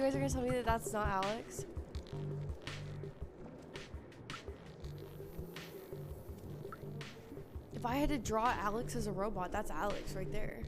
You guys are gonna tell me that that's not Alex? If I had to draw Alex as a robot, that's Alex right there.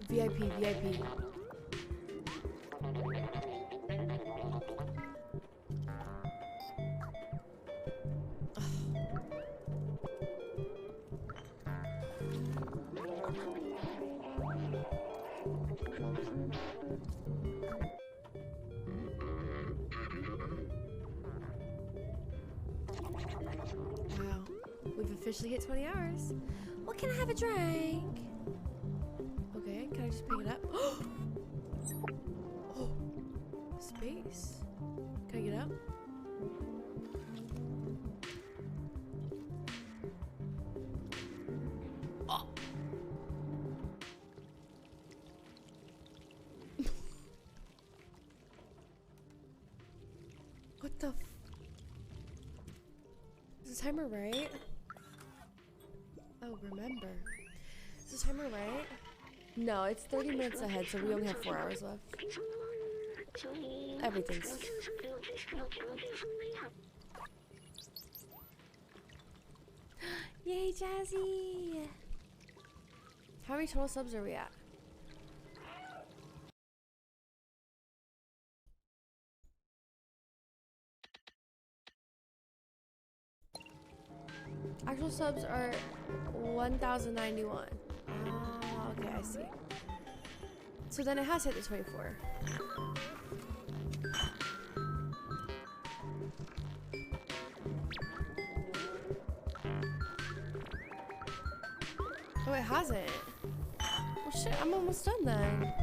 VIP, VIP. Wow, we've officially hit 20 hours. Well, can I have a drink? Okay, can I just pick it up? Oh, space. Can I get up? Oh. What the f— is the timer right? Oh, remember. Is the timer right? No, it's 30 minutes ahead, so we only have 4 hours left. Everything's... Yay, Jazzy! How many total subs are we at? Actual subs are 1,091. Ah, okay, I see. So then it has hit the 24. Oh, it hasn't. Well, shit, I'm almost done then.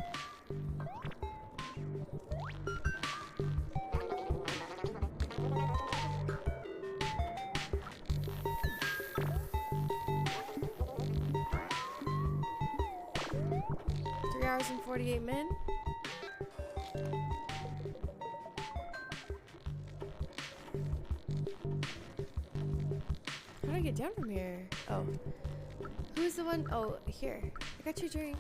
Hours and 48 min. How do I get down from here? Oh. Who's the one? Oh, here. I got your drink.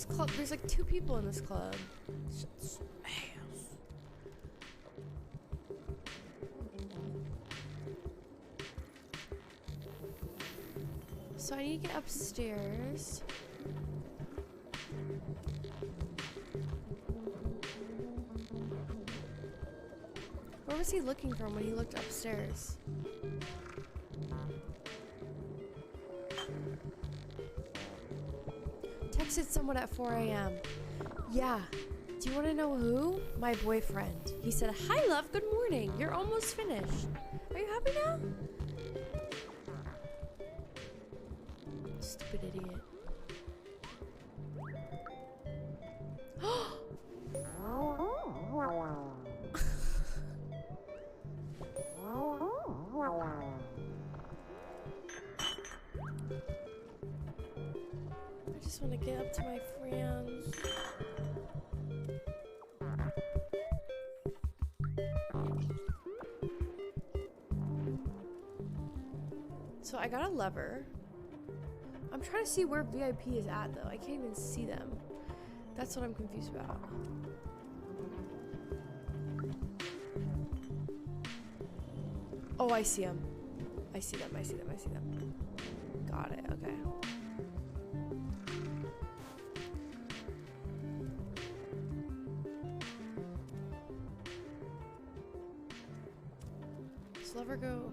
Club, there's like 2 people in this club. Shit's ass. So I need to get upstairs. Where was he looking from when he looked upstairs? Texted someone at 4 a.m. Yeah. Do you want to know who? My boyfriend. He said, "Hi, love. Good morning. You're almost finished. Are you happy now?" Stupid idiot. I just want to get up to my friends. So I got a lever. I'm trying to see where VIP is at though. I can't even see them. That's what I'm confused about. Oh, I see them. I see them. I see them. I see them. Got it. Okay. Does lever go?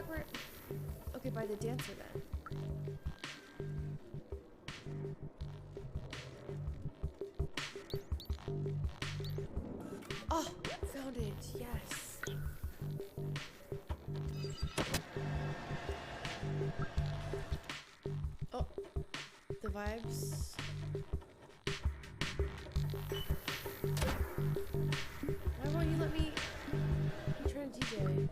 back where... Okay, by the dancer then. Oh, found it. Yes. Oh, the vibes. Why won't you let me turn DJ?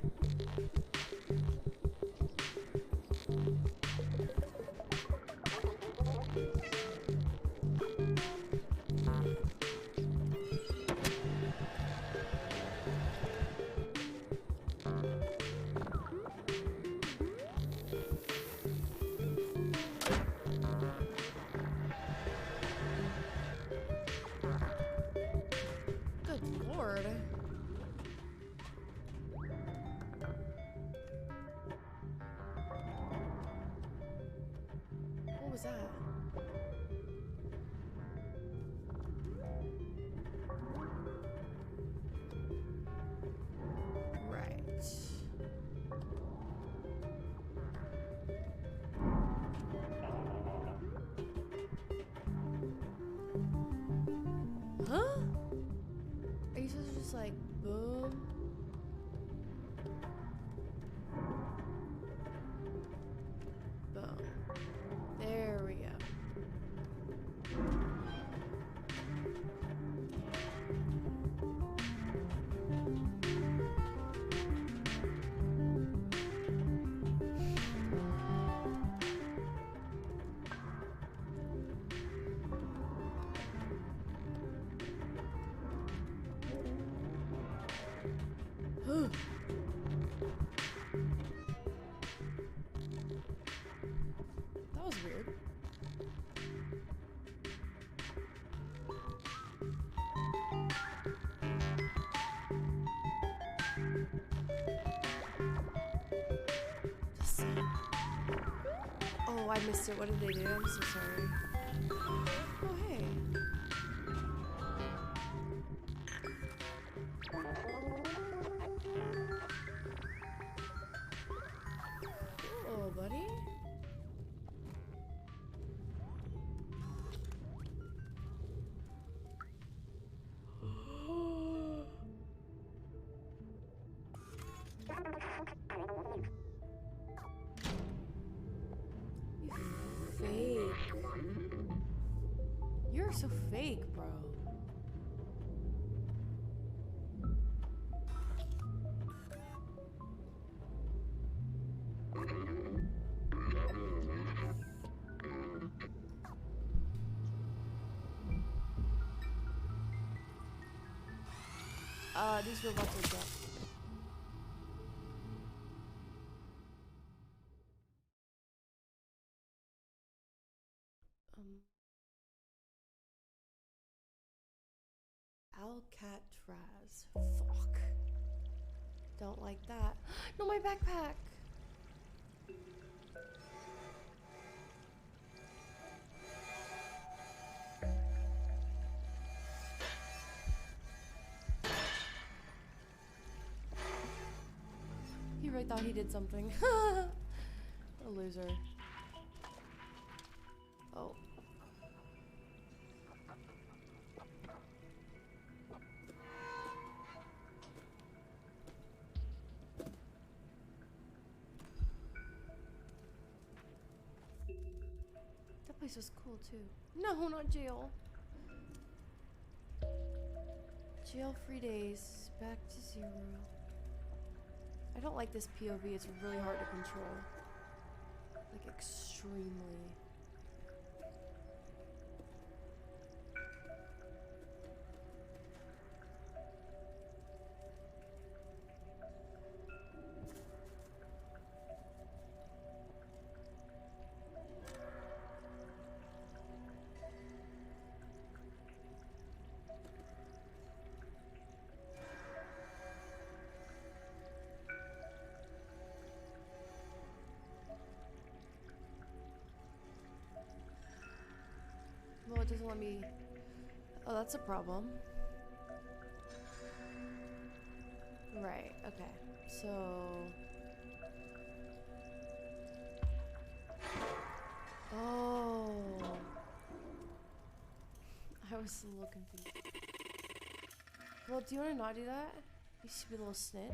Good lord. What was that? Right. Huh? Are you supposed to just like boom? Boom. There we go. That was weird. Just saying. Oh, I missed it. What did they do? I'm so sorry. Oh, hey. Oh, buddy. You fake. You're so fake, bro. These robots are dead. Alcatraz. Fuck. Don't like that. No, my backpack. He really thought he did something. What a loser. Oh. That place was cool too. No, not jail. Jail-free days. Back to 0. I don't like this POV. It's really hard to control. Like, extremely. Well, it doesn't let me... Oh, that's a problem. Right, okay. So... was a little confused. Well, do you want to not do that? You stupid little snitch.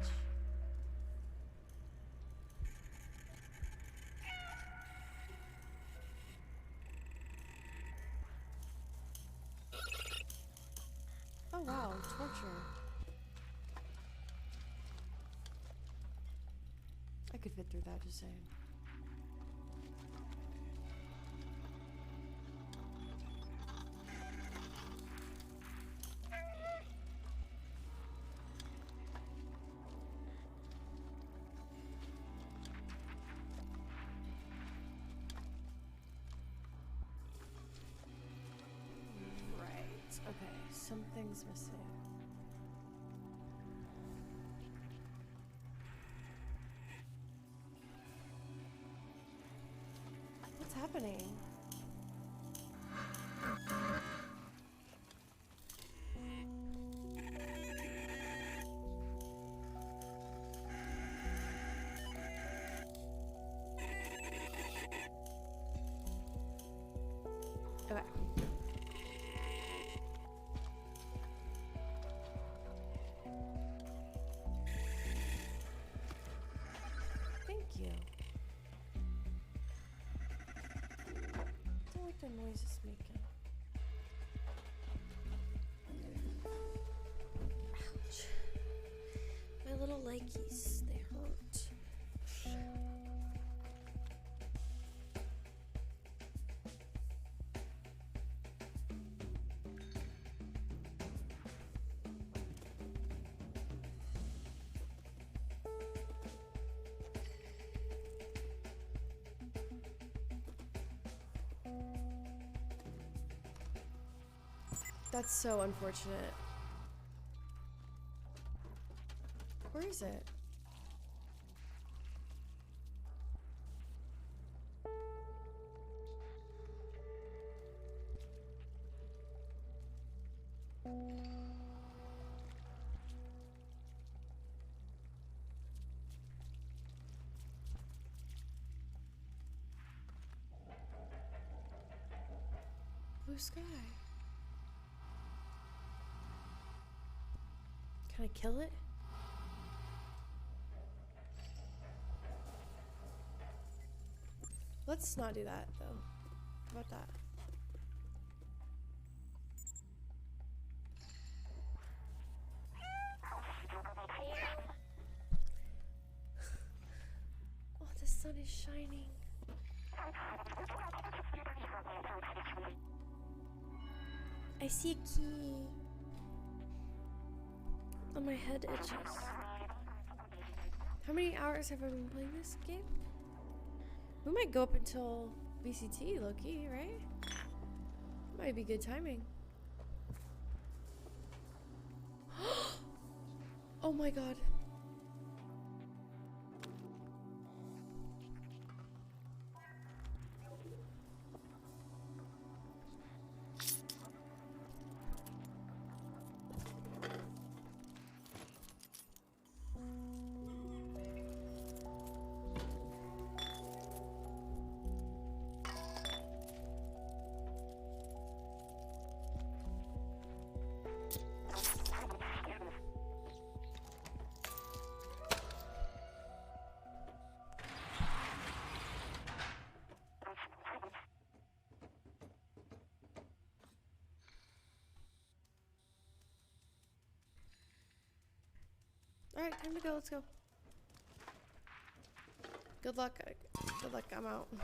Oh wow, torture. I could fit through that, just saying. Okay, something's missing. What's happening? Okay. The noise it's making. Ouch. My little leggies, they hurt. That's so unfortunate. Where is it? Blue sky. Can I kill it? Let's not do that though. How about that? Oh, the sun is shining. I see a key. Oh, my head itches. How many hours have I been playing this game? We might go up until VCT, low-key, right? Might be good timing. Oh my god. Alright, time to go, let's go. Good luck, I'm out. What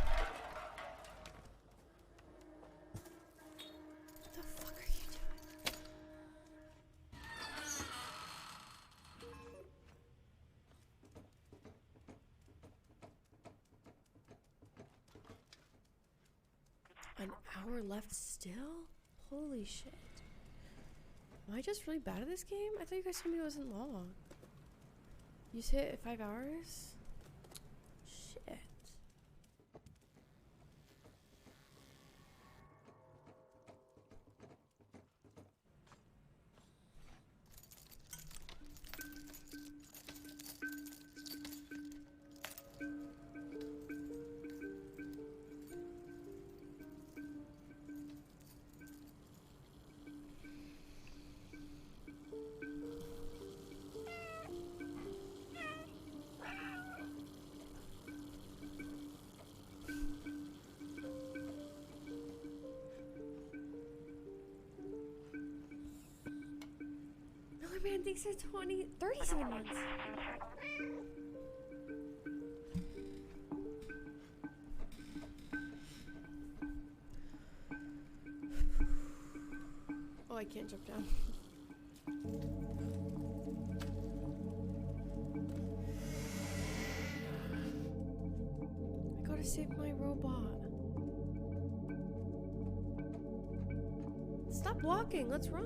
the fuck are you doing? An hour left still? Holy shit. Am I just really bad at this game? I thought you guys told me it wasn't long. You just hit 5 hours? Shit. man, thanks for 37 months. Oh, I can't jump down. I gotta save my robot. Stop walking, let's run.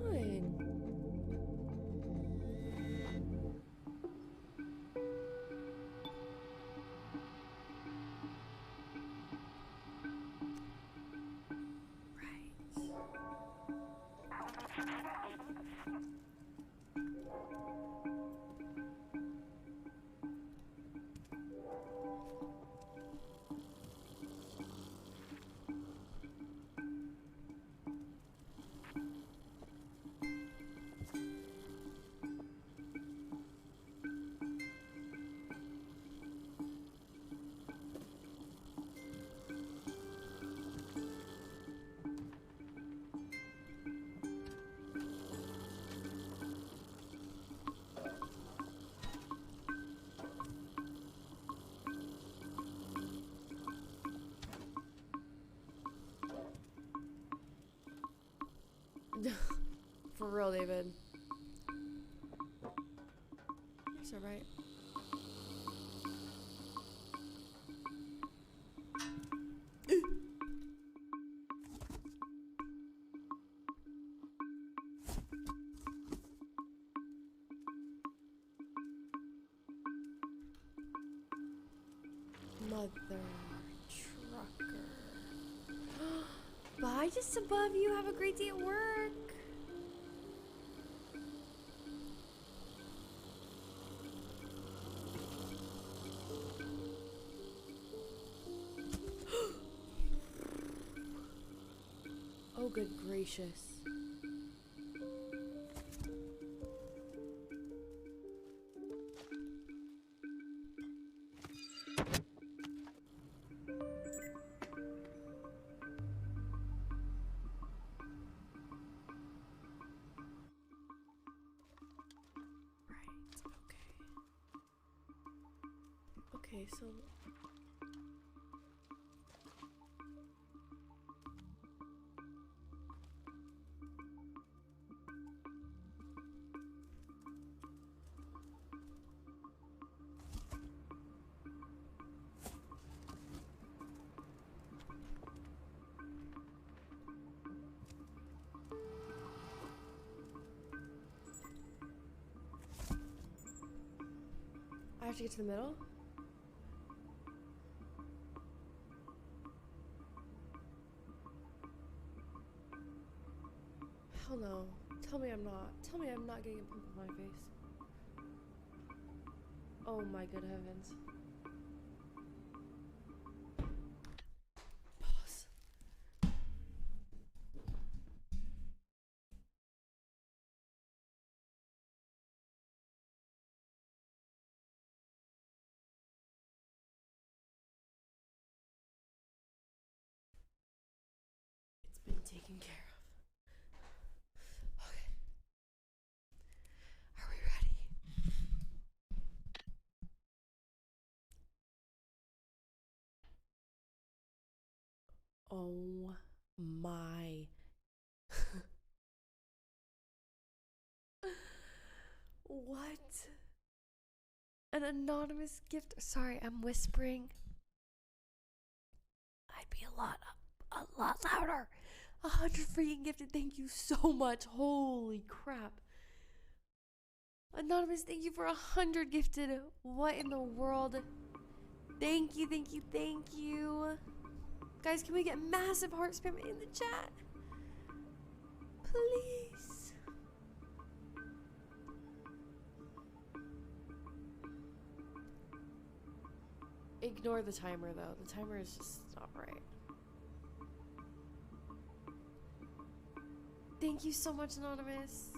For real, David. It's alright. Mother trucker. Bye, just above you. Have a great day at work. Oh, good gracious. Okay, so I have to get to the middle? Hell no. Tell me I'm not. Tell me I'm not getting a pimple on my face. Oh my good heavens. Pause. It's been taken care of. Okay. Are we ready? Oh my. What? An anonymous gift. Sorry, I'm whispering. I'd be a lot louder. 100 freaking gifted. Thank you so much. Holy crap. Anonymous, thank you for 100 gifted. What in the world? Thank you, thank you, thank you. Guys, can we get massive heart spam in the chat? Please. Ignore the timer though. The timer is just not right. Thank you so much, Anonymous.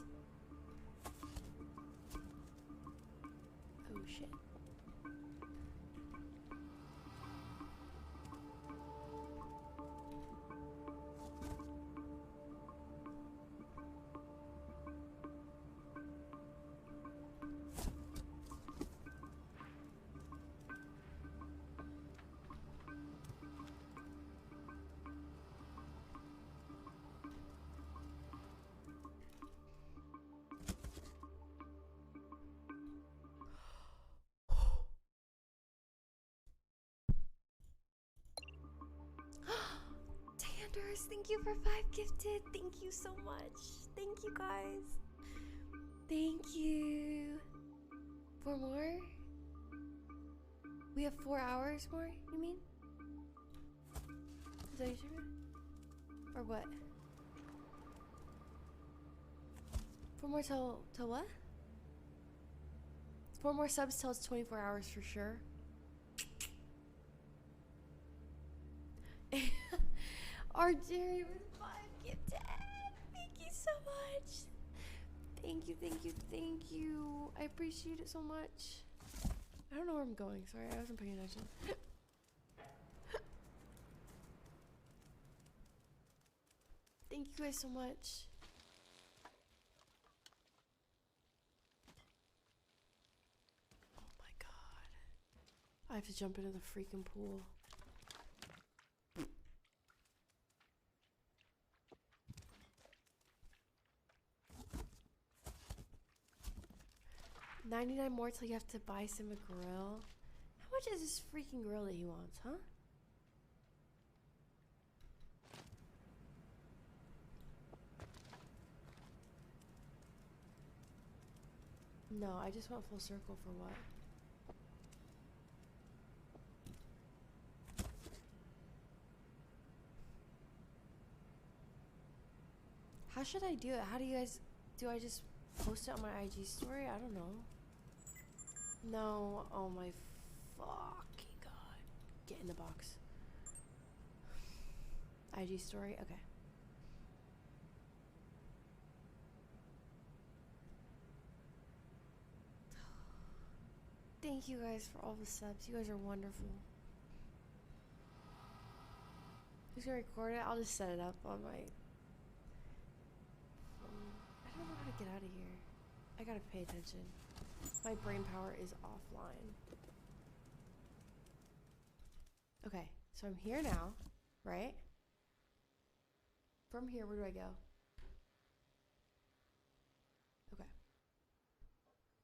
Oh shit. course. Thank you for 5 gifted. Thank you so much. Thank you guys. Thank you. 4 more? We have 4 hours more, you mean? Is that what you mean? Or what? 4 more till what? 4 more subs till it's 24 hours for sure. Our Jerry with 5 gifted. Thank you so much. Thank you, thank you, thank you. I appreciate it so much. I don't know where I'm going. Sorry, I wasn't paying attention. Thank you guys so much. Oh my god. I have to jump into the freaking pool. $99 more till you have to buy Sim a grill. How much is this freaking grill that he wants, huh? No, I just went full circle for what? How should I do it? How do you guys... Do I just post it on my IG story? I don't know. No. Oh my fucking god. Get in the box. IG story? Okay. Thank you guys for all the subs. You guys are wonderful. Who's gonna record it? I'll just set it up on my... I don't know how to get out of here. I gotta pay attention. My brain power is offline. Okay, so I'm here now, right? From here, where do I go? Okay.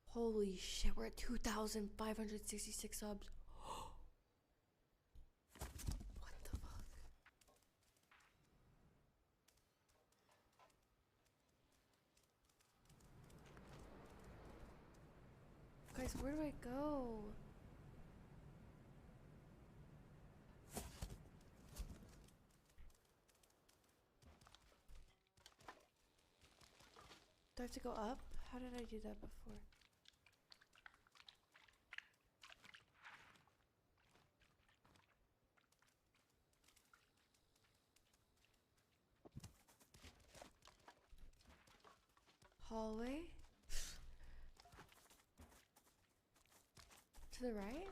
Holy shit, we're at 2,566 subs. What the fuck? Guys, where do I go? Do I have to go up? How did I do that before? Hallway? To the right?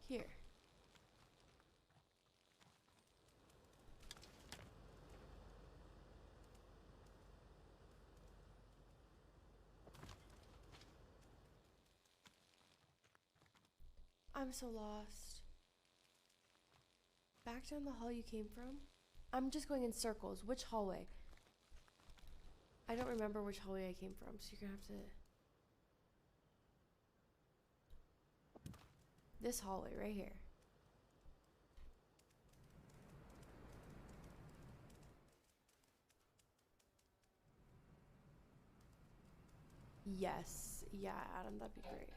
Here. I'm so lost. Back down the hall you came from? I'm just going in circles. Which hallway? I don't remember which hallway I came from, so you're gonna have to... This hallway right here. Yes. Yeah, Adam, that'd be great.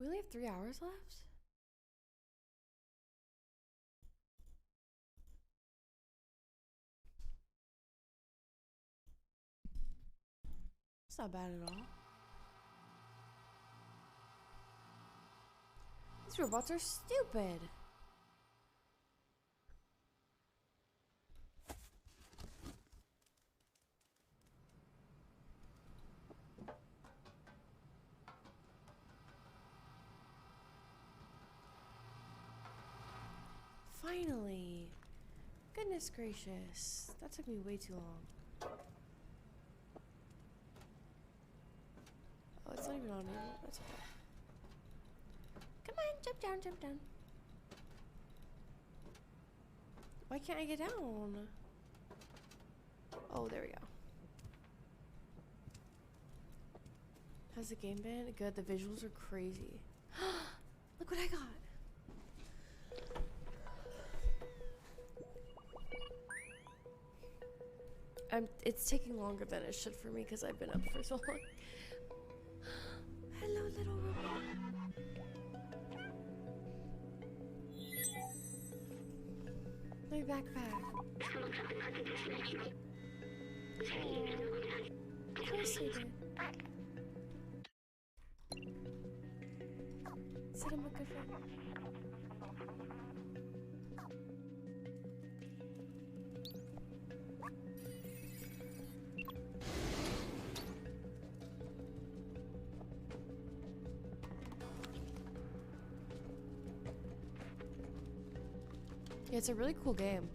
We only have 3 hours left? It's not bad at all. These robots are stupid. Finally. Goodness gracious. That took me way too long. Oh, it's not even on me. That's okay. Come on, jump down, jump down. Why can't I get down? Oh, there we go. How's the game been? Good. The visuals are crazy. Look what I got. It's taking longer than it should for me because I've been up for so long. Hello, little robot. My backpack. Of course I did. Said I'm a good friend. Yeah, it's a really cool game.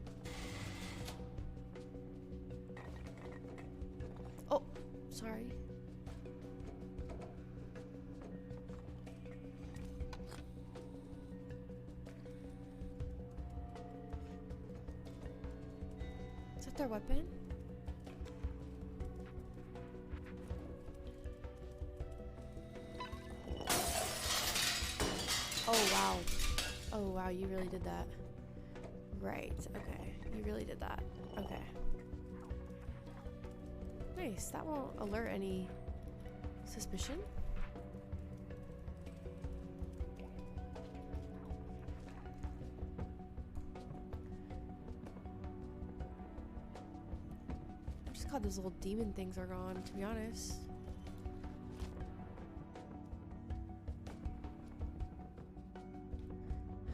Oh, sorry. Is that their weapon? Oh, wow. Oh, wow, you really did that. Right, okay. You really did that. Okay. Nice. That won't alert any suspicion. I'm just glad those little demon things are gone, to be honest.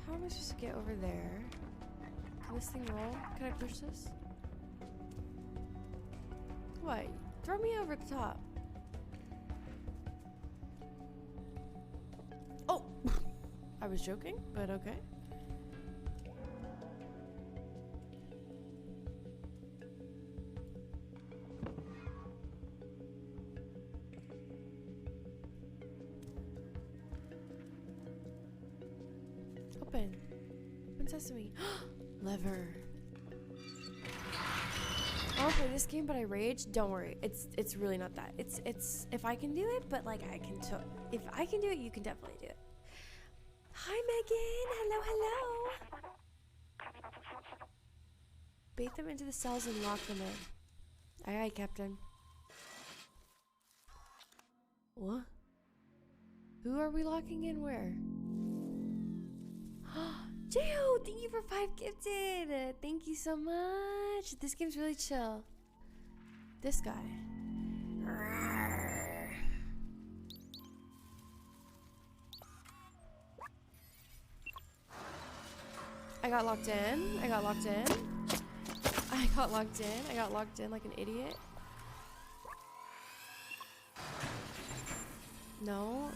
How am I supposed to get over there? Can this thing roll? Can I push this? What? Throw me over the top. Oh! I was joking, but okay. Open. Open sesame. Lever. I want to play this game, but I rage. Don't worry, it's really not that. It's if I can do it, but like I can. If I can do it, you can definitely do it. Hi, Megan. Hello, hello. Bait them into the cells and lock them in. Aye, aye, Captain. What? Who are we locking in? Where? Geo, thank you for 5 gifted. Thank you so much. This game's really chill. This guy. I got locked in. I got locked in. I got locked in. I got locked in like an idiot. No.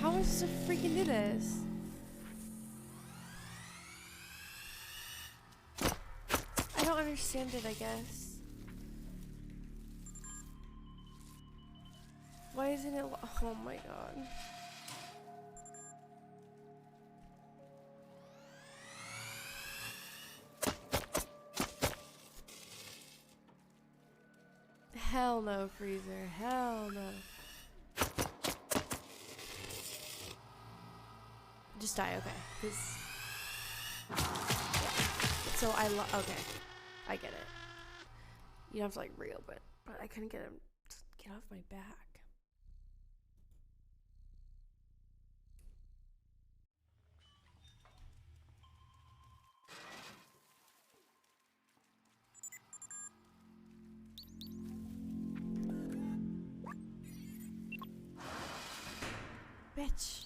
How am I supposed to freaking do this? I don't understand it, I guess. Why isn't it? Oh my god. Hell no, Freezer. Hell no. Just die, okay. Cause so okay. I get it. You don't have to like reopen, but I couldn't get him to get off my back. Bitch.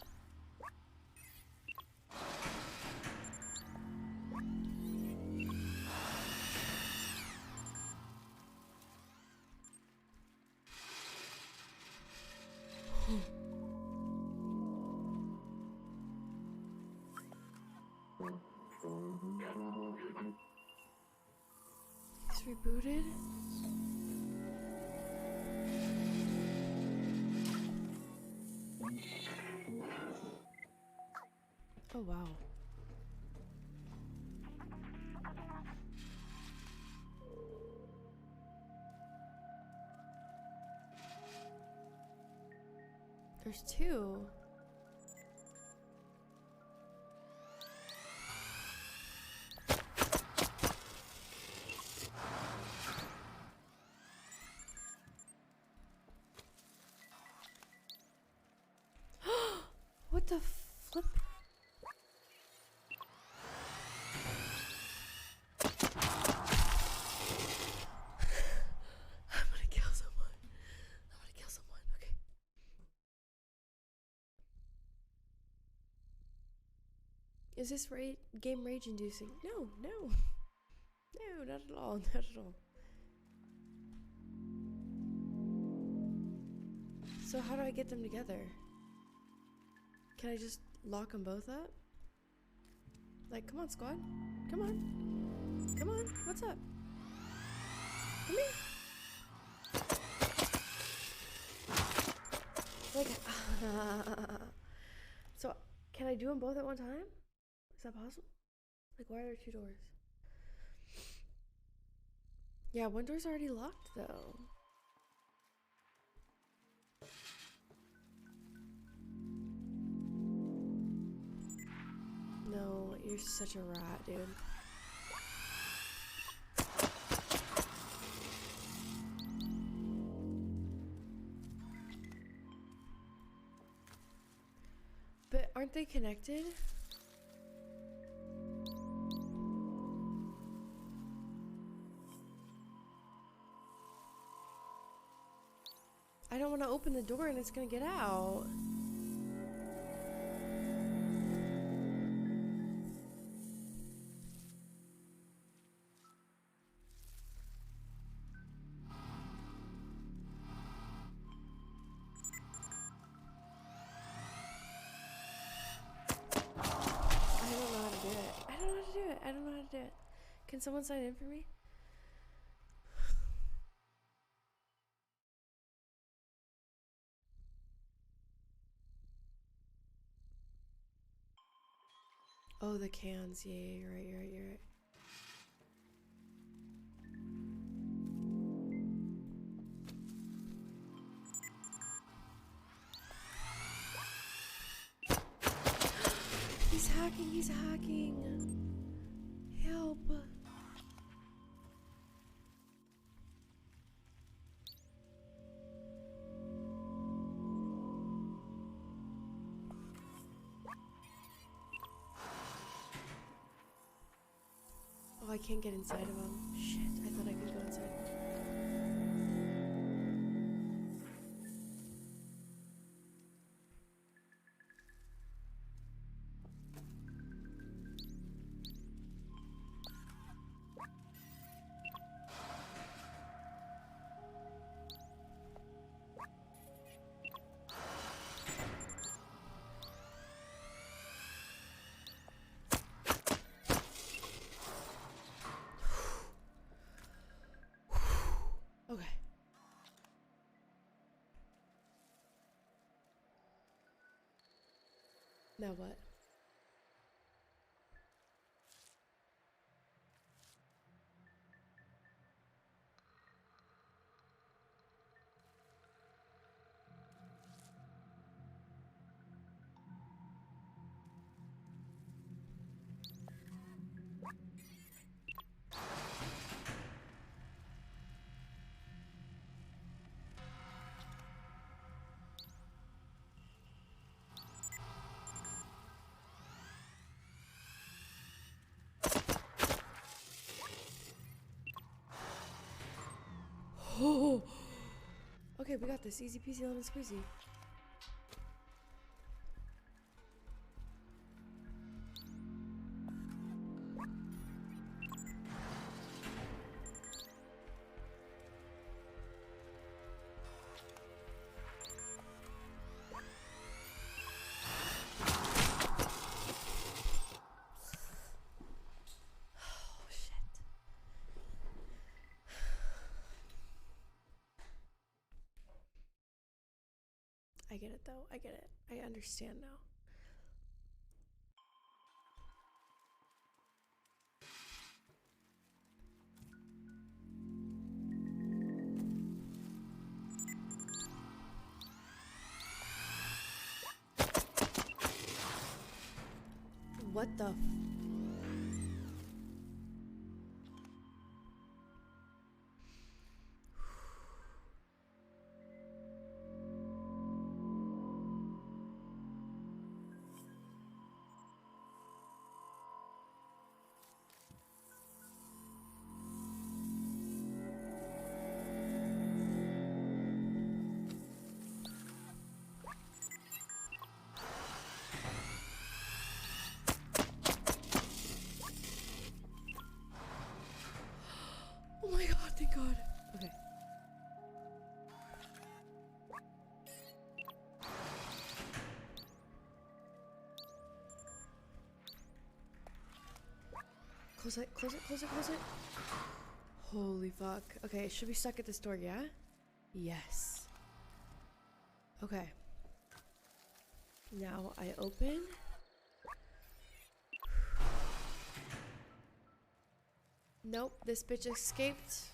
Just rebooted? Oh wow. There's two. What the flip? I'm gonna kill someone. I'm gonna kill someone. Okay. Is this game rage inducing? No, no. No, not at all. Not at all. So how do I get them together? Can I just lock them both up? Like, come on, squad. Come on. Come on. What's up? Come here. Like, so can I do them both at one time? Is that possible? Like, why are there two doors? Yeah, one door's already locked, though. No, you're such a rat, dude. But aren't they connected? I don't want to open the door and it's gonna get out. I don't know how to do it. Can someone sign in for me? Oh, the cans. Yeah, you're right, you're right, you're right. He's hacking, he's hacking. Help. Oh, I can't get inside of him. Shit, I thought I could go inside. Okay. Now what? Oh. Okay, we got this. Easy peasy lemon squeezy. get it though. I get it. I understand now. What the? Oh my god, thank god. Okay. Close it, close it, close it, close it. Holy fuck. Okay, it should be stuck at this door, yeah? Yes. Okay. Now I open. Nope, this bitch escaped.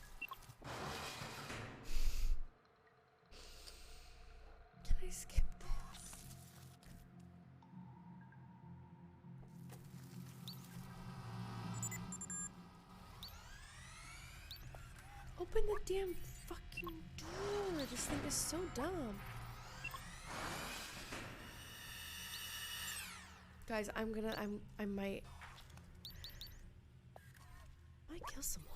Can I skip this? Open the damn fucking door. This thing is so dumb. Guys, I might kill someone.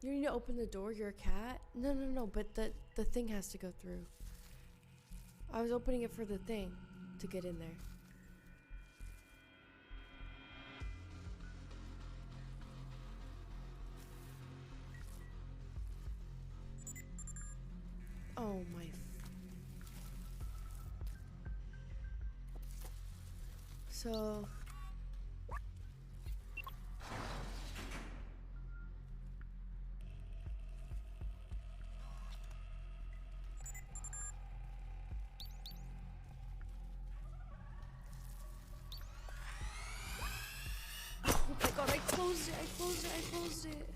You need to open the door, you're a cat? No, but the thing has to go through. I was opening it for the thing to get in there. Oh my. So. Oh my god, I closed it, I closed it.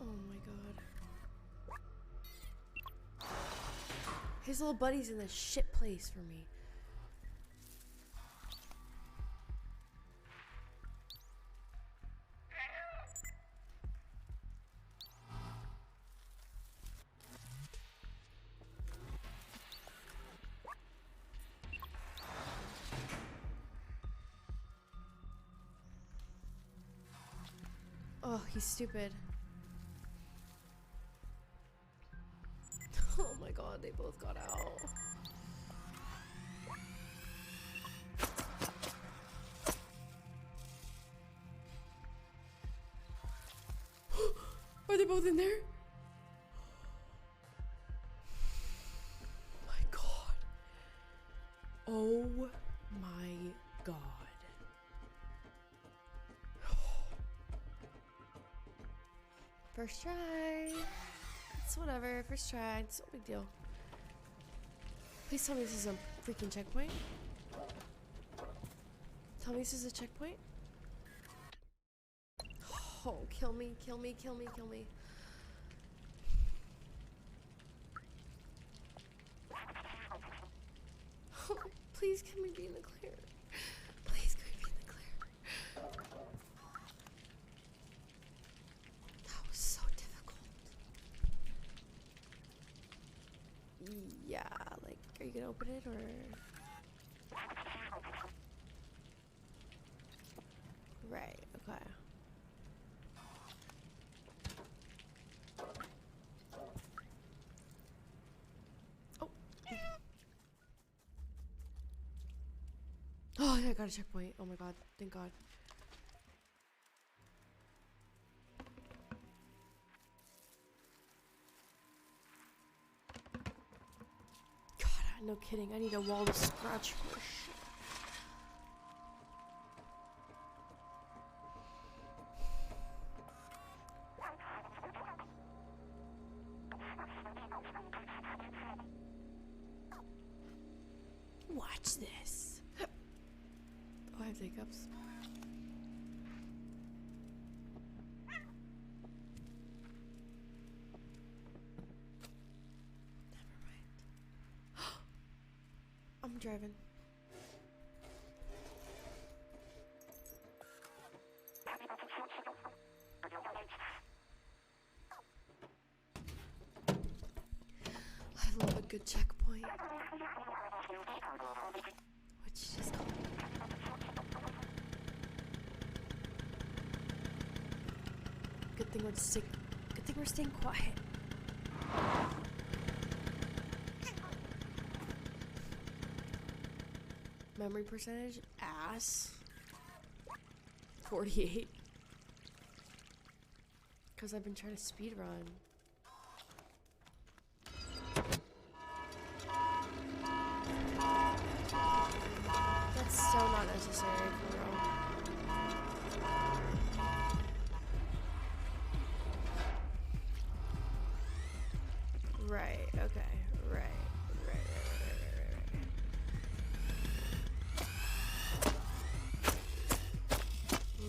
Oh my god. His little buddy's in this shit place for me. Oh, he's stupid. Oh my god, they both got out. Are they both in there? Oh my god. Oh my god. First try. It's whatever. First try. It's no big deal. Please tell me this is a freaking checkpoint. Tell me this is a checkpoint. Oh, kill me, kill me, kill me, kill me. Please, can we be in the clear? Please, can we be in the clear? That was so difficult. Yeah, like, are you gonna open it or? Right, okay. Oh. Oh, yeah, I got a checkpoint. Oh my god, thank god. God, no kidding. I need a wall to scratch for shit. Watch this. Oh, I have hiccups. Never mind. I'm driving. I love a good checkpoint. What'd you just call me? Good thing we're staying quiet. Memory percentage, ass. 48. Because I've been trying to speed run. That's so not necessary for real. Right, okay, right.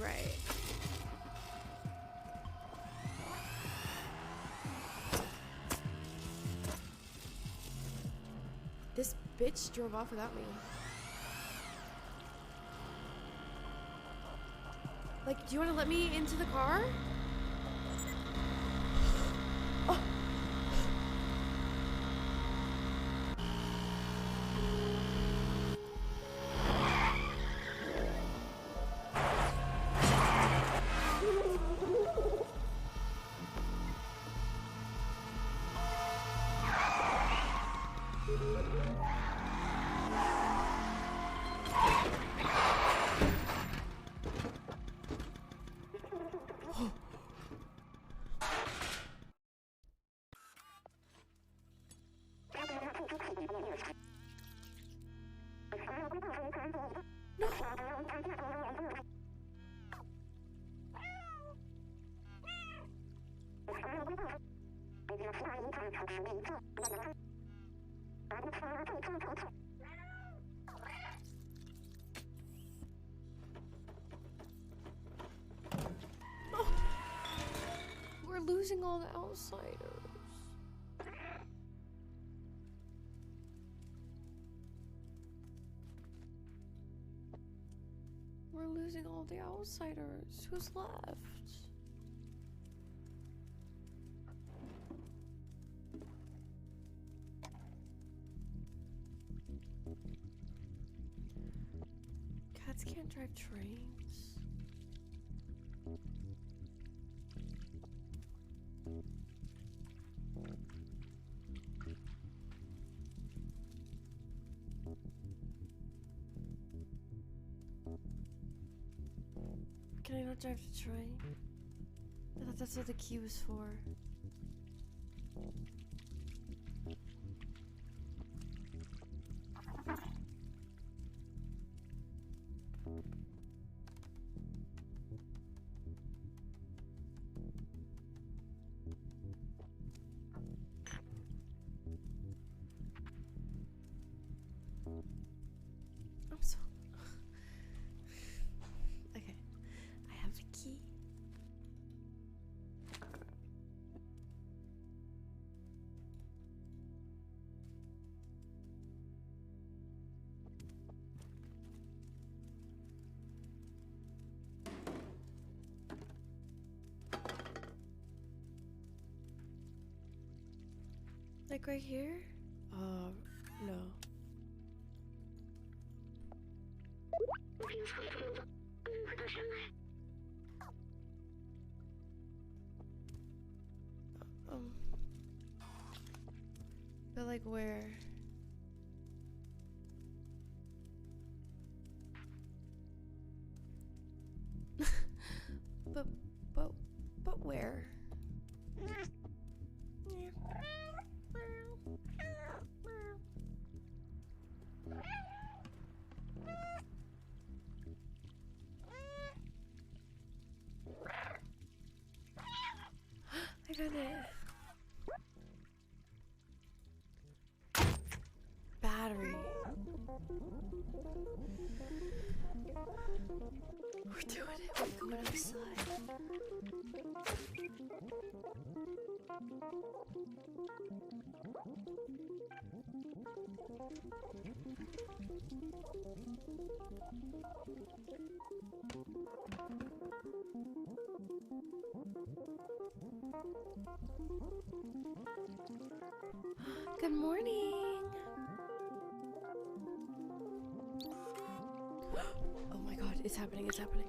Right. This bitch drove off without me. Like, do you want to let me into the car? Oh. No. Oh. We're losing all the outsiders. We're losing all the outsiders. Who's left? Cats can't drive trains. Can I not drive the train? I thought that's what the key was for. I'm so... Okay. I have the key. Like right here? No. But like where? but where? I got it. Battery. We're doing it. We're going outside. Good morning. Oh my god, it's happening, it's happening.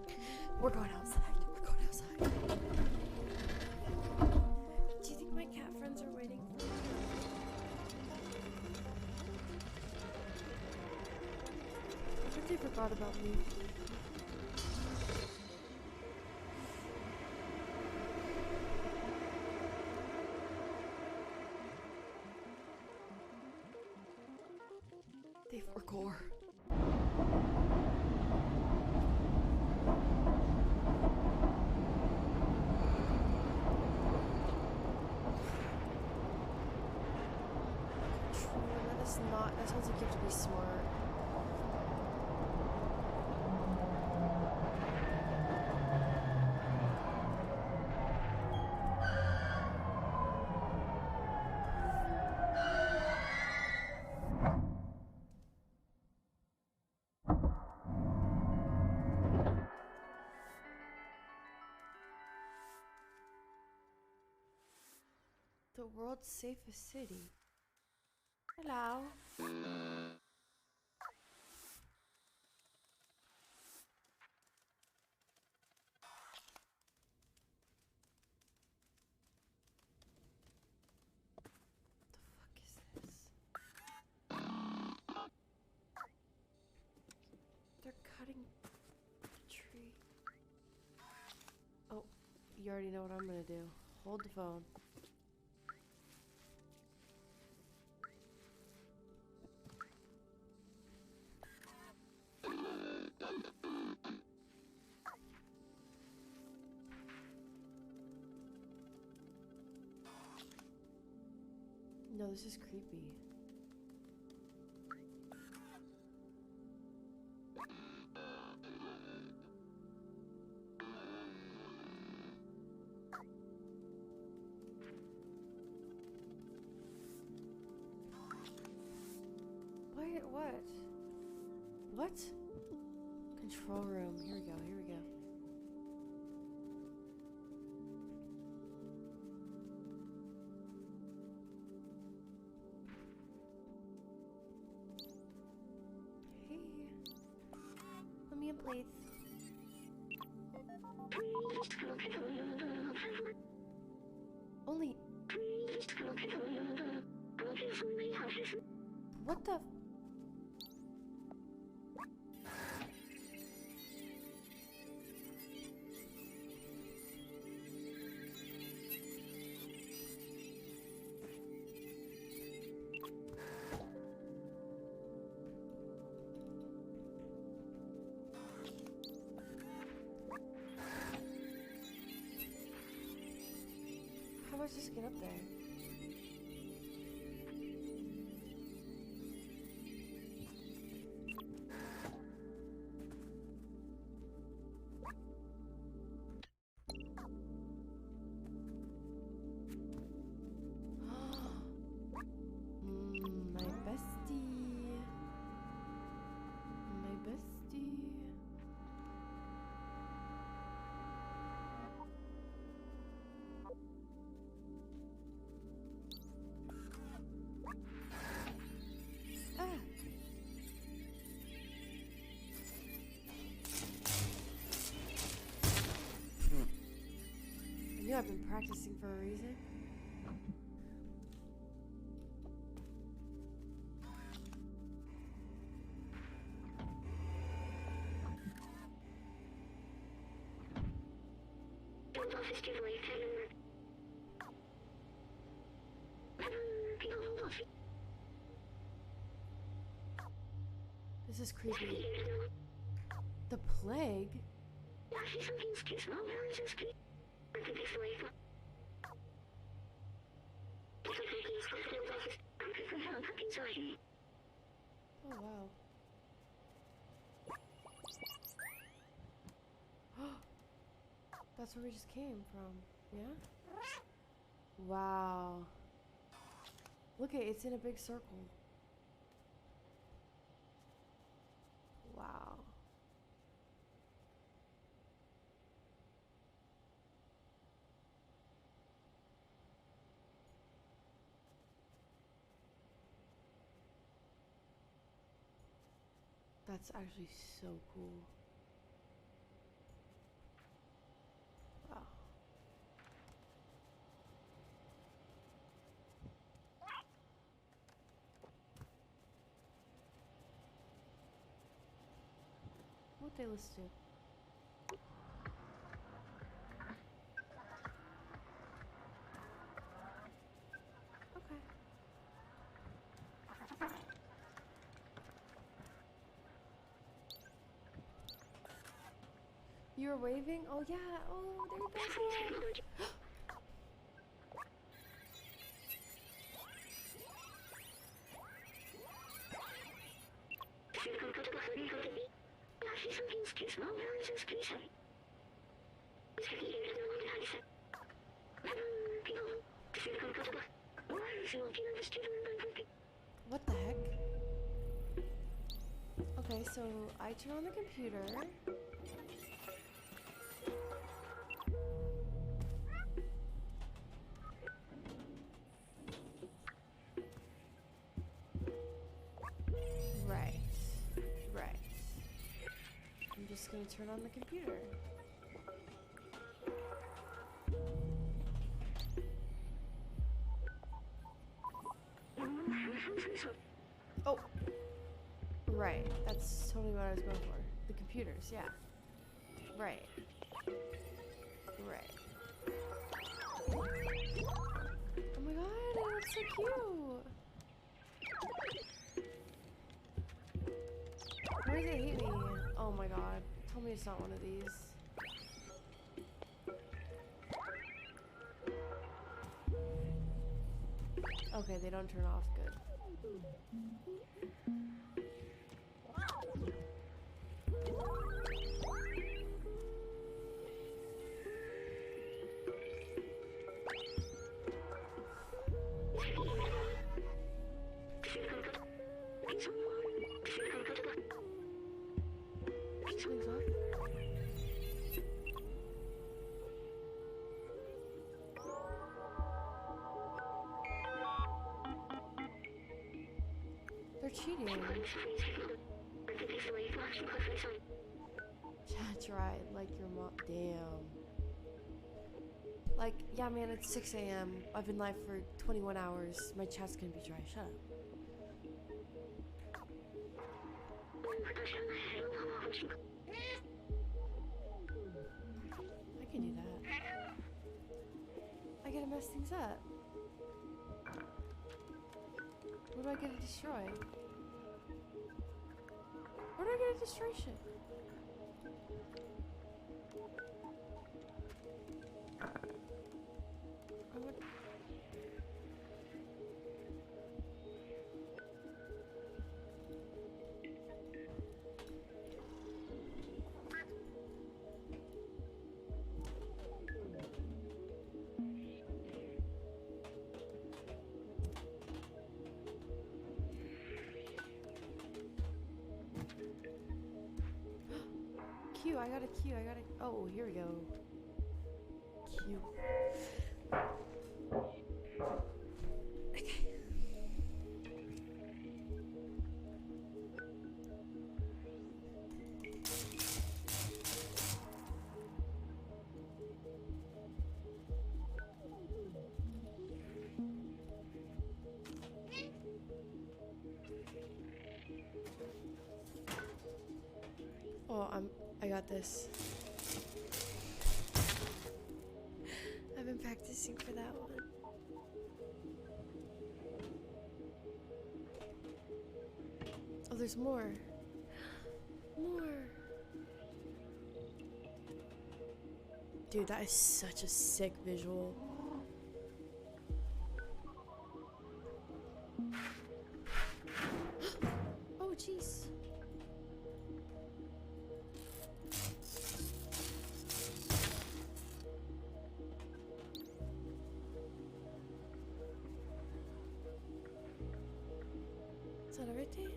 We're going outside. We're going outside. Do you think my cat friends are waiting for me? I think they forgot about me. They forgot. That sounds like you have to be smart. The world's safest city. Hello. They're cutting the tree. Oh, you already know what I'm gonna do. Hold the phone. No, this is creepy. Wait, what? What? Control room. Here we go, here we go. Hey. Let me in, please. Only... What the... How am I supposed to get up there? My bestie. My bestie. You know I've been practicing for a reason. This is creepy. The plague? Oh wow. That's where we just came from, yeah? Wow. Look at it, it's in a big circle. Wow. That's actually so cool. Wow. What they listed? Okay. You were waving? Oh yeah. Oh, there you go. What the heck? Okay, so I turn on the computer. Right. Right. I'm just gonna turn on the computer. Oh. Right. That's totally what I was going for. The computers, yeah. Right. Right. Oh my god, it looks so cute. Why does it hate me? Oh my god. Tell me it's not one of these. Okay, they don't turn off. Good. Something's off. They're cheating. That's right, like your mom. Damn. Like, yeah, man, it's 6 a.m. I've been live for 21 hours. My chat's gonna be dry. Shut up. I can do that. I gotta mess things up. What do I get to destroy? Where do I get to destroy shit? I would... Q, I got a Q, I got a... Oh, here we go. Q. Okay. Oh, I got this. I've been practicing for that one. Oh, there's more. More. Dude, that is such a sick visual. Oh, jeez. Is that everything?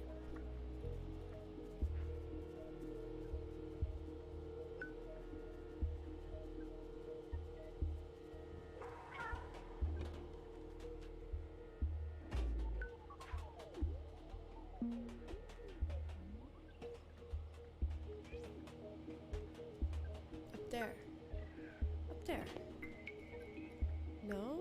Up there. Up there. No?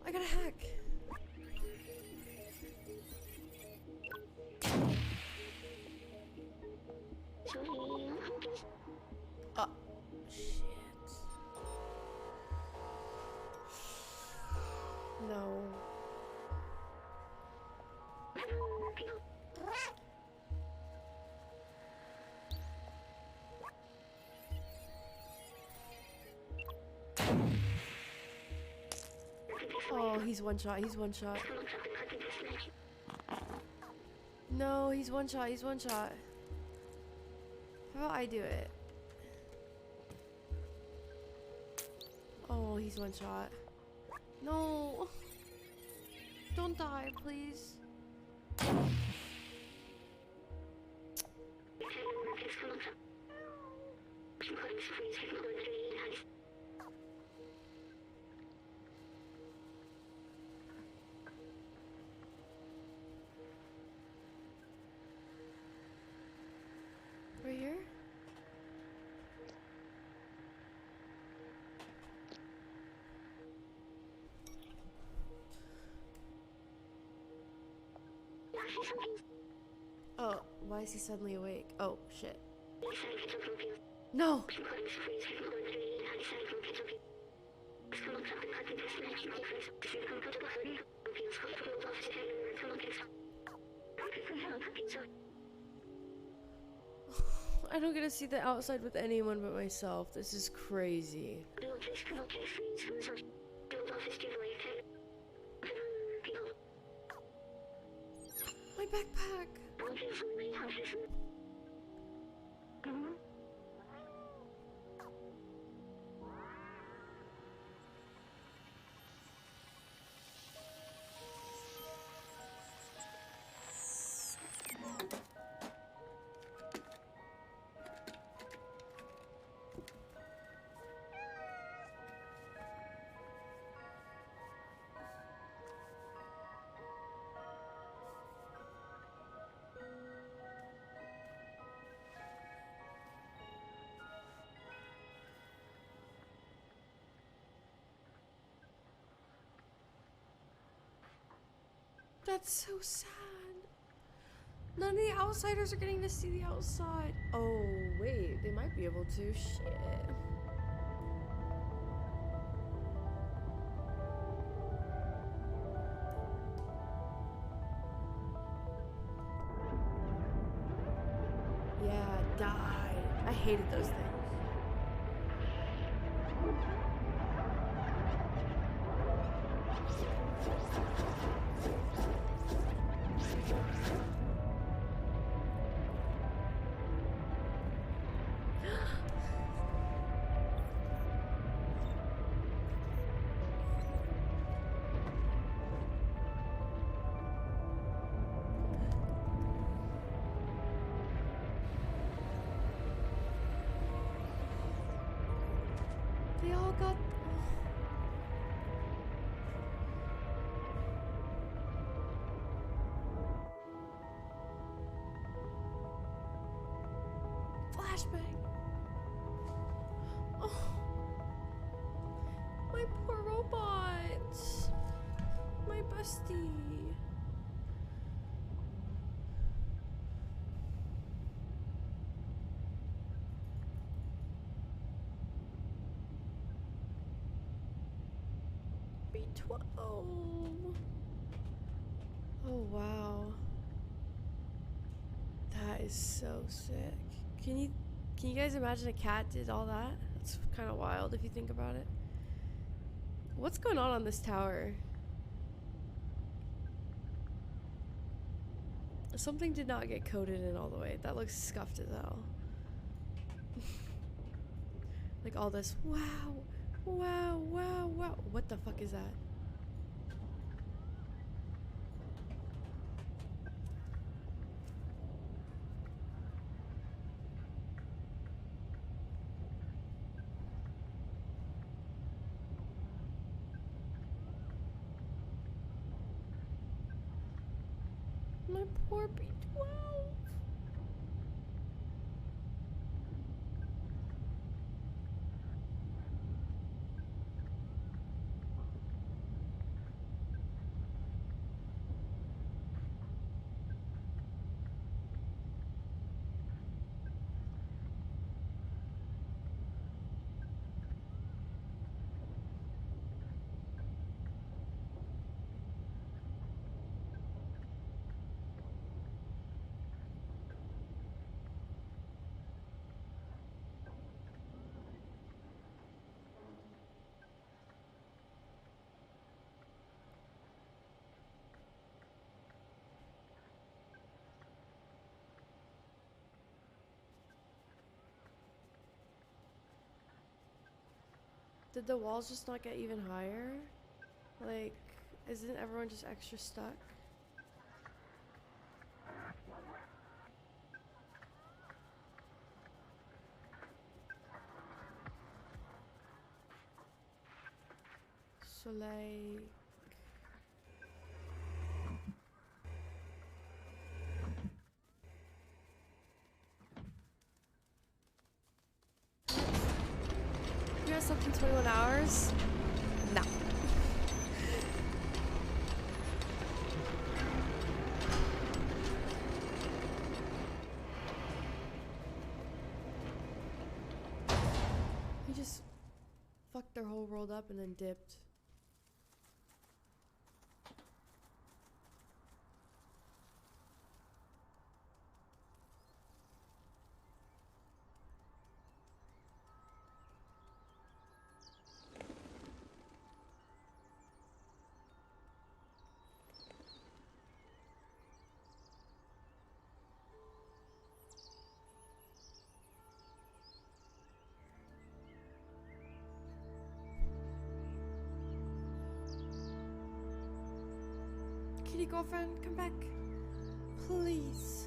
I got a hack. Oh, shit. No. Oh, he's one shot, he's one shot. No, he's one shot, he's one shot. How about I do it? Oh, he's one shot. No. Don't die, please. Right here? Oh, why is he suddenly awake? Oh, shit. No! I don't get to see the outside with anyone but myself. This is crazy. My backpack! That's so sad. None of the outsiders are getting to see the outside. Oh, wait. They might be able to. Shit. Yeah, die. I hated those things. They all got... Flashbang. Oh. My poor robot. My crusty. B12. Oh wow. That is so sick. Can you guys imagine a cat did all that? That's kind of wild if you think about it. What's going on this tower? Something did not get coated in all the way. That looks scuffed as hell. Like all this, wow, wow, wow, wow. What the fuck is that? My poor B12. Did the walls just not get even higher? Like, isn't everyone just extra stuck? So like... You guys slept in 21 hours? No. He just fucked their whole world up and then dipped. Kitty girlfriend, come back. Please.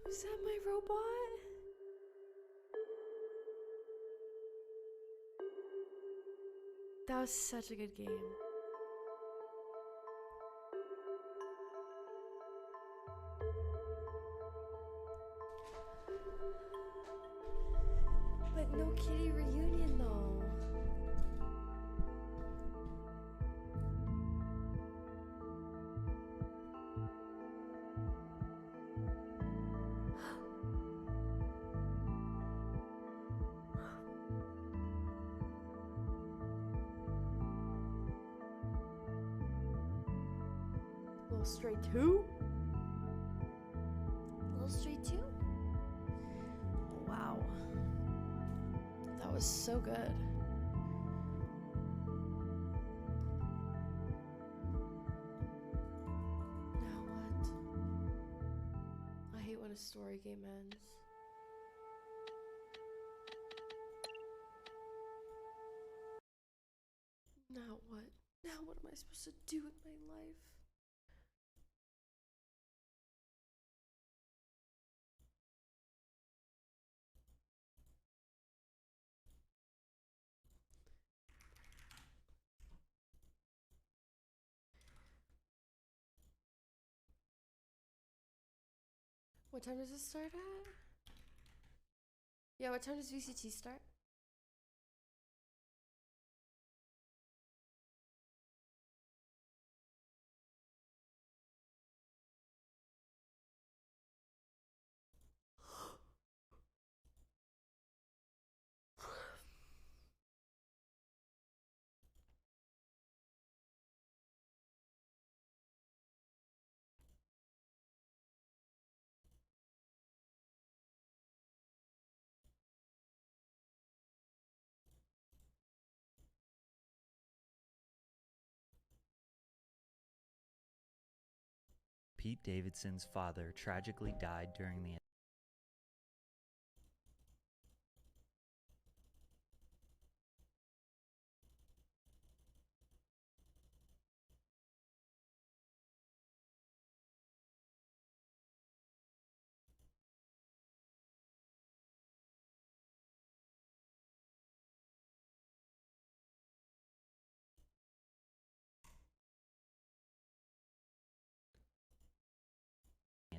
Is that my robot? That was such a good game. But no kitty reunion though. Little Stray 2? Little Stray 2? Oh, wow. That was so good. Now what? I hate when a story game ends. Now what? Now what am I supposed to do with my life? What time does this start at? Yeah, what time does VCT start? Pete Davidson's father tragically died during the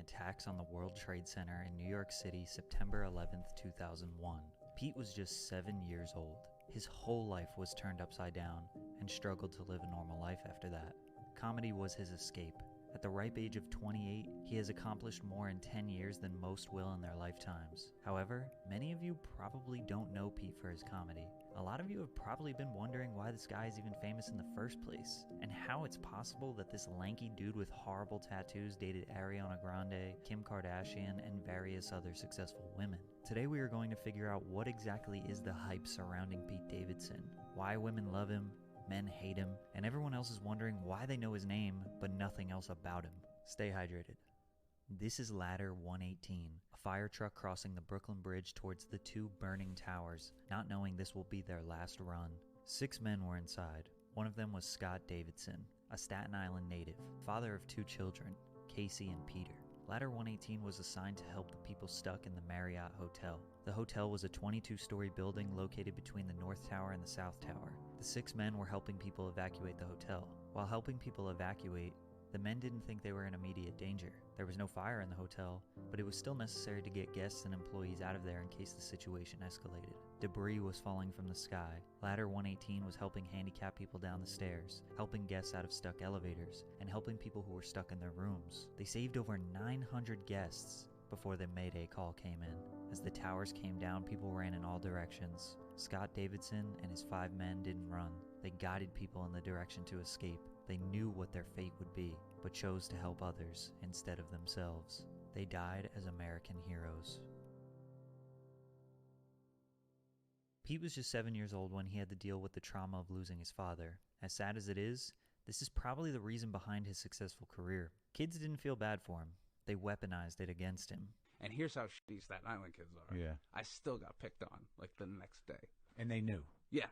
attacks on the World Trade Center in New York City, September 11th, 2001. Pete was just 7 years old. His whole life was turned upside down and struggled to live a normal life after that. Comedy was his escape. At the ripe age of 28, he has accomplished more in 10 years than most will in their lifetimes. However, many of you probably don't know Pete for his comedy. A lot of you have probably been wondering why this guy is even famous in the first place, and how it's possible that this lanky dude with horrible tattoos dated Ariana Grande, Kim Kardashian, and various other successful women. Today we are going to figure out what exactly is the hype surrounding Pete Davidson, why women love him, men hate him, and everyone else is wondering why they know his name but nothing else about him. Stay hydrated. This is Ladder 118, a fire truck crossing the Brooklyn Bridge towards the two burning towers, not knowing this will be their last run. 6 men were inside. One of them was Scott Davidson, a Staten Island native, father of 2 children, Casey and Peter. Ladder 118 was assigned to help the people stuck in the Marriott Hotel. The hotel was a 22-story building located between the North Tower and the South Tower. The 6 men were helping people evacuate the hotel. While helping people evacuate, the men didn't think they were in immediate danger. There was no fire in the hotel, but it was still necessary to get guests and employees out of there in case the situation escalated. Debris was falling from the sky. Ladder 118 was helping handicapped people down the stairs, helping guests out of stuck elevators, and helping people who were stuck in their rooms. They saved over 900 guests before the Mayday call came in. As the towers came down, people ran in all directions. Scott Davidson and his 5 men didn't run. They guided people in the direction to escape. They knew what their fate would be, but chose to help others instead of themselves. They died as American heroes. Pete was just 7 years old when he had to deal with the trauma of losing his father. As sad as it is, this is probably the reason behind his successful career. Kids didn't feel bad for him. They weaponized it against him. And here's how shitty Staten Island kids are. Yeah. I still got picked on, like, the next day. And they knew. Yeah.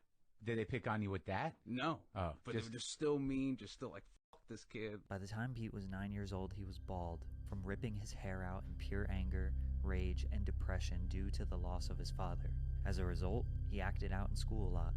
Did they pick on you with that? No. Oh, But they were just still mean, just still like, fuck this kid. By the time Pete was 9 years old, he was bald, from ripping his hair out in pure anger, rage, and depression due to the loss of his father. As a result, he acted out in school a lot,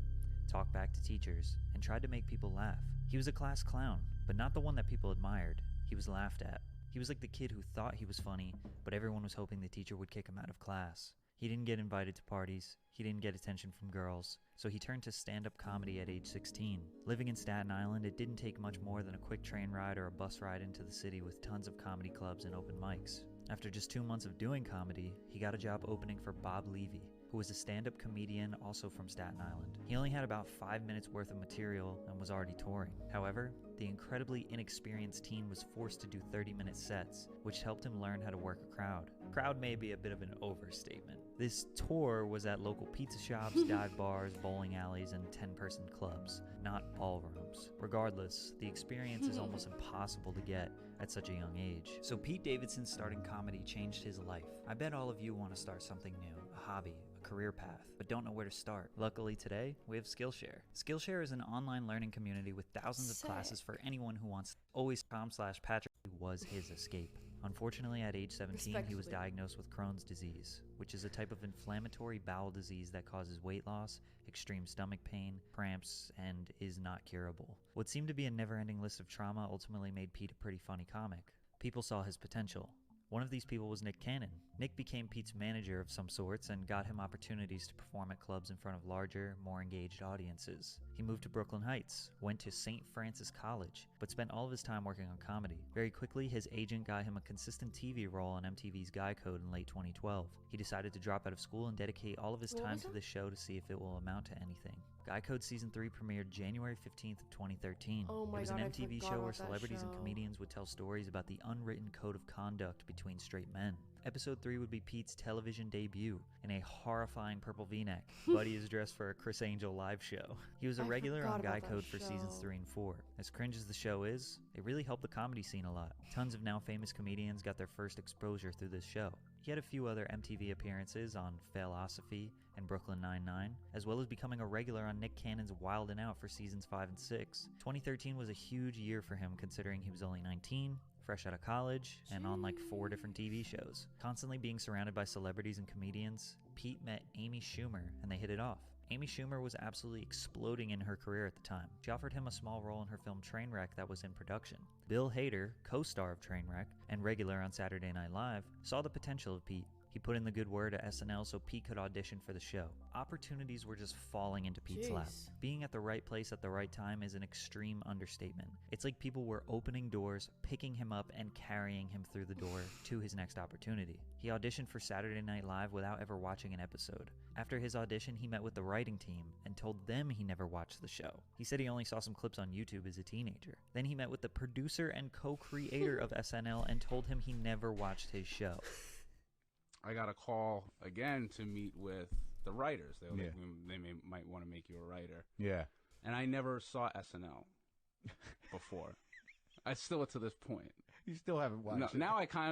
talked back to teachers, and tried to make people laugh. He was a class clown, but not the one that people admired. He was laughed at. He was like the kid who thought he was funny, but everyone was hoping the teacher would kick him out of class. He didn't get invited to parties, he didn't get attention from girls, so he turned to stand-up comedy at age 16. Living in Staten Island, it didn't take much more than a quick train ride or a bus ride into the city with tons of comedy clubs and open mics. After just 2 months of doing comedy, he got a job opening for Bob Levy, who was a stand-up comedian also from Staten Island. He only had about 5 minutes worth of material and was already touring. However, the incredibly inexperienced teen was forced to do 30-minute sets, which helped him learn how to work a crowd. Crowd may be a bit of an overstatement. This tour was at local pizza shops, dive bars, bowling alleys, and 10-person clubs, not ballrooms. Regardless, the experience is almost impossible to get at such a young age. So Pete Davidson starting comedy changed his life. I bet all of you want to start something new, a hobby, a career path, but don't know where to start. Luckily today, we have Skillshare. Skillshare is an online learning community with thousands of classes for anyone who wants. Always.com/Patrick was his escape. Unfortunately, at age 17, he was diagnosed with Crohn's disease, which is a type of inflammatory bowel disease that causes weight loss, extreme stomach pain, cramps, and is not curable. What seemed to be a never-ending list of trauma ultimately made Pete a pretty funny comic. People saw his potential. One of these people was Nick Cannon. Nick became Pete's manager of some sorts and got him opportunities to perform at clubs in front of larger, more engaged audiences. He moved to Brooklyn Heights, went to St. Francis College, but spent all of his time working on comedy. Very quickly, his agent got him a consistent TV role on MTV's Guy Code in late 2012. He decided to drop out of school and dedicate all of his time to the show to see if it will amount to anything. Guy Code Season 3 premiered January 15th of 2013. Oh my It was God, an I MTV forgot show where about that celebrities and show. comedians would tell stories about the unwritten code of conduct between straight men. Episode 3 would be Pete's television debut. In a horrifying purple v-neck, Buddy is dressed for a Chris Angel live show. He was a I regular on forgot Guy about that Code for seasons show. 3 and 4. As cringe as the show is, it really helped the comedy scene a lot. Tons of now famous comedians got their first exposure through this show. He had a few other MTV appearances on Failosophy and Brooklyn Nine-Nine, as well as becoming a regular on Nick Cannon's Wild 'N Out for seasons 5 and 6. 2013 was a huge year for him considering he was only 19, fresh out of college, and on like 4 different TV shows. Constantly being surrounded by celebrities and comedians, Pete met Amy Schumer and they hit it off. Amy Schumer was absolutely exploding in her career at the time. She offered him a small role in her film Trainwreck that was in production. Bill Hader, co-star of Trainwreck and regular on Saturday Night Live, saw the potential of Pete. He put in the good word at SNL so Pete could audition for the show. Opportunities were just falling into Pete's lap. Jeez. Being at the right place at the right time is an extreme understatement. It's like people were opening doors, picking him up, and carrying him through the door to his next opportunity. He auditioned for Saturday Night Live without ever watching an episode. After his audition, he met with the writing team and told them he never watched the show. He said he only saw some clips on YouTube as a teenager. Then he met with the producer and co-creator of SNL and told him he never watched his show. I got a call again to meet with the writers. They were Yeah. like, might want to make you a writer. Yeah. And I never saw SNL before. I still to this point. You still haven't watched No, it.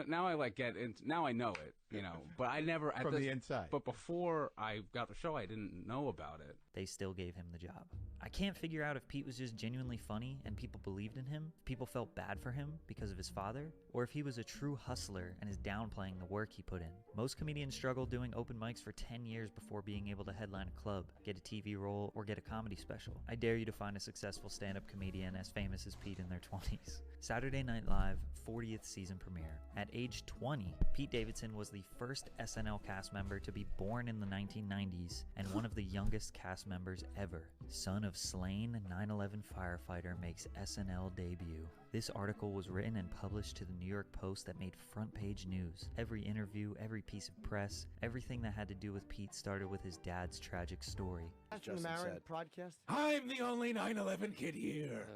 now I like get into, now I know it, you know, but I never at From this, the inside. But before I got the show, I didn't know about it. They still gave him the job. I can't figure out if Pete was just genuinely funny and people believed in him, if people felt bad for him because of his father, or if he was a true hustler and is downplaying the work he put in. Most comedians struggle doing open mics for 10 years before being able to headline a club, get a TV role, or get a comedy special. I dare you to find a successful stand-up comedian as famous as Pete in their 20s. Saturday Night Live 40th season premiere. At age 20, Pete Davidson was the first SNL cast member to be born in the 1990s and one of the youngest cast members ever. Son of slain 9/11 firefighter makes SNL debut. This article was written and published to the New York Post that made front page news. Every interview, every piece of press, everything that had to do with Pete started with his dad's tragic story. Justin Marin broadcast. I'm the only 9/11 kid here.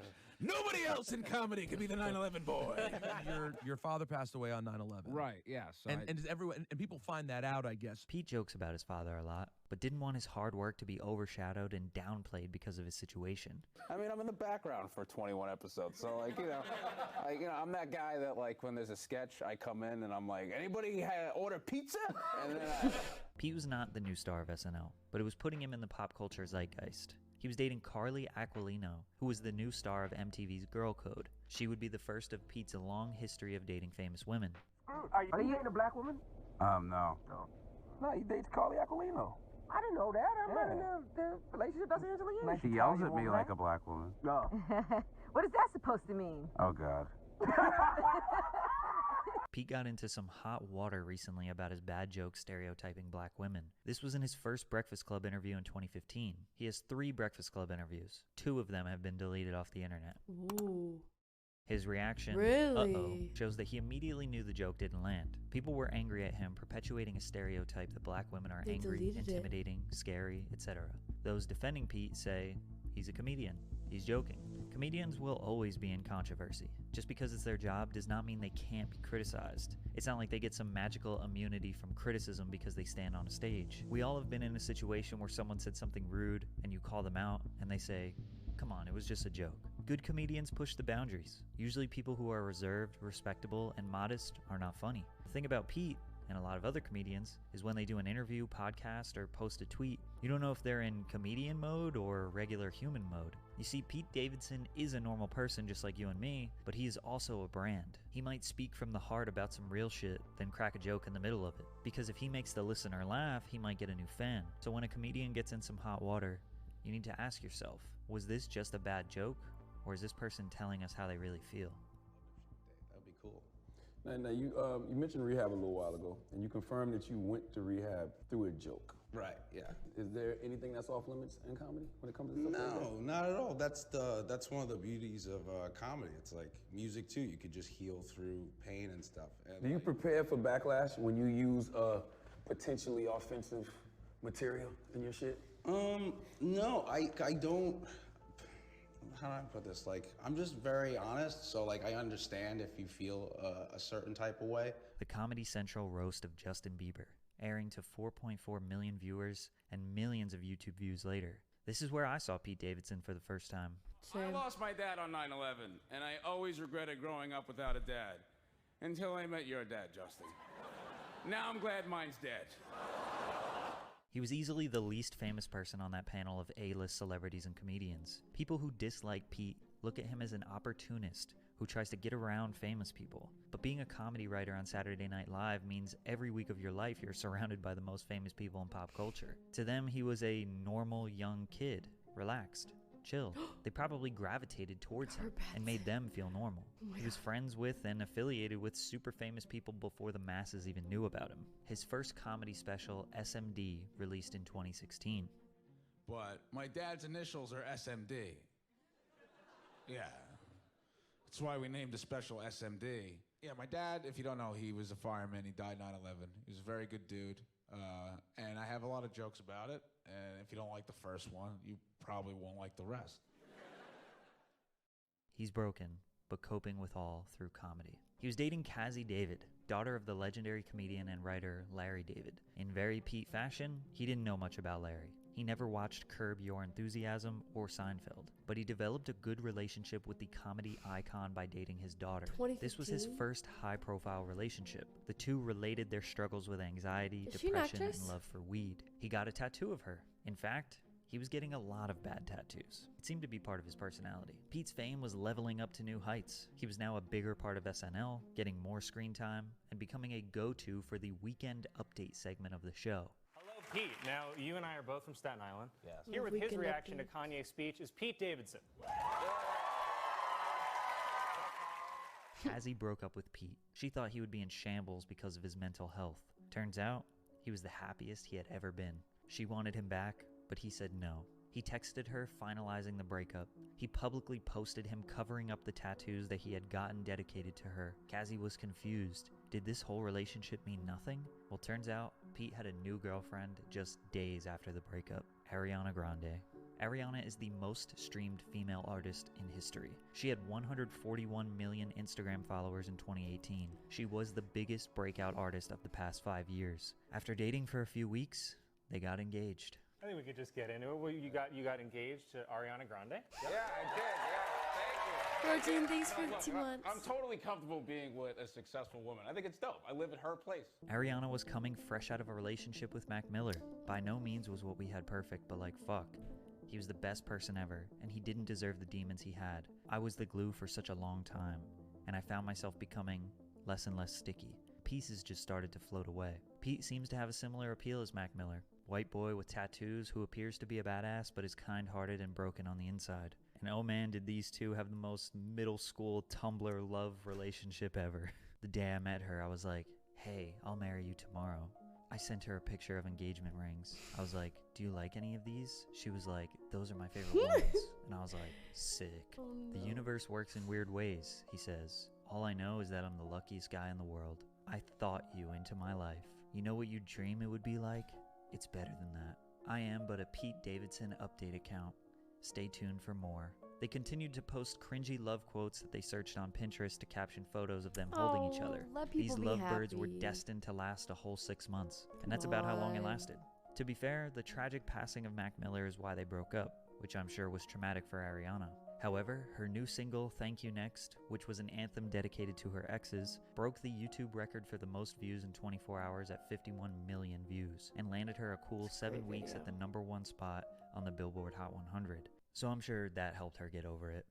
Nobody else in comedy could be the 9/11 boy. Your father passed away on 9/11. Right, yeah. So And does everyone and people find that out, I guess. Pete jokes about his father a lot, but didn't want his hard work to be overshadowed and downplayed because of his situation. I mean, I'm in the background for 21 episodes, so I'm that guy that like when there's a sketch, I come in and I'm like, anybody order pizza? And then Pete was not the new star of SNL, but it was putting him in the pop culture zeitgeist. He was dating Carly Aquilino, who was the new star of MTV's Girl Code. She would be the first of Pete's long history of dating famous women. Are you dating a black woman? no. No, he dates Carly Aquilino. I didn't know that. I'm not in the relationship that's Angela Yee. She yells at me like a black woman. No. What is that supposed to mean? Oh, God. Pete got into some hot water recently about his bad jokes stereotyping black women. This was in his first Breakfast Club interview in 2015. He has 3 Breakfast Club interviews. 2 of them have been deleted off the internet. Ooh. His reaction, Really? uh-oh, shows that he immediately knew the joke didn't land. People were angry at him, perpetuating a stereotype that black women are They angry, deleted it. intimidating, scary, etc. Those defending Pete say, he's a comedian. He's joking. Comedians will always be in controversy. Just because it's their job does not mean they can't be criticized. It's not like they get some magical immunity from criticism because they stand on a stage. We all have been in a situation where someone said something rude and you call them out and they say, come on, it was just a joke. Good comedians push the boundaries. Usually people who are reserved, respectable, and modest are not funny. The thing about Pete, and a lot of other comedians, is when they do an interview, podcast, or post a tweet, you don't know if they're in comedian mode or regular human mode. You see, Pete Davidson is a normal person just like you and me, but he is also a brand. He might speak from the heart about some real shit, then crack a joke in the middle of it. Because if he makes the listener laugh, he might get a new fan. So when a comedian gets in some hot water, you need to ask yourself, was this just a bad joke? Or is this person telling us how they really feel? That'd be cool. Now you mentioned rehab a little while ago, and you confirmed that you went to rehab through a joke. Right, yeah. Is there anything that's off limits in comedy when it comes to stuff like that? No, not at all. That's one of the beauties of comedy. It's like music too. You could just heal through pain and stuff. And Do you prepare for backlash when you use potentially offensive material in your shit? No, I don't. How do I put this? Like, I'm just very honest, so like I understand if you feel a certain type of way. The Comedy Central roast of Justin Bieber, airing to 4.4 million viewers and millions of YouTube views later. This is where I saw Pete Davidson for the first time. I lost my dad on 9/11, and I always regretted growing up without a dad. Until I met your dad, Justin. Now I'm glad mine's dead. He was easily the least famous person on that panel of A-list celebrities and comedians. People who dislike Pete look at him as an opportunist who tries to get around famous people. But being a comedy writer on Saturday Night Live means every week of your life you're surrounded by the most famous people in pop culture. To them, he was a normal young kid, relaxed, chill. They probably gravitated towards him and made them feel normal. He was friends with and affiliated with super famous people before the masses even knew about him. His first comedy special, SMD, released in 2016. But my dad's initials are SMD. Yeah. That's why we named the special SMD. Yeah, my dad, if you don't know, he was a fireman. He died 9/11. He was a very good dude. And I have a lot of jokes about it. And if you don't like the first one, you probably won't like the rest. He's broken, but coping with all through comedy. He was dating Cassie David, daughter of the legendary comedian and writer Larry David. In very Pete fashion, he didn't know much about Larry. He never watched Curb Your Enthusiasm or Seinfeld, but he developed a good relationship with the comedy icon by dating his daughter. This was his first high-profile relationship. The two related their struggles with anxiety, depression, and love for weed. He got a tattoo of her. In fact, he was getting a lot of bad tattoos. It seemed to be part of his personality. Pete's fame was leveling up to new heights. He was now a bigger part of SNL, getting more screen time, and becoming a go-to for the weekend update segment of the show. Hello, Pete. Now, you and I are both from Staten Island. Yes. Here with his reaction to Kanye's speech is Pete Davidson. Cassie broke up with Pete. She thought he would be in shambles because of his mental health. Turns out, he was the happiest he had ever been. She wanted him back, but he said no. He texted her finalizing the breakup. He publicly posted him covering up the tattoos that he had gotten dedicated to her. Cassie was confused. Did this whole relationship mean nothing? Well, turns out Pete had a new girlfriend just days after the breakup, Ariana Grande. Ariana is the most streamed female artist in history. She had 141 million Instagram followers in 2018. She was the biggest breakout artist of the past 5 years. After dating for a few weeks, they got engaged. I think we could just get into it. Well, you got engaged to Ariana Grande? Yeah, I did. Yeah, thank you. 14 things for 2 months. I'm totally comfortable being with a successful woman. I think it's dope. I live at her place. Ariana was coming fresh out of a relationship with Mac Miller. By no means was what we had perfect, but like fuck. He was the best person ever, and he didn't deserve the demons he had. I was the glue for such a long time, and I found myself becoming less and less sticky. Pieces just started to float away. Pete seems to have a similar appeal as Mac Miller. White boy with tattoos who appears to be a badass but is kind-hearted and broken on the inside. And oh man, did these two have the most middle school Tumblr love relationship ever. The day I met her, I was like, hey, I'll marry you tomorrow. I sent her a picture of engagement rings. I was like, do you like any of these? She was like, those are my favorite ones. And I was like, sick. Oh, no. The universe works in weird ways, he says. All I know is that I'm the luckiest guy in the world. I thought you into my life. You know what you dream it would be like? It's better than that. I am but a Pete Davidson update account. Stay tuned for more. They continued to post cringy love quotes that they searched on Pinterest to caption photos of them holding each other. These lovebirds were destined to last a whole 6 months, and that's about how long it lasted. To be fair, the tragic passing of Mac Miller is why they broke up, which I'm sure was traumatic for Ariana. However, her new single, Thank You Next, which was an anthem dedicated to her exes, broke the YouTube record for the most views in 24 hours at 51 million views, and landed her a cool 7 weeks at the #1 spot on the Billboard Hot 100. So I'm sure that helped her get over it.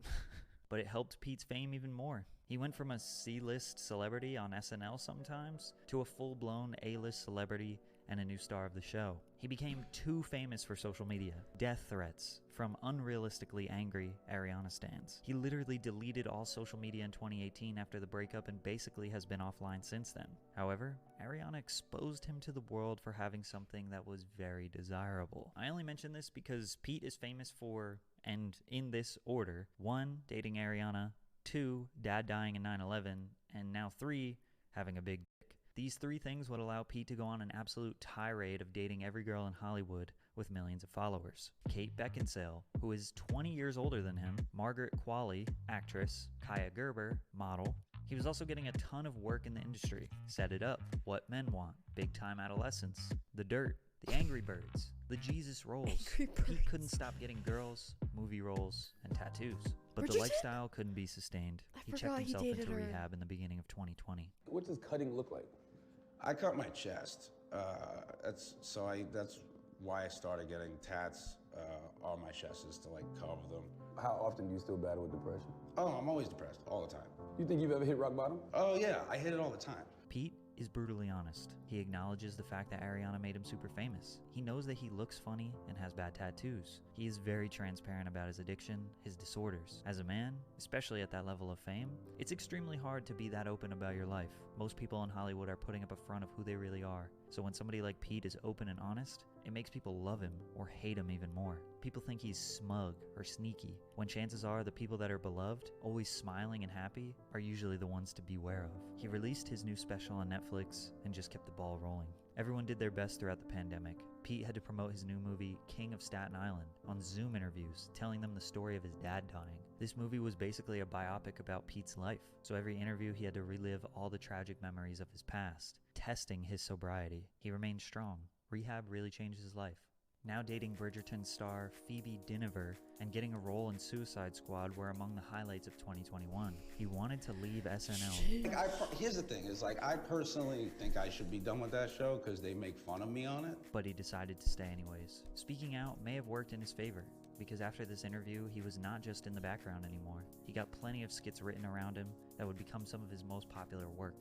But it helped Pete's fame even more. He went from a C-list celebrity on SNL sometimes to a full-blown A-list celebrity and a new star of the show. He became too famous for social media. Death threats from unrealistically angry Ariana stans. He literally deleted all social media in 2018 after the breakup and basically has been offline since then. However, Ariana exposed him to the world for having something that was very desirable. I only mention this because Pete is famous for, and in this order, 1, dating Ariana, 2, dad dying in 9/11, and now 3, having a big dick. These 3 things would allow Pete to go on an absolute tirade of dating every girl in Hollywood with millions of followers. Kate Beckinsale, who is 20 years older than him, Margaret Qualley, actress, Kaya Gerber, model. He was also getting a ton of work in the industry. Set It Up, What Men Want, Big Time Adolescence, The Dirt, The Angry Birds, The Jesus Roles. Pete couldn't stop getting girls, movie roles, and tattoos. But the lifestyle couldn't be sustained. He checked himself into rehab in the beginning of 2020. What does cutting look like? I cut my chest. That's why I started getting tats on my chest, is to like cover them. How often do you still battle with depression? Oh, I'm always depressed, all the time. You think you've ever hit rock bottom? Oh yeah, I hit it all the time. Pete is brutally honest. He acknowledges the fact that Ariana made him super famous. He knows that he looks funny and has bad tattoos. He is very transparent about his addiction, his disorders. As a man, especially at that level of fame, it's extremely hard to be that open about your life. Most people in Hollywood are putting up a front of who they really are. So when somebody like Pete is open and honest, it makes people love him or hate him even more. People think he's smug or sneaky, when chances are the people that are beloved, always smiling and happy, are usually the ones to beware of. He released his new special on Netflix and just kept the ball rolling. Everyone did their best throughout the pandemic. Pete had to promote his new movie, King of Staten Island, on Zoom interviews, telling them the story of his dad dying. This movie was basically a biopic about Pete's life, so every interview he had to relive all the tragic memories of his past, testing his sobriety. He remained strong. Rehab really changed his life. Now dating Bridgerton star Phoebe Dynevor and getting a role in Suicide Squad were among the highlights of 2021. He wanted to leave SNL. Here's the thing, is like I personally think I should be done with that show because they make fun of me on it. But he decided to stay anyways. Speaking out may have worked in his favor, because after this interview, he was not just in the background anymore. He got plenty of skits written around him that would become some of his most popular work.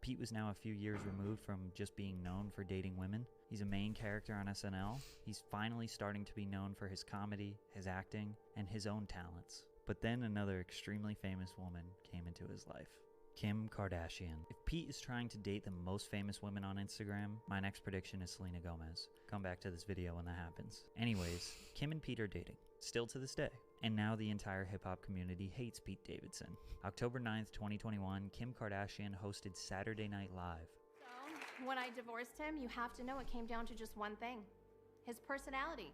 Pete was now a few years removed from just being known for dating women. He's a main character on SNL. He's finally starting to be known for his comedy, his acting, and his own talents. But then another extremely famous woman came into his life. Kim Kardashian. If Pete is trying to date the most famous women on Instagram, my next prediction is Selena Gomez. Come back to this video when that happens. Anyways, Kim and Pete are dating, still to this day. And now the entire hip-hop community hates Pete Davidson. October 9th, 2021, Kim Kardashian hosted Saturday Night Live. So, when I divorced him, you have to know it came down to just one thing. His personality.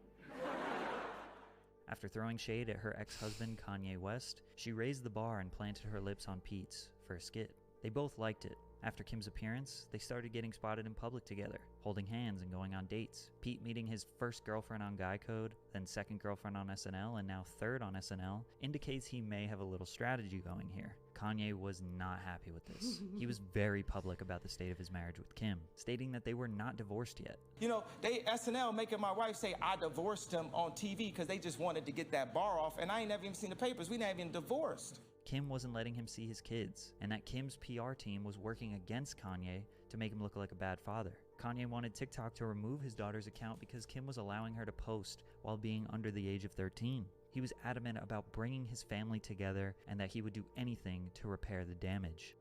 After throwing shade at her ex-husband Kanye West, she raised the bar and planted her lips on Pete's for a skit. They both liked it. After Kim's appearance, they started getting spotted in public together, holding hands and going on dates. Pete meeting his first girlfriend on Guy Code, then second girlfriend on SNL, and now third on SNL, indicates he may have a little strategy going here. Kanye was not happy with this. He was very public about the state of his marriage with Kim, stating that they were not divorced yet. You know, they SNL making my wife say I divorced him on TV because they just wanted to get that bar off, and I ain't never even seen the papers. We not even divorced. Kim wasn't letting him see his kids, and that Kim's PR team was working against Kanye to make him look like a bad father. Kanye wanted TikTok to remove his daughter's account because Kim was allowing her to post while being under the age of 13. He was adamant about bringing his family together and that he would do anything to repair the damage.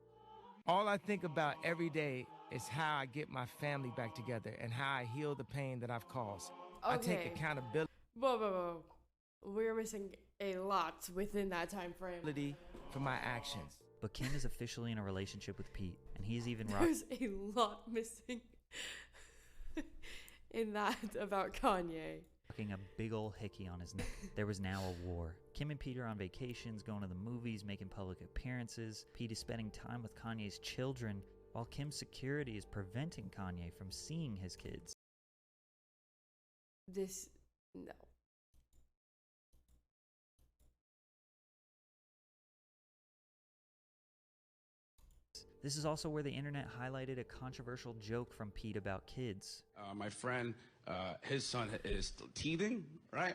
All I think about every day is how I get my family back together and how I heal the pain that I've caused. Okay. I take accountability. Whoa. We're missing a lot within that time frame. For my actions. But Kim is officially in a relationship with Pete, and he's even There's a lot missing in that about Kanye. Rocking a big ol' hickey on his neck. There was now a war. Kim and Pete are on vacations, going to the movies, making public appearances. Pete is spending time with Kanye's children, while Kim's security is preventing Kanye from seeing his kids. No. This is also where the internet highlighted a controversial joke from Pete about kids. My friend, his son is teething, right?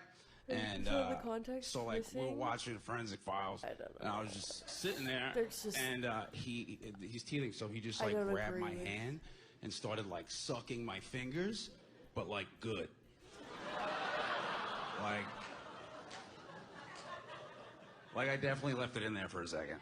And For the context so like we're missing? watching Forensic Files, and I was just sitting there, There's just- and he's teething, so he just I like don't grabbed my agree. hand and started like sucking my fingers, but like good. Like I definitely left it in there for a second.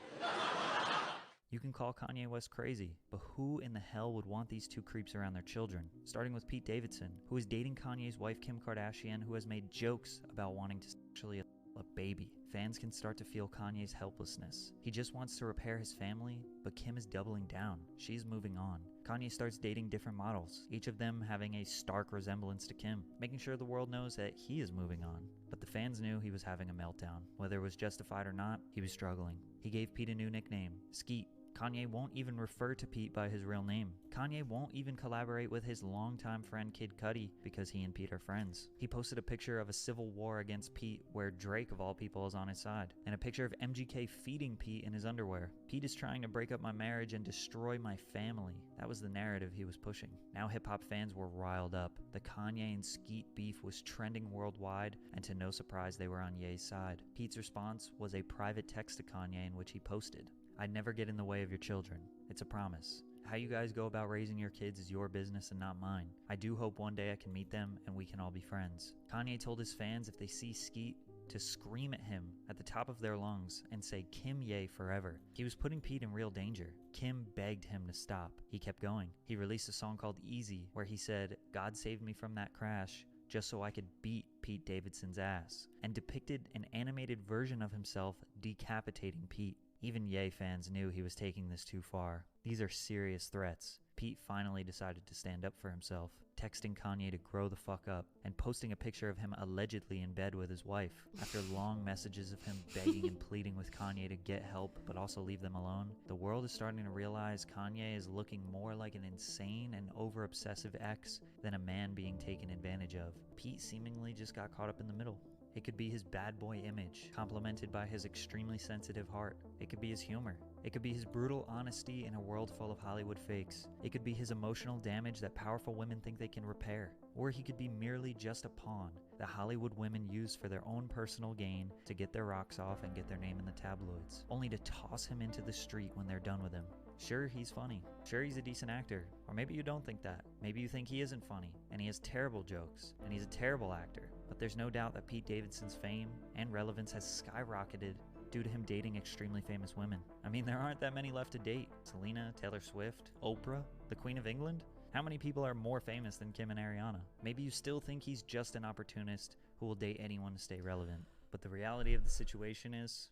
You can call Kanye West crazy, but who in the hell would want these two creeps around their children? Starting with Pete Davidson, who is dating Kanye's wife Kim Kardashian, who has made jokes about wanting to sexually a baby. Fans can start to feel Kanye's helplessness. He just wants to repair his family, but Kim is doubling down. She's moving on. Kanye starts dating different models, each of them having a stark resemblance to Kim, making sure the world knows that he is moving on. But the fans knew he was having a meltdown. Whether it was justified or not, he was struggling. He gave Pete a new nickname, Skeet. Kanye won't even refer to Pete by his real name. Kanye won't even collaborate with his longtime friend Kid Cudi because he and Pete are friends. He posted a picture of a civil war against Pete where Drake of all people is on his side, and a picture of MGK feeding Pete in his underwear. Pete is trying to break up my marriage and destroy my family. That was the narrative he was pushing. Now hip-hop fans were riled up. The Kanye and Skeet beef was trending worldwide, and to no surprise they were on Ye's side. Pete's response was a private text to Kanye in which he posted, "I'd never get in the way of your children. It's a promise. How you guys go about raising your kids is your business and not mine. I do hope one day I can meet them and we can all be friends." Kanye told his fans if they see Skeet to scream at him at the top of their lungs and say Kim Ye forever. He was putting Pete in real danger. Kim begged him to stop. He kept going. He released a song called Easy where he said, "God saved me from that crash just so I could beat Pete Davidson's ass," and depicted an animated version of himself decapitating Pete. Even Ye fans knew he was taking this too far. These are serious threats. Pete finally decided to stand up for himself, texting Kanye to grow the fuck up, and posting a picture of him allegedly in bed with his wife. After long messages of him begging and pleading with Kanye to get help but also leave them alone, the world is starting to realize Kanye is looking more like an insane and over-obsessive ex than a man being taken advantage of. Pete seemingly just got caught up in the middle. It could be his bad boy image, complemented by his extremely sensitive heart. It could be his humor. It could be his brutal honesty in a world full of Hollywood fakes. It could be his emotional damage that powerful women think they can repair. Or he could be merely just a pawn that Hollywood women use for their own personal gain to get their rocks off and get their name in the tabloids, only to toss him into the street when they're done with him. Sure, he's funny. Sure, he's a decent actor. Or maybe you don't think that. Maybe you think he isn't funny, and he has terrible jokes, and he's a terrible actor. But there's no doubt that Pete Davidson's fame and relevance has skyrocketed due to him dating extremely famous women. I mean, there aren't that many left to date. Selena, Taylor Swift, Oprah, the Queen of England? How many people are more famous than Kim and Ariana? Maybe you still think he's just an opportunist who will date anyone to stay relevant. But the reality of the situation is,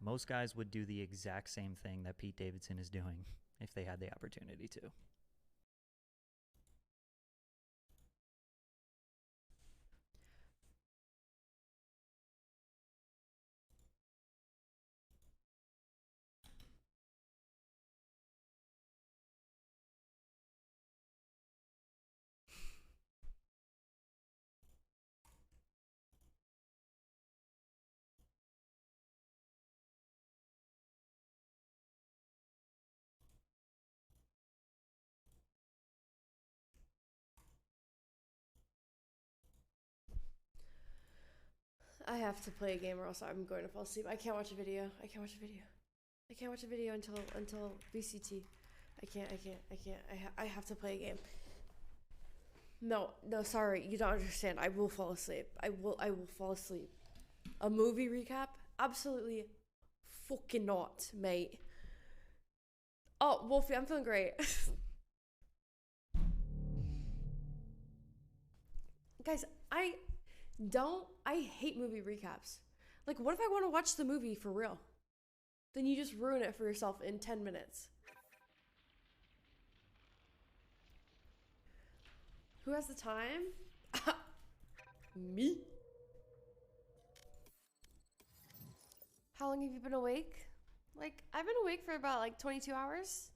most guys would do the exact same thing that Pete Davidson is doing if they had the opportunity to. I have to play a game or else I'm going to fall asleep. I can't watch a video. I can't watch a video. I can't watch a video until VCT. I have to play a game. No, sorry. You don't understand. I will fall asleep. I will fall asleep. A movie recap? Absolutely fucking not, mate. Oh, Wolfie, I'm feeling great. Guys, I hate movie recaps. Like, what if I want to watch the movie for real? Then you just ruin it for yourself in 10 minutes. Who has the time? Me? How long have you been awake? Like, I've been awake for about like 22 hours.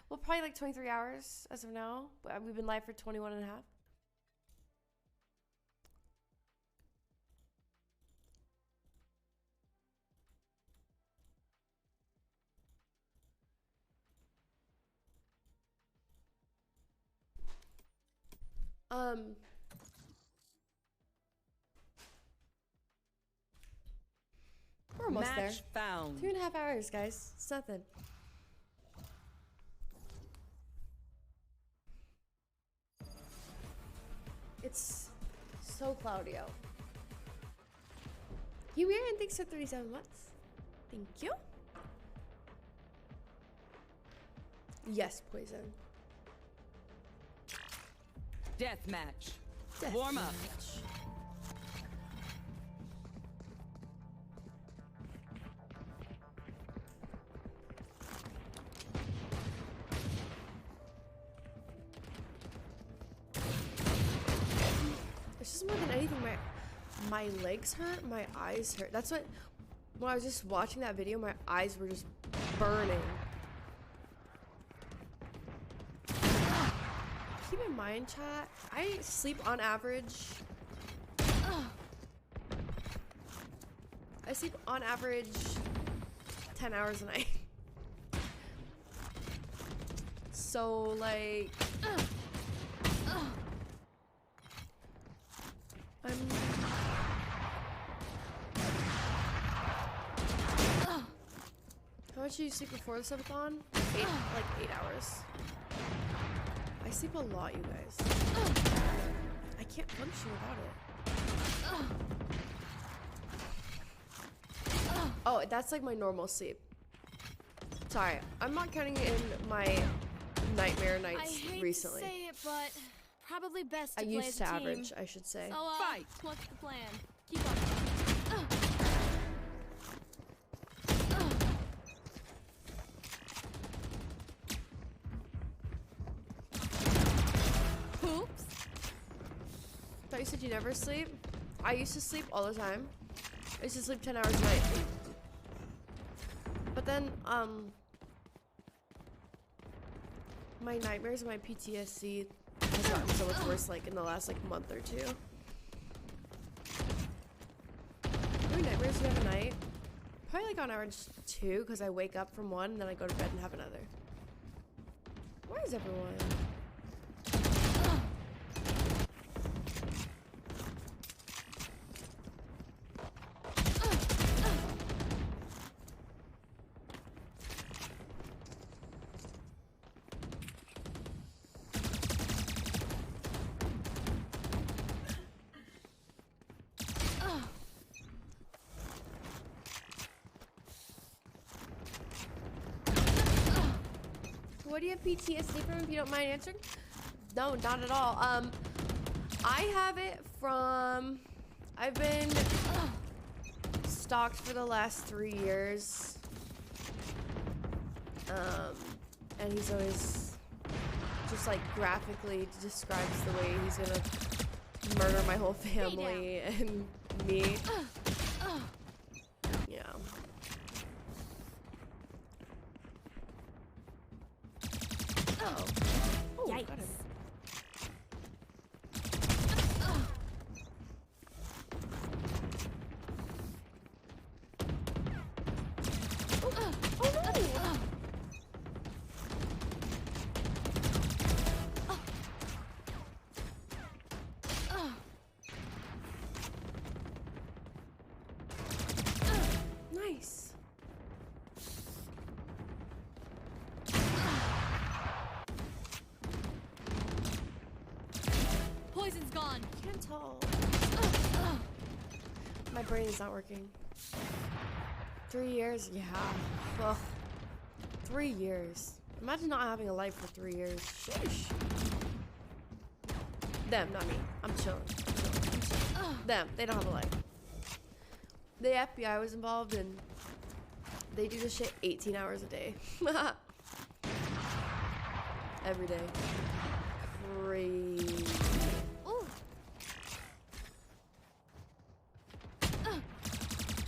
Well, probably like 23 hours as of now. But we've been live for 21 and a half. almost there. Match found. 2.5 hours, guys. It's nothing. It's so cloudy out. You here and thanks for 37 months. Thank you. Yes, poison. Death match. Death Warm up. match. It's just more than anything, my legs hurt, my eyes hurt. That's what, when I was just watching that video, my eyes were just burning. Keep in mind, chat, I sleep on average. I sleep on average 10 hours a night. So, like, how much did you sleep before the subathon? 8 hours. I sleep a lot, you guys. I can't function without it. Oh, that's like my normal sleep. Sorry, I'm not counting in my nightmare nights I hate recently. to say it, but probably best to I play used as to a team. average, I should say. So, Fight. what's the plan? Keep up. Oops. Thought you said you never sleep? I used to sleep all the time. I used to sleep 10 hours a night. But then, my nightmares and my PTSD has gotten so much worse, like, in the last, like, month or two. How many nightmares do you have a night? Probably, like, on average 2, because I wake up from one, and then I go to bed and have another. Where is everyone? What do you have PTSD from, if you don't mind answering? No, not at all. I have it from, I've been stalked for the last 3 years. And he's always just like graphically describes the way he's gonna murder my whole family and me. Yeah. Oh. Oh, Yikes. got him. Oh no! Nice. Poison's gone. Can't tell. My brain is not working. 3 years? Yeah. Ugh. 3 years. Imagine not having a life for 3 years. Sheesh. Them, not me. I'm chilling. Them, they don't have a life. The FBI was involved and they do this shit 18 hours a day. Every day. Crazy.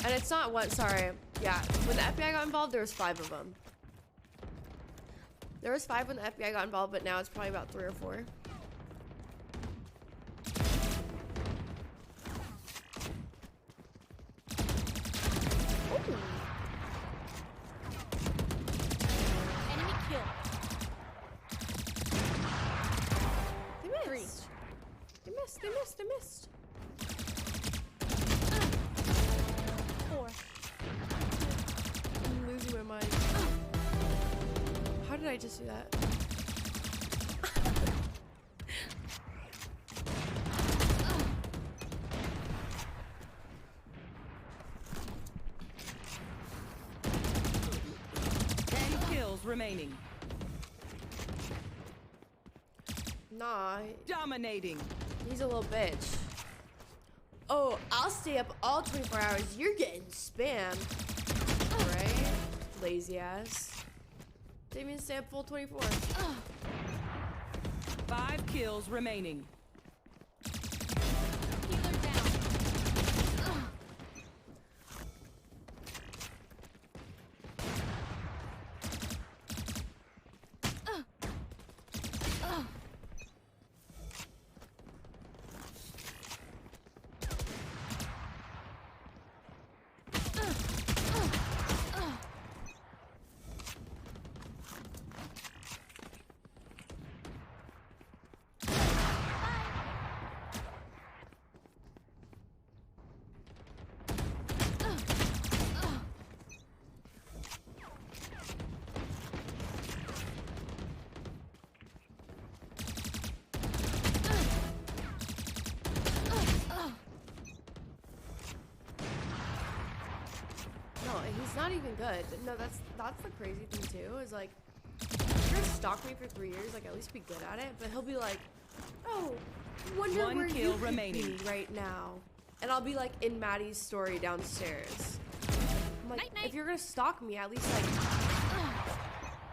And it's not one, sorry. Yeah, when the FBI got involved, there was 5 of them. There was 5 when the FBI got involved, but now it's probably about 3 or 4. Ooh. Enemy kill. They missed. They missed, they missed, they missed. 4. might just do that. 10 kills remaining. Nah. Dominating. He's a little bitch. Oh, I'll stay up all 24 hours. You're getting spammed. Right? Lazy ass. Didn't even stay up full 24. 5 kills remaining. He's not even good. No, that's the crazy thing too, is like, if you're gonna stalk me for 3 years, like at least be good at it, but he'll be like, oh, wonder One where kill you remaining. could be right now. And I'll be like in Maddie's story downstairs. I'm like, if you're gonna stalk me, at least like,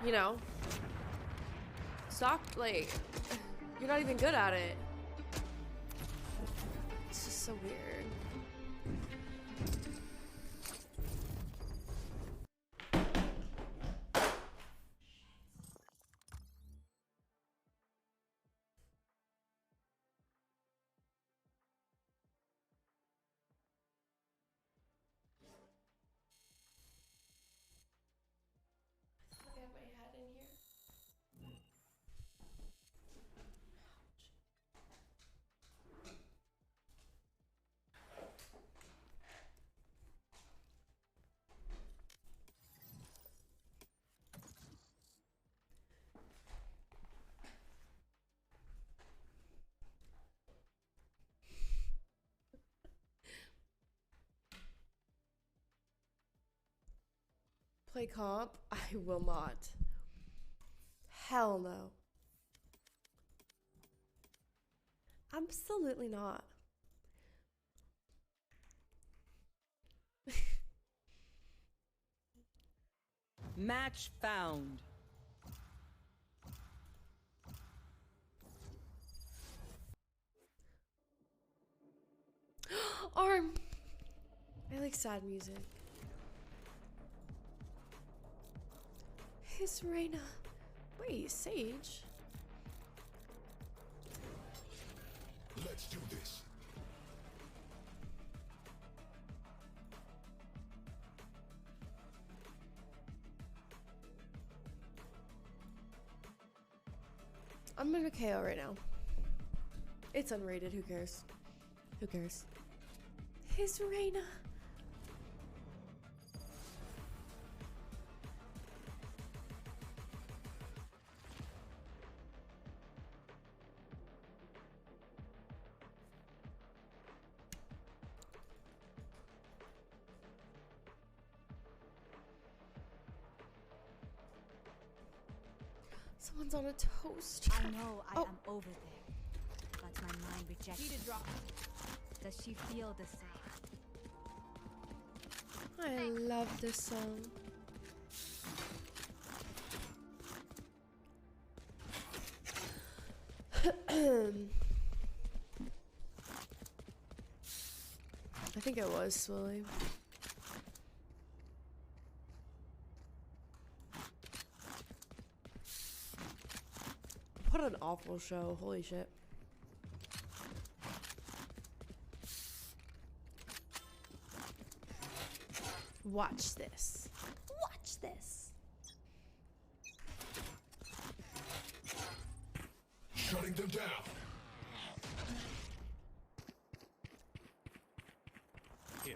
you know, stalk, like, you're not even good at it. It's just so weird. Play comp? I will not. Hell no. Absolutely not. Match found. Arm. I like sad music. It's Reyna. Wait, Sage? Let's do this. I'm gonna KO right now. It's unrated, who cares? Who cares? It's Reyna. Someone's on a toast. I know I am over there, but my mind rejects it. Does she feel the same? I love this song. I think it was slowly. What an awful show. Holy shit. Watch this. Watch this. Shutting them down. Here.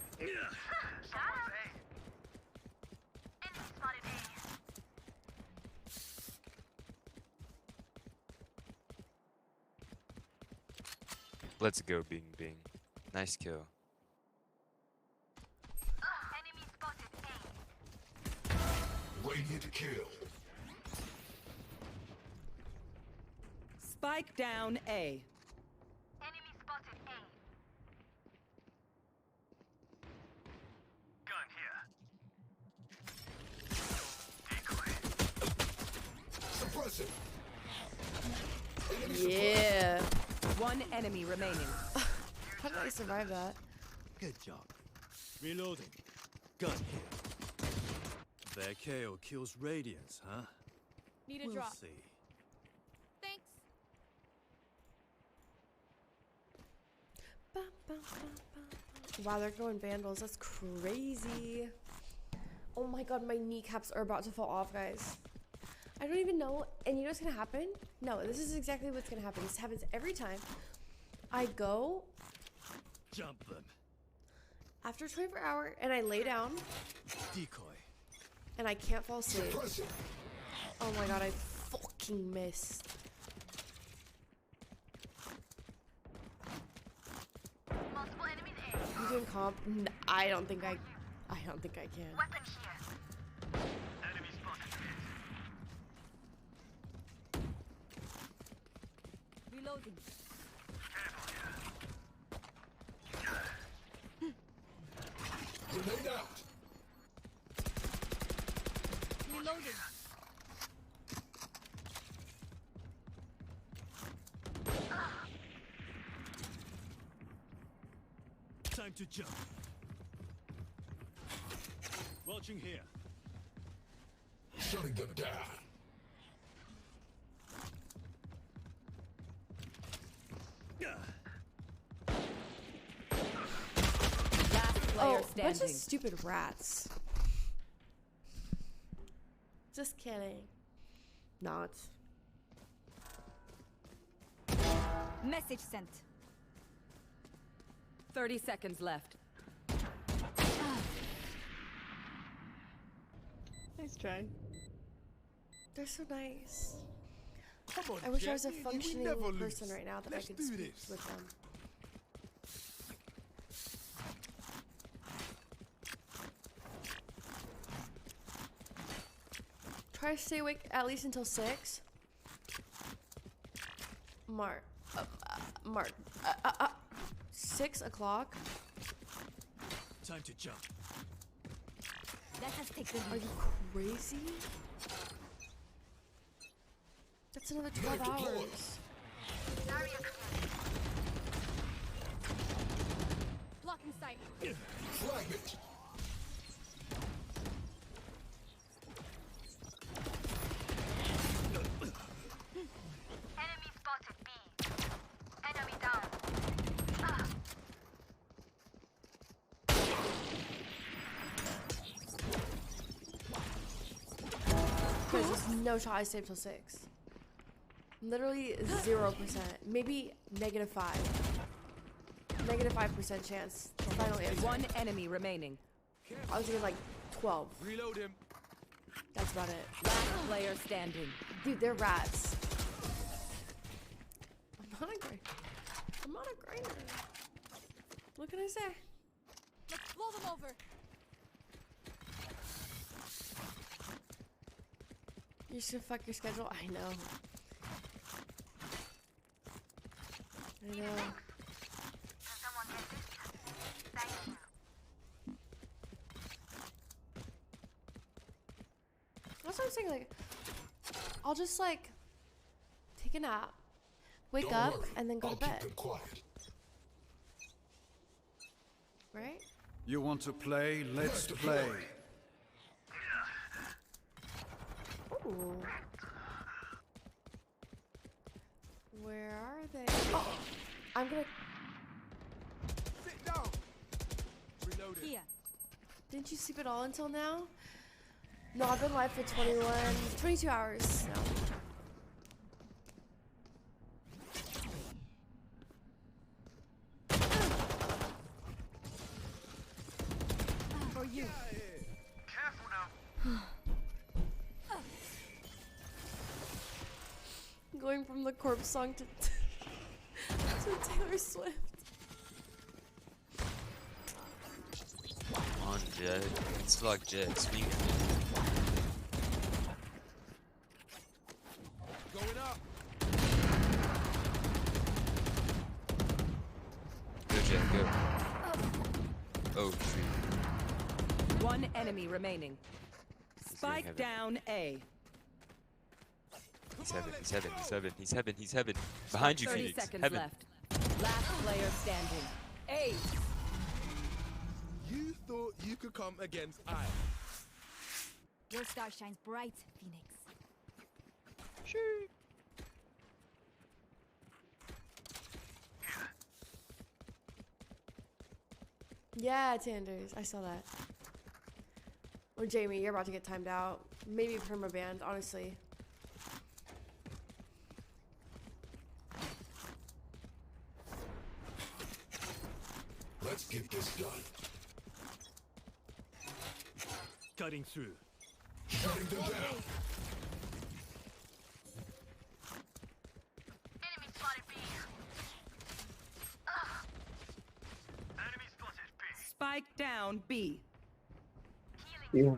Let's go, Bing Bing. Nice kill. Radiant kill. Spike down A. Suppressive. Yeah. One enemy remaining. How did I survive that? Good job. Reloading. Gun here. Their KO kills Radiance, huh? Need a We'll drop. see. Thanks. Wow, they're going Vandals. That's crazy. Oh my god, my kneecaps are about to fall off, guys. I don't even know. And you know what's gonna happen? No, this is exactly what's gonna happen. This happens every time. I go Jump them. after 24-hour and I lay down Decoy. and I can't fall asleep. Oh my god, I fucking missed. You doing comp? I don't think I can. Reloading. Grenade out. Reloading. Time to jump. Watching here. Shutting them down. Last player Oh, bunch standing. of stupid rats. Just kidding. Not. Message sent. 30 seconds left. Nice try. They're so nice. Come on, I wish I was a Jackie, we functioning never person lose. right now that Let's I could do speak this. with them. Try to stay awake at least until 6. Mark. 6 o'clock? Time to jump. Let us take the Are lead. you crazy? That's another 12 hours. Blocking sight. Fragment. Enemy spotted B. Enemy down. Guys, there's no shot I saved till 6. Literally 0%. Maybe -5. -5% chance. The final answer. One enemy remaining. I was thinking like 12. Reload him. That's about it. Last player standing. Dude, they're rats. I'm not a grinder. I'm not a grinder. What can I say? Let's blow them over. You're just gonna fuck your schedule? I know. I know. Someone get this? Thank you. That's what I'm saying, like, I'll just, like, take a nap, wake Don't up, worry, and then go I'll to bed. keep them quiet. Right? You want to play? Let's play. Ooh. Where are they? Oh! I'm gonna... Sit down. Reloading. Here. Didn't you sleep at all until now? No, I've been live for 22 hours now. For you. Careful now. Going from the corpse song to Taylor Swift. Come on, Jet. It's like Jet. Swing it. Going up. Go, Jet, go. Oh, shoot. One enemy remaining. Spike heaven. down A. He's heaven, he's heaven, he's heaven, he's heaven, he's heaven. Behind you, 30 Phoenix. seconds Heaven. left. Last player standing. A. You thought you could come against I. Your star shines bright, Phoenix. Yeah, Tanders. I saw that. Or Jamie, you're about to get timed out. Maybe perma-banned, honestly. Let's get this done. Cutting through. Shutting them down. Enemy spotted B. Enemy spotted B. Spike down B. Yeah.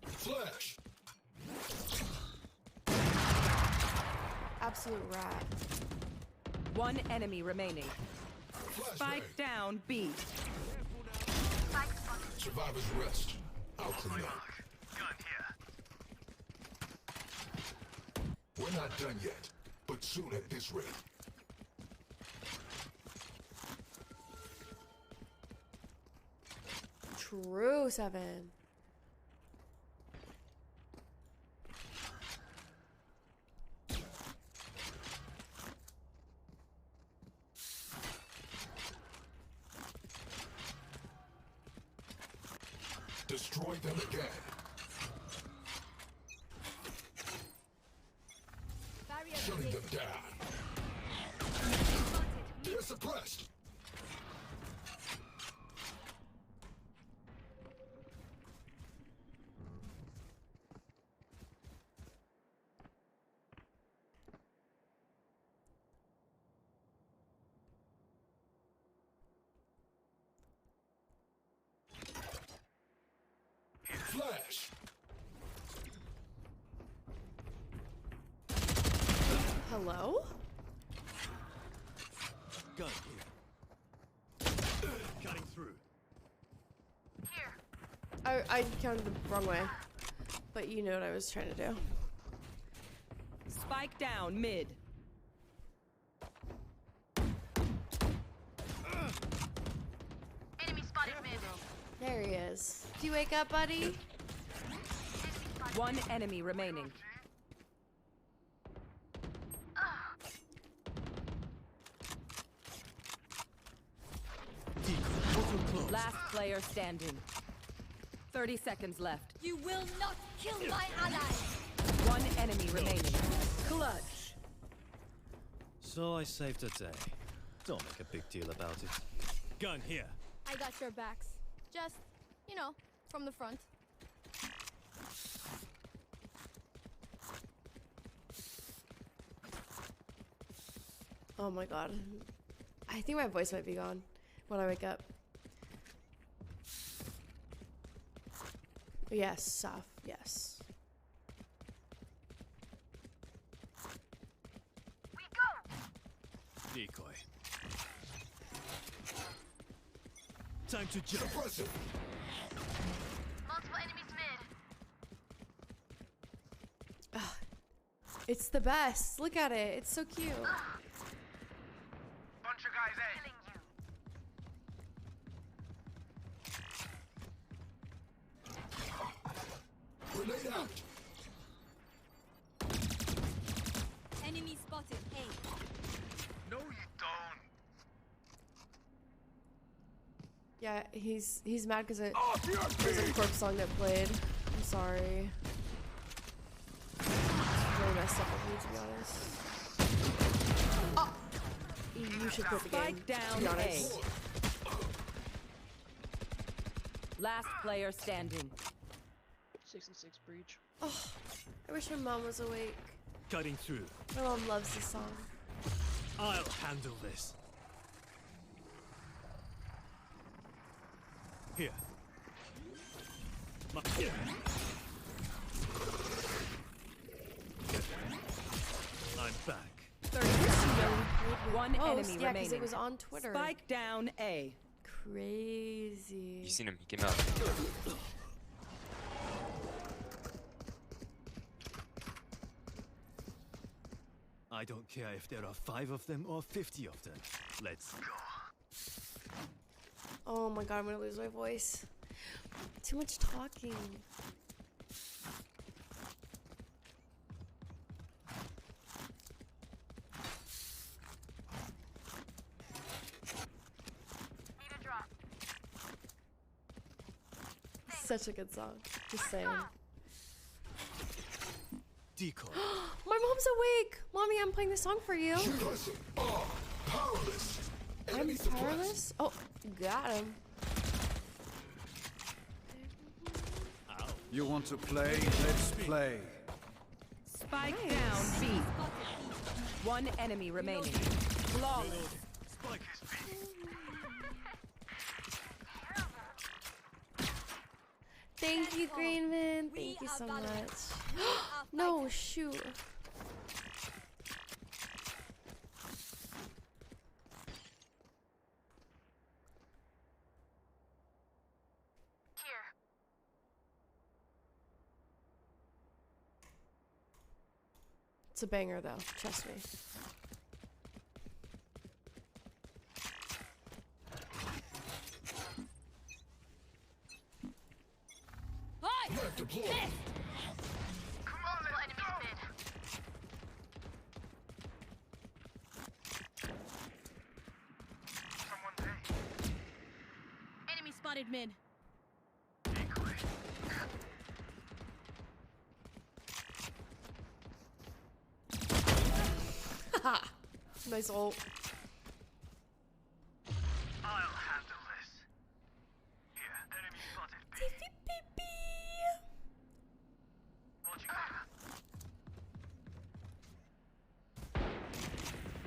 Flash. Absolute rat. One enemy remaining. Spike down B. Survivors rest. I'll clean up. Gun here. We're not done yet, but soon at this rate. True, 7. Destroy them again. Barrier Shutting them down. They're suppressed. Flash. Hello? Gun here. Cutting through. Here. I counted the wrong way. But you know what I was trying to do. Spike down mid. Enemy spotted mid. There he is. Do you wake up, buddy? One enemy remaining. Last player standing. 30 seconds left. You will not kill my allies. One enemy remaining. Clutch. So I saved a day. Don't make a big deal about it. Gun here. I got your backs. Just, you know, from the front. Oh my god. I think my voice might be gone when I wake up. Yes, Saf. Yes. We go. Decoy. Time to jump. Suppressive. Multiple enemies mid. It's the best. Look at it. It's so cute. Bunch of guys A. Grenade out. Enemy spotted. A. No, you don't. Yeah, he's mad because it was a corpse song that played. I'm sorry. It's really messed up with me, to be honest. Oh! You should quit the game, Spike down to be honest. A. Last player standing. 66 breach. Oh, I wish my mom was awake. Cutting through. My mom loves this song. I'll handle this. Here. Here. I'm back. 30 One Oh, enemy yeah, remaining. it was on Twitter. Spike down A. Crazy. You seen him? He came out. I don't care if there are 5 of them or 50 of them. Let's go. Oh my god, I'm gonna lose my voice. Too much talking. Such a good song. Just saying. Decoy. My mom's awake! Mommy, I'm playing this song for you. Powerless. I'm powerless? Oh, got him. You want to play? Let's play. Spike down B. One enemy remaining. Flawless. Thank you, Greenman. Thank you so much. No, shoot. It's a banger, though. Trust me. Red deployed. Enemy spotted mid. Nice ult. I'll handle this. Here, enemy spotted. Watching out.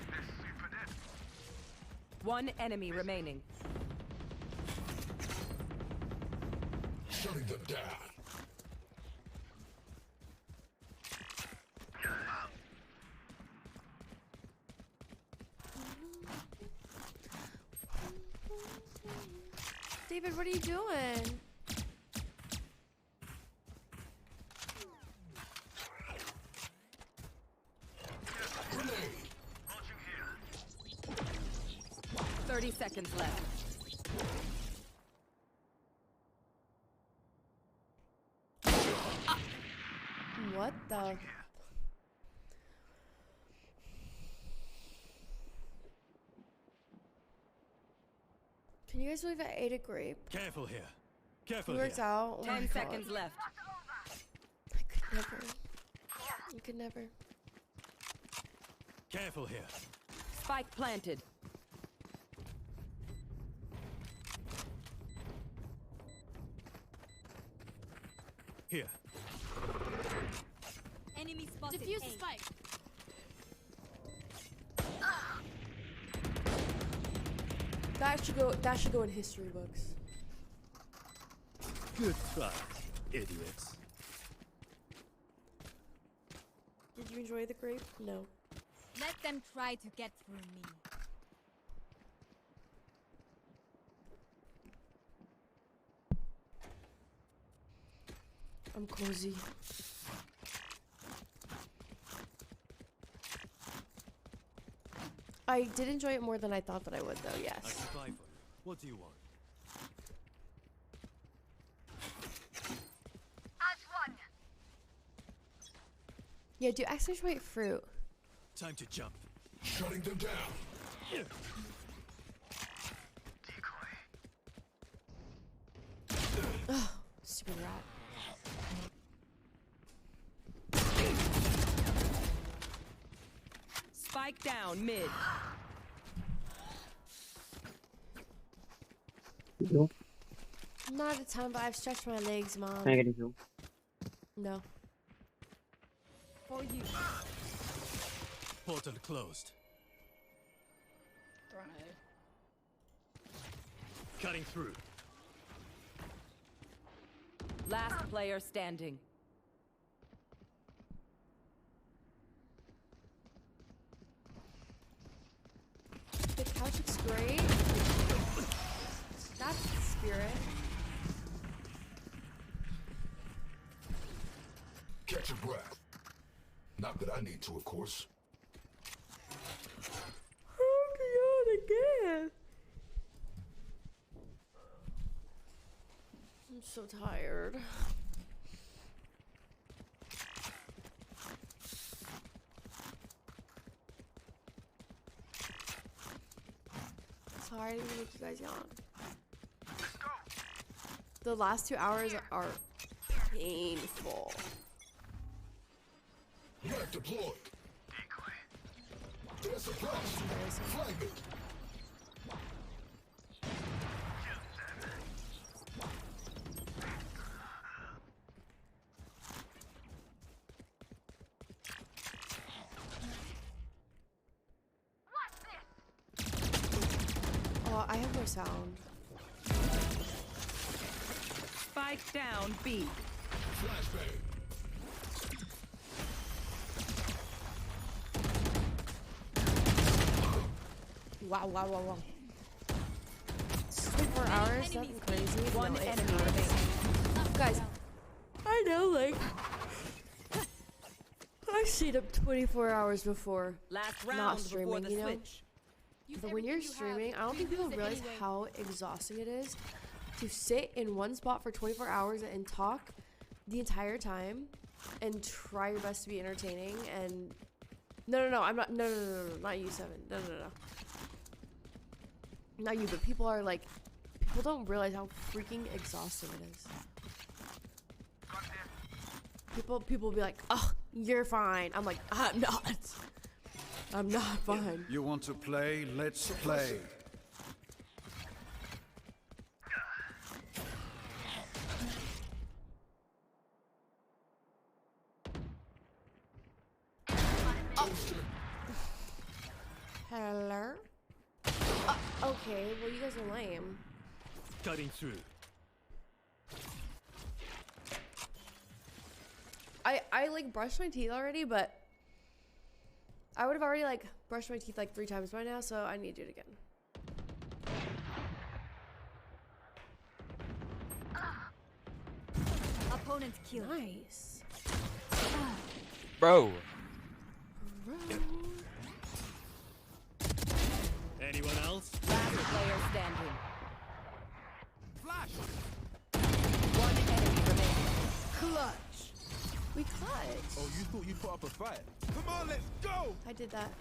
This super dead. One enemy remaining. Shutting them down. David, what are you doing? Grenade. 30 seconds left. What the? Can you guys believe I ate a grape? Careful here. Careful He here. works out. Oh my 10 God. seconds left. I could never. I could never. Careful here. Spike planted. Here. Enemy spotted. Defuse the A. spike. That should go in history books. Good try, idiots. Did you enjoy the grape? No. Let them try to get through me. I'm cozy. I did enjoy it more than I thought that I would, though, I yes. can buy for you. What do you want? Yeah, do exclamation fruit. Time to jump. Shutting them down. Ugh, stupid rat. Spike down mid. Not a ton, but I've stretched my legs, Mom. Can I get a heal? No. For you. Portal closed. Thrown it. Cutting through. Last player standing. The couch looks great. That's the spirit. Catch your breath. Not that I need to, of course. Oh my god, again. I'm so tired. Sorry, I didn't make you guys yawn. The last 2 hours are painful. Map deployed. There's a blast. Flag it. Oh, I have no sound. Spike down B. Flashbang. Wow, wow, wow, wow. 24 hours, nothing crazy. One No, it's enemy not. remaining. Guys, I know, like, I've seen up 24 hours before. Last Not round streaming, before the you know? switch. But when you're streaming, I don't think people realize how exhausting it is to sit in one spot for 24 hours and talk the entire time and try your best to be entertaining. And no, I'm not. No, not you, Seven. No. Not you, but people are like, people don't realize how freaking exhausting it is. People will be like, oh, you're fine. I'm like, I'm not. I'm not fine. You want to play? Let's play. Hello? Okay, well, you guys are lame. Cutting through. I like brushed my teeth already, but I would have already like brushed my teeth like 3 times by now, so I need to do it again. Opponent's killed. Nice. Bro. Anyone else? Last player standing. Flash. One enemy remaining. Clutch. We clutch. Oh, you thought you put up a fight? Come on, let's go. I did that.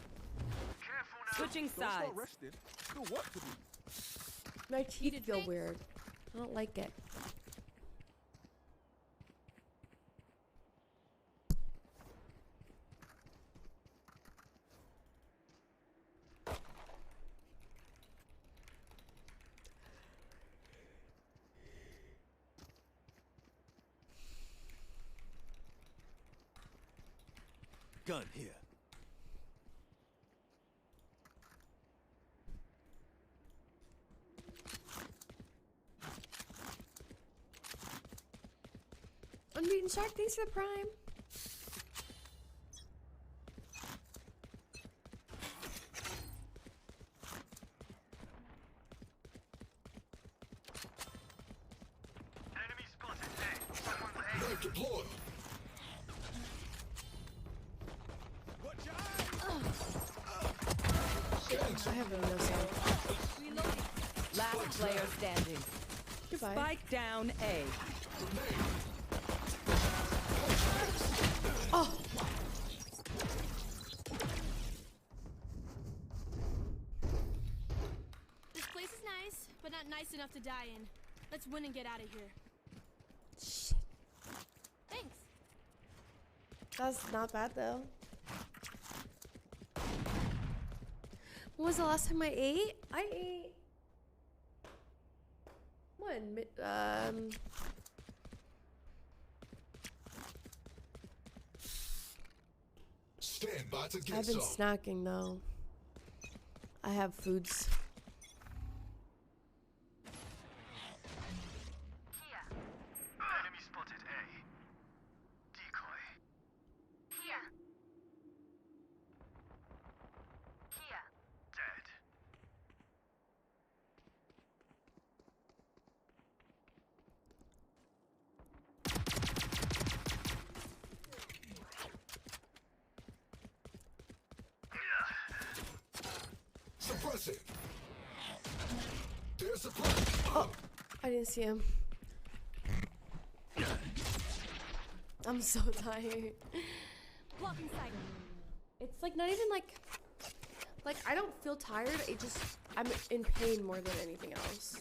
Switching Don't start sides. resting. Still what to do? My teeth feel weird. I don't like it. Gun here. Unbeaten Shark, thanks for the prime. Enemy spotted A. Someone's A. Map deployed. I have no sound. Last player standing. Goodbye. Spike down A. Oh. This place is nice, but not nice enough to die in. Let's win and get out of here. Shit. Thanks. That's not bad though. When was the last time I ate? I ate when Stand by to get I've been some. snacking though. I have foods. Enemy spotted A. Decoy. Here. Dead. Suppressing. There's suppressing. Oh, I didn't see him. I'm so tired. Blocking sight. It's like not even like I don't feel tired. It just I'm in pain more than anything else.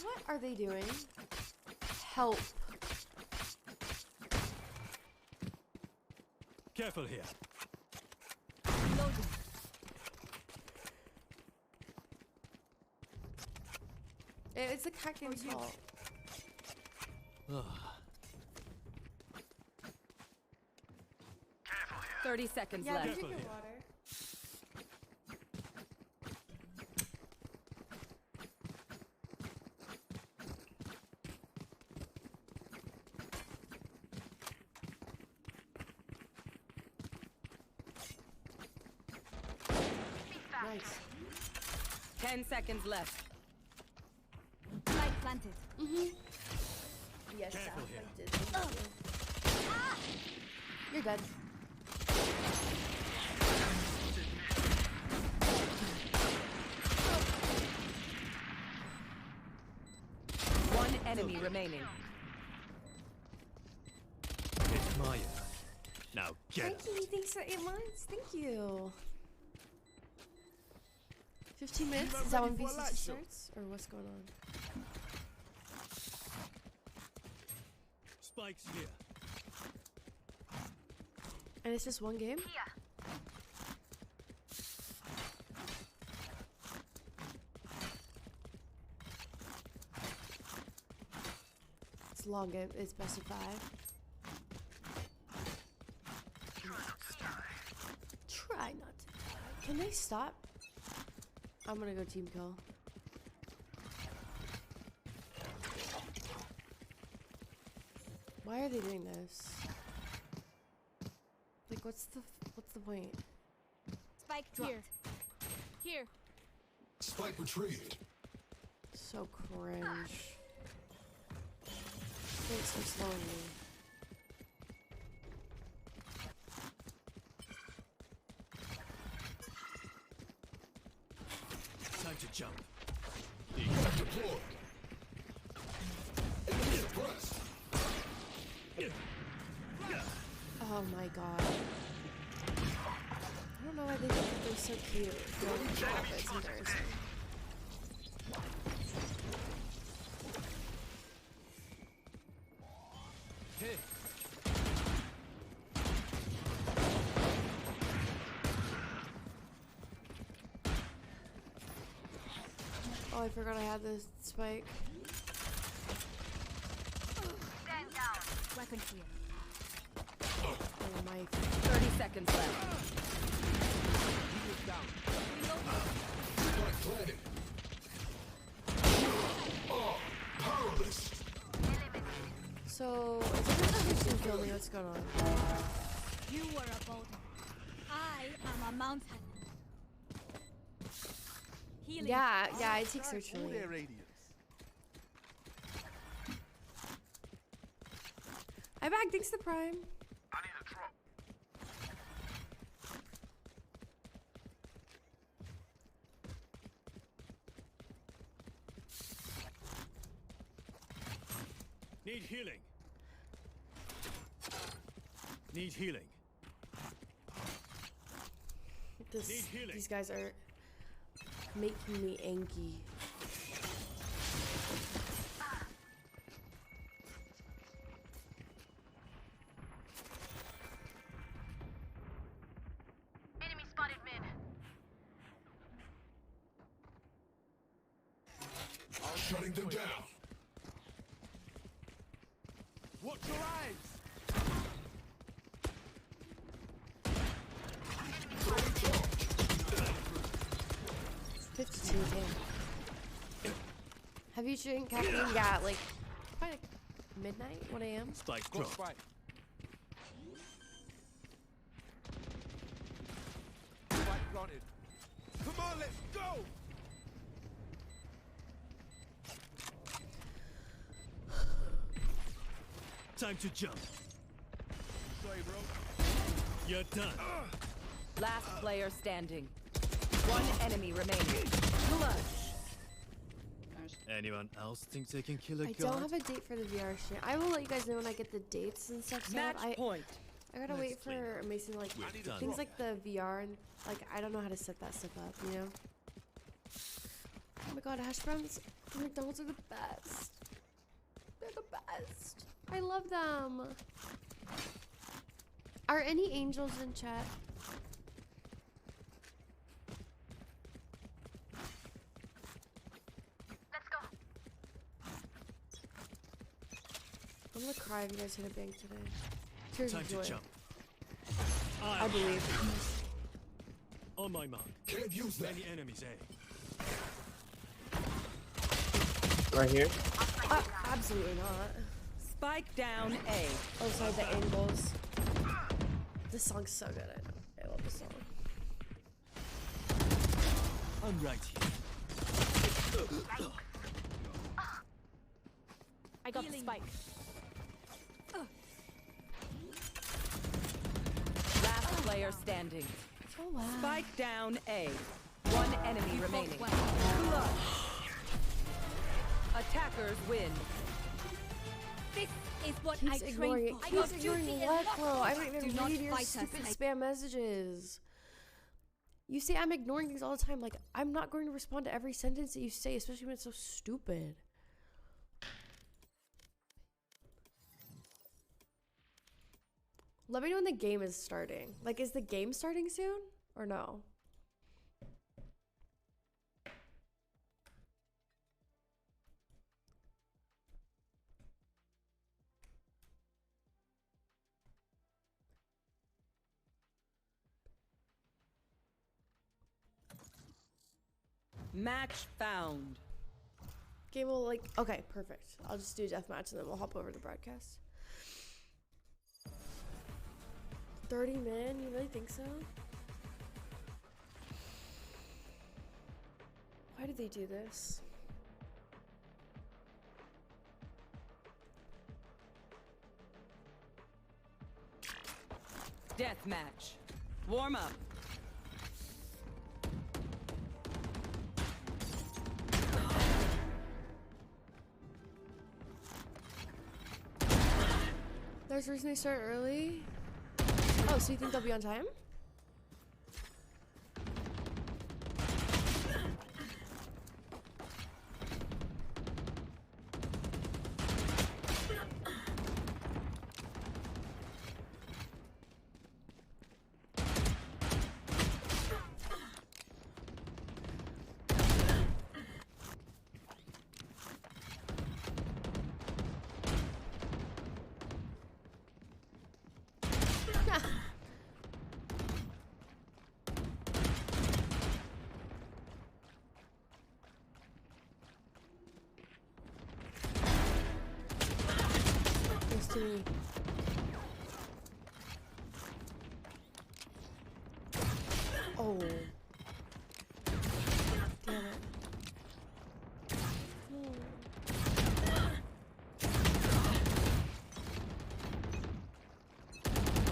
What are they doing? Help. Careful here. Loading. It's a cat game's fault. 30 seconds Yeah, left. drink your water. Nice. 10 seconds left. Light planted. Yes, Careful Saf, here. I did. Thank you. You're dead. One enemy remaining. It's Maya. Now get Thank you. Thanks for 8 months. Thank you. 15 minutes? Is that when VCC starts? Or what's going on? Spikes here. And it's just one game? It's a long game. It's best of 5. Try not to die. Can they stop? I'm gonna go team kill. Why are they doing this? Like, what's the point? Spike here. Here. Spike retrieved. So cringe. Thanks for slowing me. Time to jump. Deployed. Enemy suppressed. Oh my god. I don't know why they think that they're so cute. It's embarrassing. Hey. Oh, I forgot I had this spike. Stand down. Weapon here. Oh my. 30 seconds left. Spike planted. Oh, powerless. So, is it just team kill me? What's going on? You were a boulder. I am a mountain. Healing. Yeah, I take search for me. I back, thanks to Prime. I need a drop. Need healing. Need healing. These guys are making me angry. Enemy spotted mid. Shutting them down. Watch your eyes. Have you drank caffeine? Yeah, like probably like midnight, 1 a.m. Spike Go drop. spike. Spike planted. Come on, let's go! Time to jump. Sorry, bro. You're done. Last player standing. One enemy remaining. Clutch. Anyone else think they can kill a I god? don't have a date for the VR stream. I will let you guys know when I get the dates and stuff. Match point. I gotta Let's wait play for Mason to like We're done. things like the VR and like I don't know how to set that stuff up, you know? Oh my god, hash browns and McDonald's are the best. They're the best. I love them. Are any angels in chat? Let's go. I'm gonna cry if you guys hit a bank today. Tears Time of to joy. jump. I believe. On my mark. Can't use that. Many enemies, eh? Right here. Absolutely not. Spike down A. Oh, sorry, the angles. This song's so good. I know. I love this song. I'm right here. I got the spike. Last player standing. Oh wow. Spike down A. One enemy remaining. Clutch. Attackers win. This is what He's I ignoring trained it. for. I He's got ignoring duty what, and bro? I don't even Do not read your fight us. stupid spam messages. You say I'm ignoring things all the time. Like, I'm not going to respond to every sentence that you say, especially when it's so stupid. Let me know when the game is starting. Like, is the game starting soon? Or no? Match found. Game will, like, okay, perfect. I'll just do deathmatch and then we'll hop over to broadcast. 30 men? You really think so? Why did they do this? Deathmatch. Warm up. There's a reason they start early? Oh, so you think they'll be on time? To me. Oh. Damn it.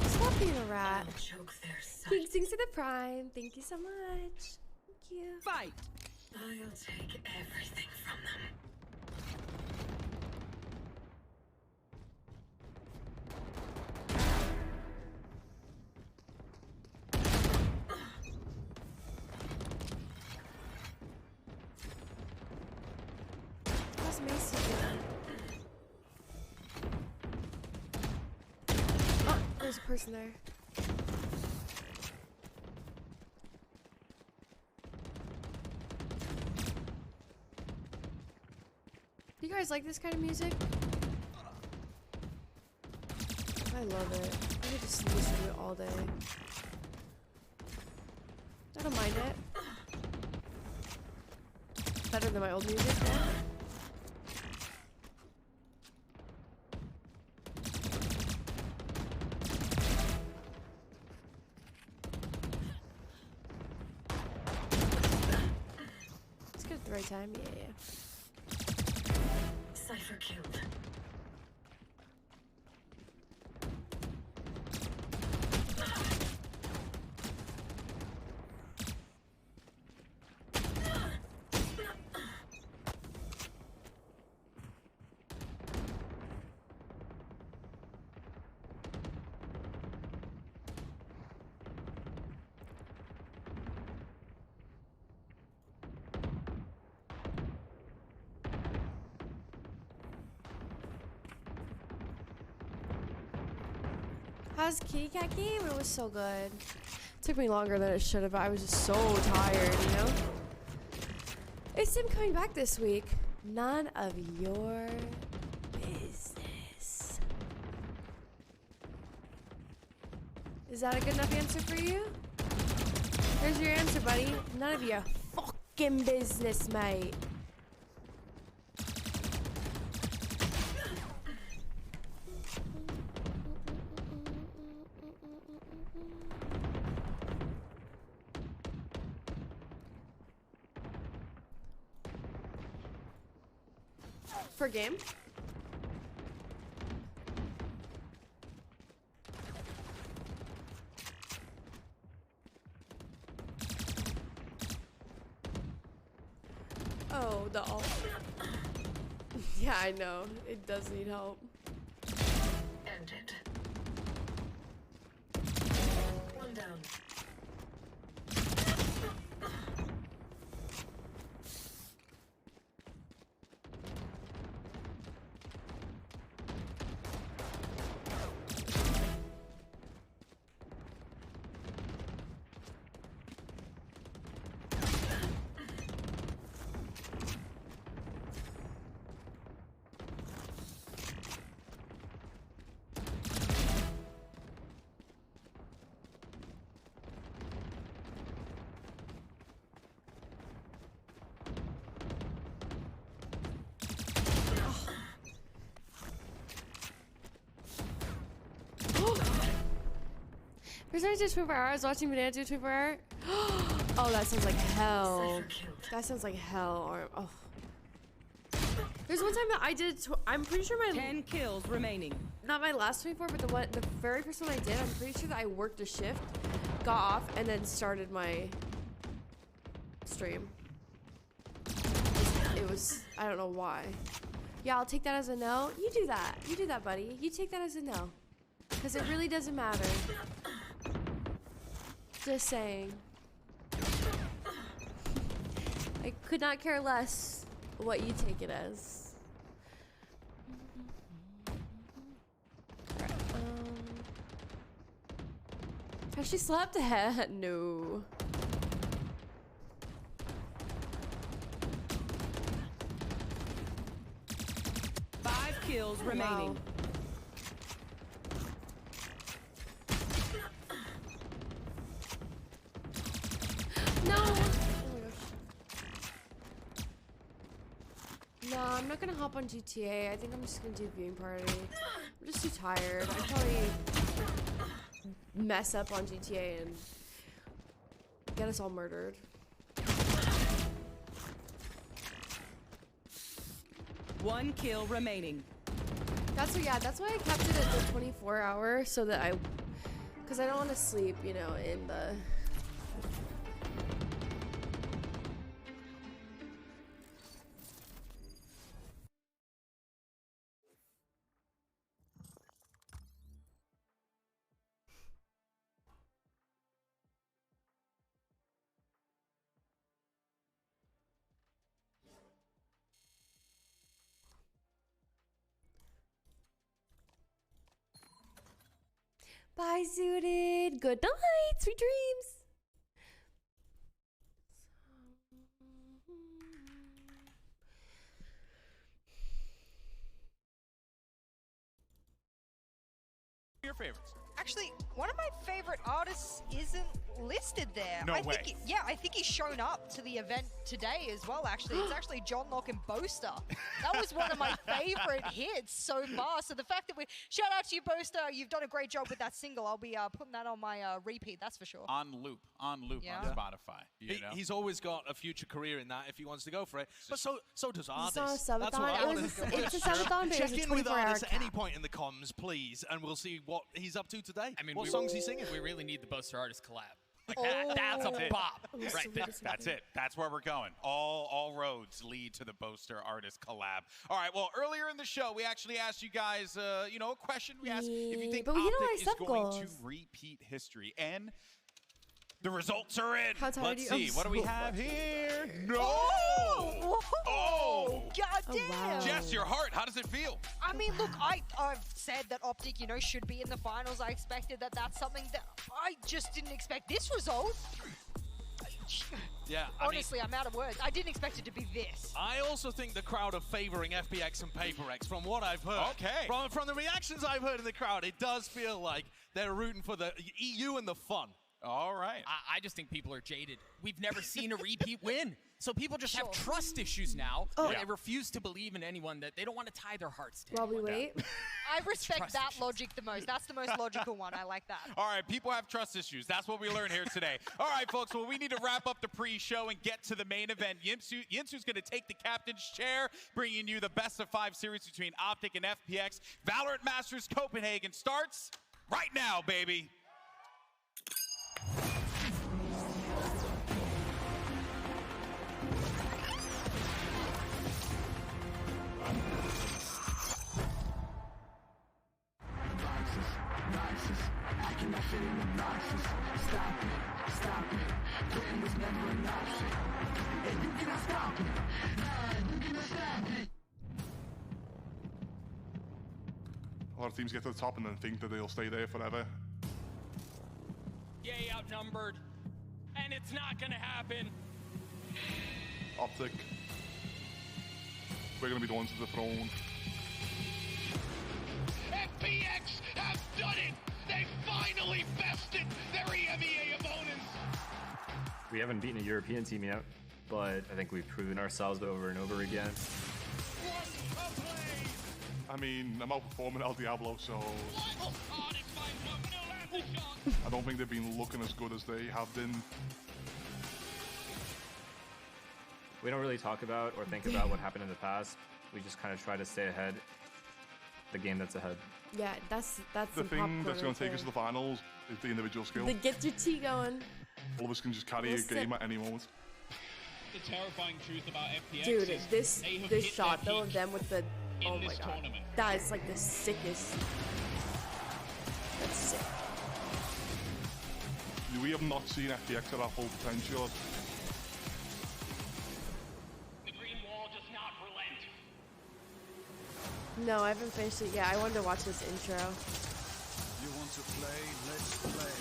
Stop being a rat. Thanks for the prime. Thank you so much. Thank you. Fight. I'll take everything from them. How's Macy doing? Oh, there's a person there. Do you guys like this kind of music? I love it. I could just listen to it all day. I don't mind it. Better than my old music, yeah? time? Yeah. Cypher killed. How's Kitty Cat game? It was so good. Took me longer than it should have. I was just so tired, you know? It's him coming back this week. None of your business. Is that a good enough answer for you? Here's your answer, buddy. None of your fucking business, mate. For game? Oh, the alt. Yeah, I know. It does need help. Ended. One down. First time I did 24 hours watching Banana do 24 hour. Oh, that sounds like hell. That sounds like hell. Or, oh. There's one time that I did. I'm pretty sure my 10 kills remaining. Not my last 24, but the very first one I did. I'm pretty sure that I worked a shift, got off, and then started my stream. It was. I don't know why. Yeah, I'll take that as a no. You do that. You do that, buddy. You take that as a no. Because it really doesn't matter. Just saying. I could not care less what you take it as. Has she slept ahead? No. Five kills remaining. Wow. No! Oh my gosh. No, I'm not gonna hop on GTA. I think I'm just gonna do viewing party. I'm just too tired. I'd probably mess up on GTA and get us all murdered. One kill remaining. That's why I kept it at the 24 hour so that because I don't want to sleep, you know, in the. Bye, Zooted. Good night. Sweet dreams. Your favorites? Actually, one of my favorite artists isn't listed there. No way. I think he's shown up to the event today as well, actually. It's actually John Locke and Boaster. That was one of my favorite hits so far. So the fact that shout out to you, Boaster. You've done a great job with that single. I'll be putting that on my repeat, that's for sure. On loop on Spotify. He's always got a future career in that if he wants to go for it. But so does artists. It's not a That's what I want to It's a subathon, but check it's a in with 24-hour artists at any cap. point in the comms, please, and we'll see what he's up to today. I mean, what songs he's singing. We really need the Boaster Artist collab. Like That's a it. bop That's right there. That's it. That's where we're going. All roads lead to the Boaster Artist collab. All right. Well, earlier in the show, we actually asked you guys, a question. We asked if you think but we hit all our Optic is sub going goals. to repeat history, and the results are in. How tired Let's are you? see. What do we have here? No. Oh! God damn! wow. Jess, your heart. How does it feel? I mean, look, I've said that Optic, should be in the finals. I expected that's something that I just didn't expect this result. Yeah, Honestly, I'm out of words. I didn't expect it to be this. I also think the crowd are favoring FPX and PaperX from what I've heard. Okay. From the reactions I've heard in the crowd, it does feel like they're rooting for the EU and the fun. All right. I just think people are jaded. We've never seen a repeat win. So people just have trust issues now. Oh. Where they refuse to believe in anyone that they don't want to tie their hearts to. While we wait. I respect that logic the most. That's the most logical one. I like that. All right, people have trust issues. That's what we learned here today. All right, folks, well, we need to wrap up the pre-show and get to the main event. Yinsu's going to take the captain's chair, bringing you the best-of-5 series between Optic and FPX. Valorant Masters Copenhagen starts right now, baby. A lot of teams get to the top and then think that they'll stay there forever. Yay, outnumbered. And it's not going to happen. Optic. We're going to be the ones to the throne. FPX have done it! They finally bested their EMEA opponents! We haven't beaten a European team yet, but I think we've proven ourselves over and over again. I mean, I'm outperforming El Diablo, so I don't think they've been looking as good as they have been. We don't really talk about or think about what happened in the past. We just kind of try to stay ahead the game that's ahead. Yeah, that's the thing that's going to take us to the finals is the individual skill. The get your tea going. All of us can just carry a game at any moment. The terrifying truth about FPX Dude, is this shot though of them with the oh my god, that is like the sickest. That's sick. We have not seen FPX at our full potential. The green wall does not relent. No, I haven't finished it yet. I wanted to watch this intro. You want to play? Let's play.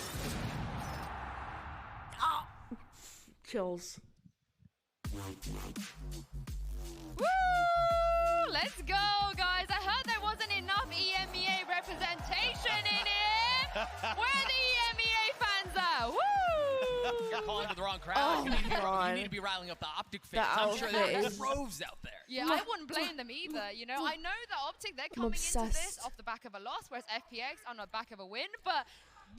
Chills. Woo! Let's go, guys. I heard there wasn't enough EMEA representation in here. Where the EMEA fans are? Woo! You're calling to the wrong crowd. Oh, you need to be riling up the Optic fans. I'm sure there are droves out there. Yeah, I wouldn't blame them either. I know that Optic, they're coming into this off the back of a loss, whereas FPX on the back of a win, but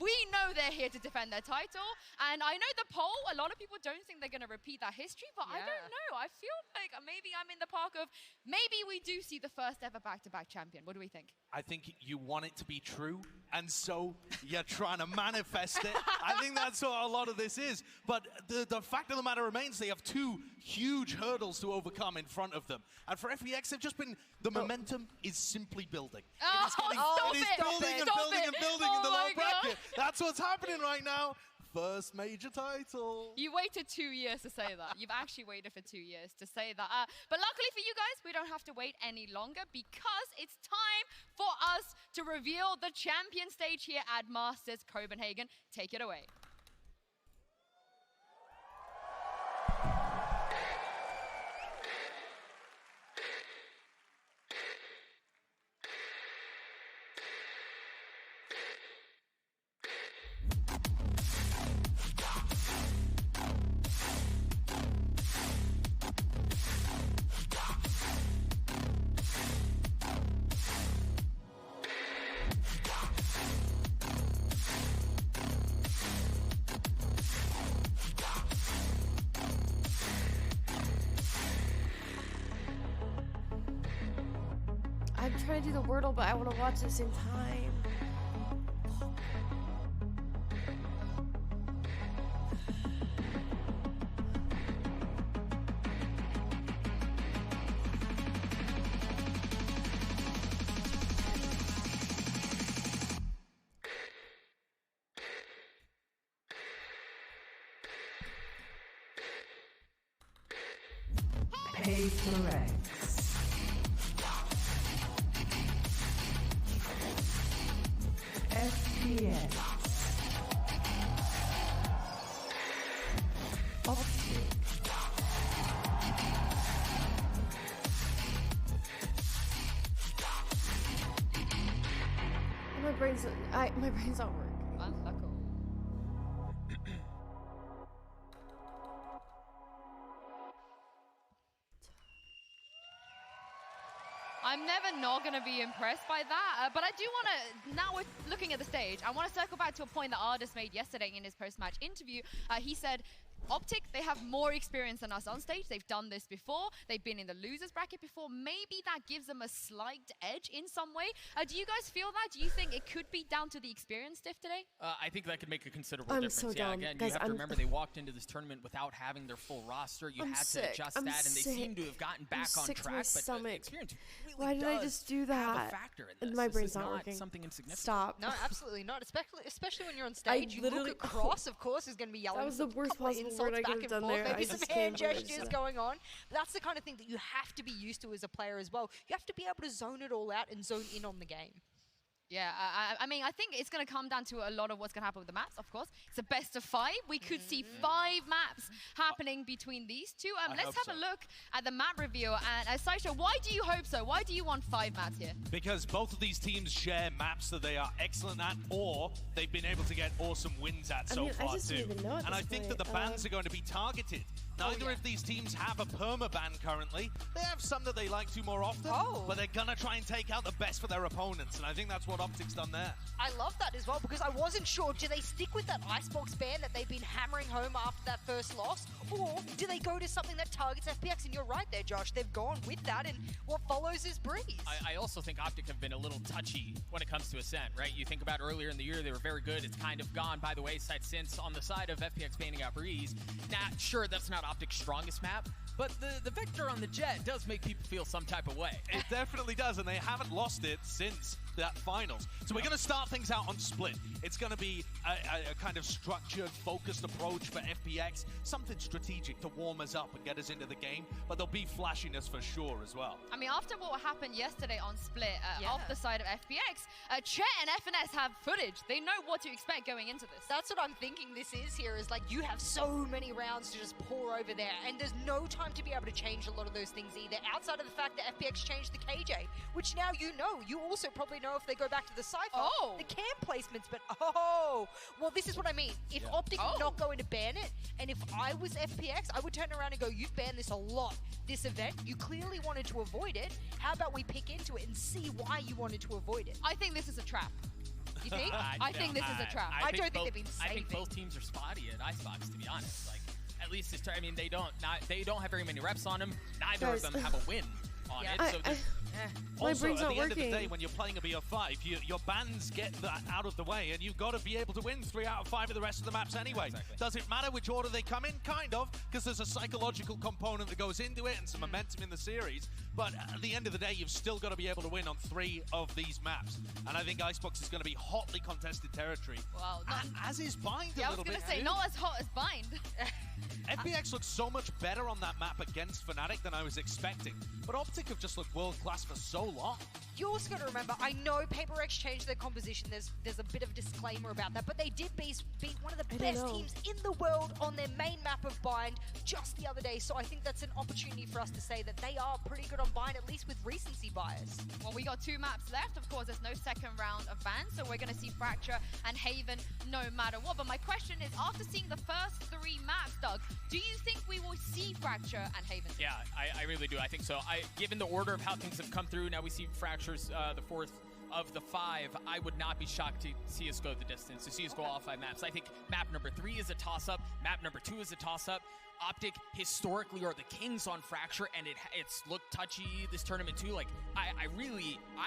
we know they're here to defend their title. And I know the poll, a lot of people don't think they're going to repeat that history, but I don't know. I feel like maybe I'm in the park of maybe we do see the first ever back-to-back champion. What do we think? I think you want it to be true, and so you're trying to manifest it. I think that's what a lot of this is. But the fact of the matter remains they have two huge hurdles to overcome in front of them. And for FPX, they've just been, the momentum is simply building. Oh, it is building and building and building in the low bracket. That's what's happening right now. First major title. You waited 2 years to say that. You've actually waited for 2 years to say that. But luckily for you guys, we don't have to wait any longer because it's time for us to reveal the champion stage here at Masters Copenhagen. Take it away. I'm trying to do the Wordle, but I want to watch at the same time. Pay correct. FPS. Optic. My brain's not working. I'm never not going to be impressed by that, but I do want to, now we're looking at the stage, I want to circle back to a point that Ardis made yesterday in his post-match interview. He said, Optic, they have more experience than us on stage. They've done this before. They've been in the losers bracket before. Maybe that gives them a slight edge in some way. Do you guys feel that? Do you think it could be down to the experience diff today? I think that could make a considerable I'm difference. so yeah, dumb. again, Guys, you have to remember they walked into this tournament without having their full roster. You had to adjust that, and they seem to have gotten back on track. But experience really Why did I just do that? Have a factor in this. My brain's is not working. Something insignificant. Stop. No, absolutely not. Especially when you're on stage. You look across, of course, is going to be yelling. That was the worst possible word I could have done there. Maybe some hand gestures going on. But that's the kind of thing that you have to be used to as a player as well. You have to be able to zone it all out and zone in on the game. Yeah, I mean, I think it's going to come down to a lot of what's going to happen with the maps, of course. It's a best of 5. We could see 5 maps happening between these two. Let's have a look at the map review. And Saisho, why do you hope so? Why do you want 5 maps here? Because both of these teams share maps that they are excellent at, or they've been able to get awesome wins at so far too. And I think that the bans are going to be targeted. Neither of these teams have a perma-ban currently. They have some that they like to more often, but they're going to try and take out the best for their opponents, and I think that's what Optic's done there. I love that as well, because I wasn't sure, do they stick with that Icebox ban that they've been hammering home after that first loss, or do they go to something that targets FPX? And you're right there, Josh. They've gone with that, and what follows is Breeze. I also think Optic have been a little touchy when it comes to Ascent, right? You think about earlier in the year, they were very good. It's kind of gone by the wayside since on the side of FPX banning out Breeze. Now, sure, that's not Optic's strongest map, but the Victor on the Jet does make people feel some type of way. It definitely does, and they haven't lost it since that finals. So we're going to start things out on Split. It's going to be a kind of structured, focused approach for FPX, something strategic to warm us up and get us into the game, but there'll be flashiness for sure as well. I mean, after what happened yesterday on Split, off the side of FPX, Chet and FNS have footage. They know what to expect going into this. That's what I'm thinking this is here, is like you have so many rounds to just pour over there, and there's no time to be able to change a lot of those things either, outside of the fact that FPX changed the KJ, which now you know. You also probably know if they go back to the Cypher, the cam placements, but well, this is what I mean. If Optic are not going to ban it, and if I was FPX, I would turn around and go, you've banned this a lot, this event. You clearly wanted to avoid it. How about we pick into it and see why you wanted to avoid it? I think this is a trap. You think? I think this is a trap. I don't think they've been saving. I think both teams are spotty at Icebox, to be honest. Like, at least this I mean, they don't have very many reps on them. Neither of them have a win on it. So also, at the end of the day, when you're playing a BO5, your bans get that out of the way, and you've got to be able to win 3 out of 5 of the rest of the maps anyway. Does it matter which order they come in? Kind of, because there's a psychological component that goes into it and some momentum in the series. But at the end of the day, you've still got to be able to win on 3 of these maps. And I think Icebox is going to be hotly contested territory. Well, as is Bind a little bit. I was going to say, not as hot as Bind. FPX looks so much better on that map against Fnatic than I was expecting. But Optic have just looked world-class for so long. You also got to remember, I know PaperX changed their composition. There's a bit of a disclaimer about that, but they did beat one of the best teams in the world on their main map of Bind just the other day. So I think that's an opportunity for us to say that they are pretty good on Bind, at least with recency bias. Well, we got 2 maps left. Of course, there's no second round of bans, so we're going to see Fracture and Haven no matter what. But my question is, after seeing the first 3 maps, Doug, do you think we will see Fracture and Haven? Yeah, I really do. I think so. Given the order of how things have come through, now we see Fracture's the 4th of the 5. I would not be shocked to see us go the distance, to see us go all 5 maps. I think map number 3 is a toss-up. Map number 2 is a toss-up. Optic historically are the kings on Fracture, and it's looked touchy this tournament too. Like, I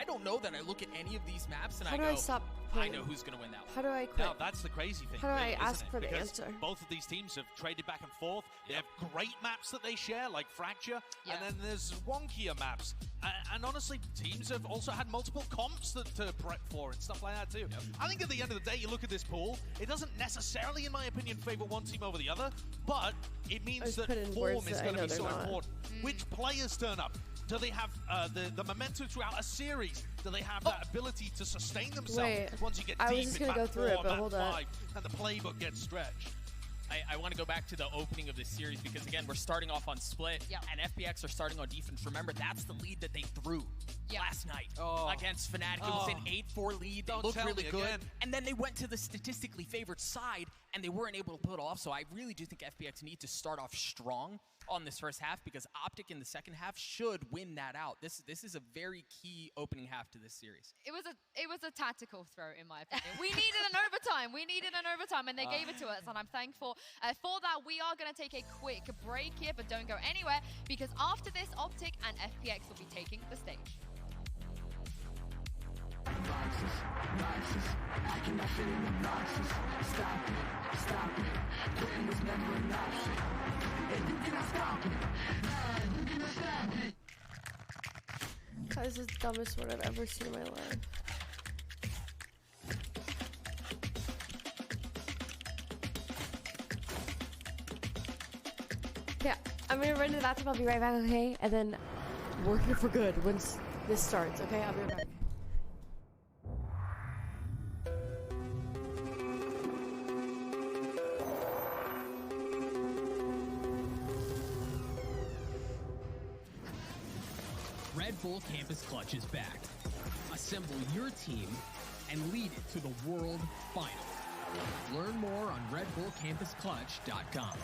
don't know that I look at any of these maps and How I do go, I stop I playing? know who's going to win that one. How do I quit? Now, that's the crazy thing. How do I really, ask isn't it? for the Because answer? both of these teams have traded back and forth. They have great maps that they share, like Fracture, and then there's wonkier maps. And honestly, teams have also had multiple comps to prep for and stuff like that too. I think at the end of the day, you look at this pool, it doesn't necessarily, in my opinion, favor one team over the other, but it means that form is going to be so important. Which players turn up? Do they have the momentum throughout a series? Do they have that ability to sustain themselves once you get deep in map 4, map 5, and the playbook gets stretched? I want to go back to the opening of this series because, again, we're starting off on split, and FPX are starting on defense. Remember, that's the lead that they threw last night against Fnatic. It was an 8-4 lead. They looked really good. And then they went to the statistically favored side, and they weren't able to pull it off. So I really do think FPX need to start off strong on this first half because Optic in the second half should win that out. This is a very key opening half to this series. It was a tactical throw, in my opinion. We needed an overtime. We needed an overtime, and they gave it to us, and I'm thankful for that. We are going to take a quick break here, but don't go anywhere because after this, Optic and FPX will be taking the stage. I cannot fit in the boxes. Stop it, quitting was never an option. And you cannot stop it, you cannot stop it. That is the dumbest word I've ever seen in my life. Yeah, I'm gonna run to the bathroom, I'll be right back, okay? And then we're here for good once this starts, okay? I'll be right back. Red Bull Campus Clutch is back. Assemble your team and lead it to the World Final. Learn more on RedBullCampusClutch.com.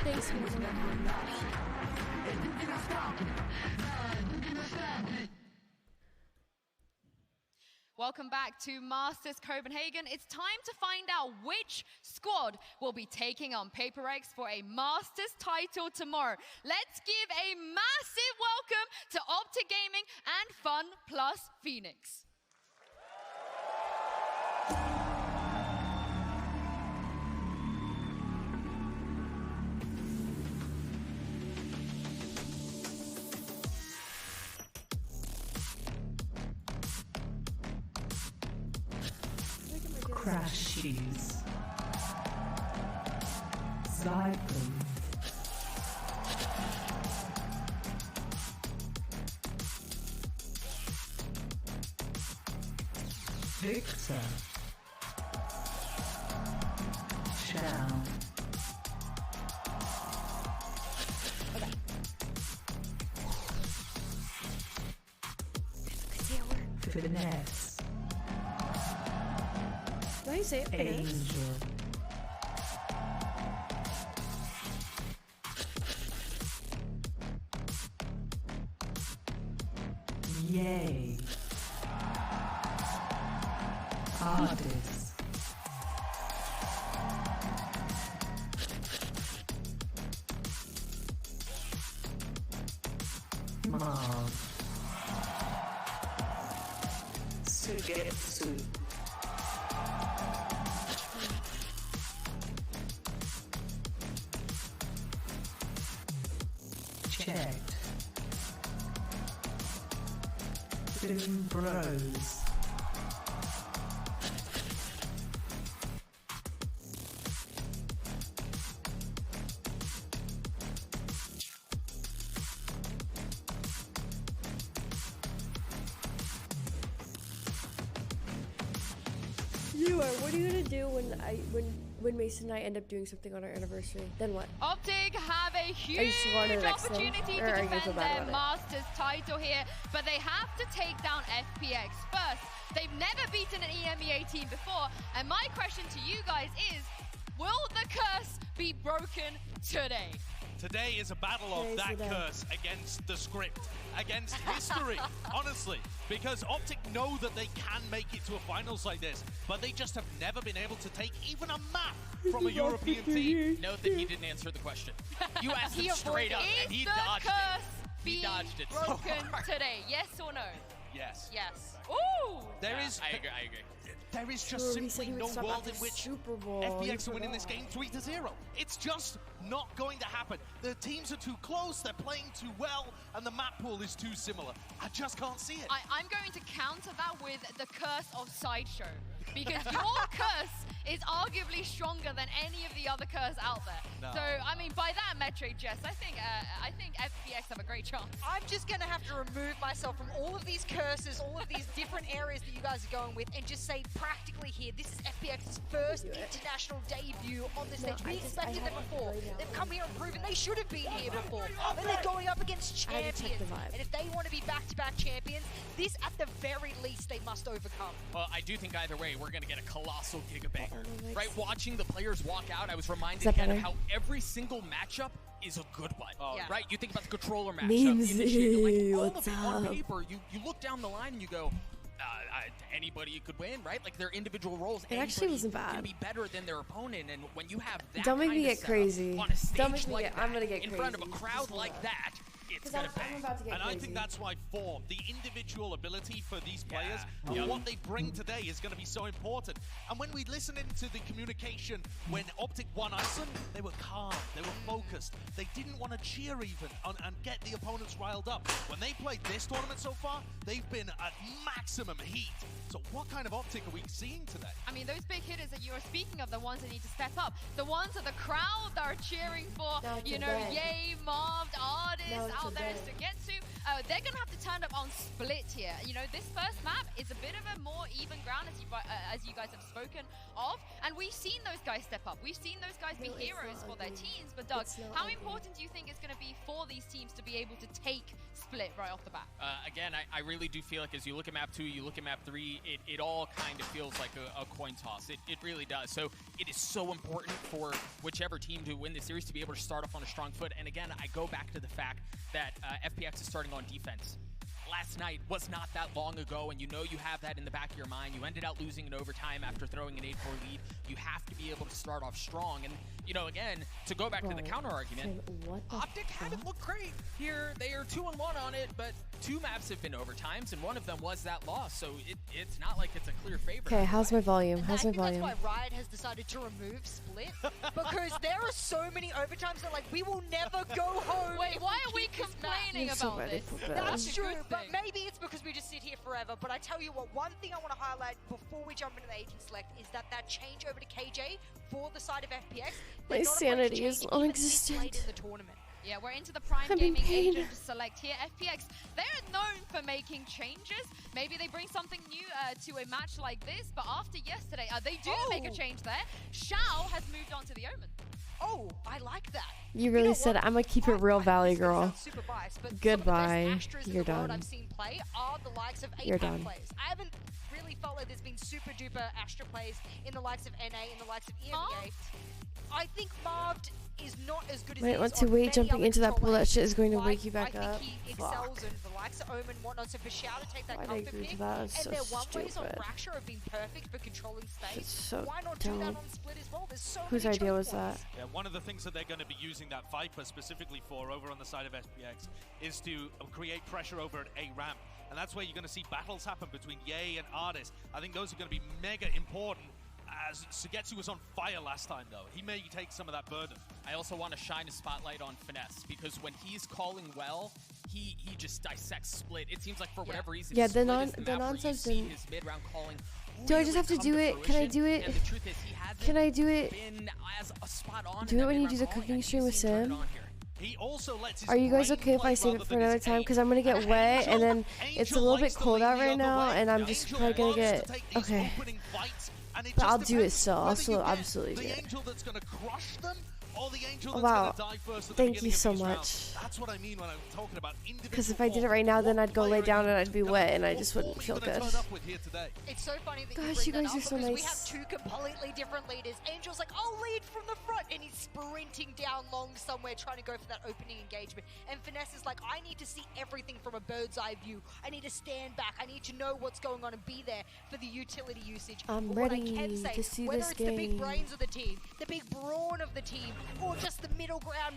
Thanks, Welcome back to Masters Copenhagen. It's time to find out which squad will be taking on Paper X for a Masters title tomorrow. Let's give a massive welcome to Optic Gaming and Fun Plus Phoenix. Crash shoes. Zyklon. Victor. Shell. Finesse. Did I say it? Angel. Yay. Artist. Marv. Sugetsu. Checked. Doom Bros. What are you gonna do when Mason and I end up doing something on our anniversary? Then what? Optic have a huge opportunity to defend their Masters title here, but they have to take down FPX first. They've never beaten an EMEA team before, and my question to you guys is, will the curse be broken today? Today is a battle of that curse against the script, against history, honestly. Because Optic know that they can make it to a finals like this, but they just have never been able to take even a map from a European team. Note that he didn't answer the question. You asked him straight up, and he dodged it. He dodged it. Broken today, yes or no? Yes. Yes. Ooh! There is. I agree. There is just simply no world in which FPX are winning this game 3-0. It's just not going to happen. The teams are too close, they're playing too well, and the map pool is too similar. I just can't see it. I'm going to counter that with the curse of Sideshow. Because your curse is arguably stronger than any of the other curse out there. No. So, I mean, by that metric, Jess, I think FPX have a great chance. I'm just going to have to remove myself from all of these curses, all of these different areas that you guys are going with, and just say practically here, this is FPX's first international debut on this stage. We expected them before. They've come here and proven they should have been here before. And they're going up against champions. And if they want to be back-to-back champions, this, at the very least, they must overcome. Well, I do think either way, we're going to get a colossal gigabanger. Right? Watching the players walk out, I was reminded again of how every single matchup is a good one. Right? You think about the controller matchup, the initiator, like all of it on paper, you look down the line and you go, anybody could win, right? Like their individual roles. It actually wasn't bad. Can be better than their opponent, and when you have that Don't make me kind of get crazy. on a stage Don't make me like get. that, I'm gonna get in crazy. front of a crowd like that, it's gonna bang. I'm about to get And crazy. I think that's why form, the individual ability for these players, and what they bring today is going to be so important. And when we listen into the communication when Optic won Iceland, they were calm, they were focused, they didn't want to cheer even and get the opponents riled up. When they played this tournament so far, they've been at maximum heat. So what kind of Optic are we seeing today? I mean, those big hitters that you are speaking of, the ones that need to step up, the ones that the crowd are cheering for, you know, Yay, Marv, artists out there to get to, they're going to have to turn up on Split here. You know, this first map is a bit of a more even ground, as you guys have spoken of, and we've seen those guys step up. We've seen those guys be heroes for their teams, but Doug, how important do you think it's going to be for these teams to be able to take Split right off the bat? Again, I really do feel like as you look at map 2, you look at map 3, it all kind of feels like a coin toss. It really does. So it is so important for whichever team to win this series to be able to start off on a strong foot. And again, I go back to the fact that FPX is starting on defense. Last night was not that long ago, and you know you have that in the back of your mind. You ended up losing in overtime after throwing an 8-4 lead. You have to be able to start off strong. And, you know, again, to go back to the counter argument, Optic haven't looked great here. They are 2-1 on it, but 2 maps have been overtimes, and one of them was that loss. So it's not like it's a clear favorite. Okay, how's my volume? How's my I think volume? that's why Riot has decided to remove Split, because there are so many overtimes that, like, we will never go home. Wait, why are we complaining about this? That's true, but maybe it's because we just sit here forever. But I tell you what, one thing I want to highlight before we jump into the agent select is that change over to KJ for the side of FPX. My sanity is non-existent. In the tournament. Yeah, we're into the Prime I'm in Gaming pain. agent select here. FPX, they're known for making changes. Maybe they bring something new to a match like this, but after yesterday, they do make a change there. Shao has moved on to the Omen. Oh, I like that. You really said I'm gonna keep it real, Valley Girl. Super biased, but Goodbye. the You're done. I've seen play are the likes of You're APAC done. players. I haven't really felt like there's been super duper Astra plays in the likes of NA, in the likes of EMEA. I think Marved is not as good as Wait, he is let's on wait, many jumping jumping into that pool, that shit is going to wake you back I up. think he excels in the likes of Omen and whatnot. So for Xiao to take that Why'd I comfort agree to pick, that? and That's so their one-ways on stupid. Fracture have been perfect for controlling space. It's so Why not do that dumb. on Split as well? There's so Whose many idea choke was that? points. Yeah, one of the things that they're going to be using that Viper specifically for over on the side of SPX is to create pressure over at A ramp. And that's where you're going to see battles happen between Ye and Artist. I think those are going to be mega important. As Sugetsu was on fire last time, though. He may take some of that burden. I also want to shine a spotlight on Finesse, because when he's calling well, he just dissects Split. It seems like for whatever reason, Yeah, Split the is the map where you nonsense see didn't. his mid-round calling Do I just have to really do come it? Can I fruition, do it? and the truth is he hasn't Can I do it? been as a spot on Do in it that when you mid-round do the calling. cooking I stream with keep seeing him turn Sim? it on here. He also lets his Are you guys brain okay if play I save rather it for than another his time? aim. Because I'm gonna get wet, and then it's a little bit cold out right now, and I'm just probably gonna get okay. But I'll do it still. I'll still absolutely do it. Oh, wow, thank you so much. That's what I mean when I'm talking about individual. Because if I did it right now, then I'd go lay down and I'd be wet, and I just wouldn't feel good. It's so funny that Gosh, you you bring guys that are up so because we nice. have two completely different leaders. Angel's like, I'll lead from the front, and he's sprinting down long somewhere trying to go for that opening engagement. And Finesse is like, I need to see everything from a bird's eye view. I need to stand back. I need to know what's going on and be there for the utility usage. I'm But what I ready can say, to see whether this it's the big game. brains of the team, the big brawn of the team, or just the middle ground,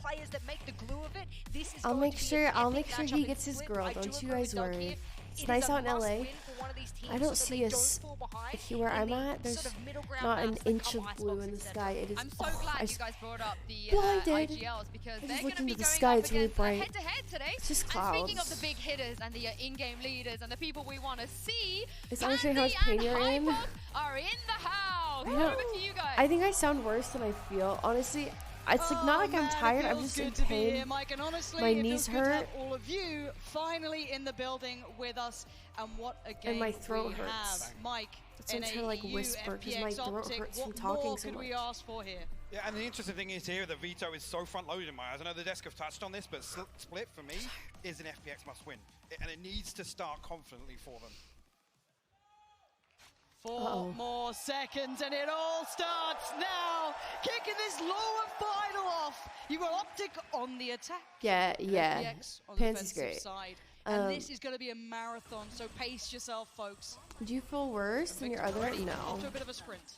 players that make the glue of it, this is I'll going make to be sure an epic he matchup in gets his Split. girl. I do Don't you agree guys with Doug worry. here. It's It nice is a out in LA. must-win for one of these teams I don't so that see they a don't fall behind where in I'm the at. There's sort of middle ground not an maps that inch come of Icebox, blue in the etc. sky. It is. I'm so oh, glad I you guys brought up the blinded. IGLs because I they're just going looked to be into the going sky. up It's really against bright. head-to-head today. It's just And speaking of clouds. the big hitters and the in-game leaders and the people we want to see, It's honestly how much pain you're in. are in the house. I Over don't. to you guys. I think I sound worse than I feel. Honestly, it's like not like I'm tired. I'm just in good to be pain. here, Mike, and honestly, My it knees feels good to hurt. have all of you finally in the building with us. And what a game And my throat we hurts. have, Mike. That's why I'm trying to, like, NAU, whisper, 'cause my FPX throat Optic, hurts what from talking more so could we much. ask for here? Yeah, and the interesting thing is here that Vito is so front-loaded in my eyes. I know the desk have touched on this, but Split, for me, is an FPX must-win. And it needs to start confidently for them. 4 more seconds, and it all starts now. Kicking this lower final off. You got Optic on the attack. Yeah. FPX on the Pansy's defensive great. side. And this is going to be a marathon, so pace yourself, folks. Do you feel worse than your other? No. After a bit of a sprint.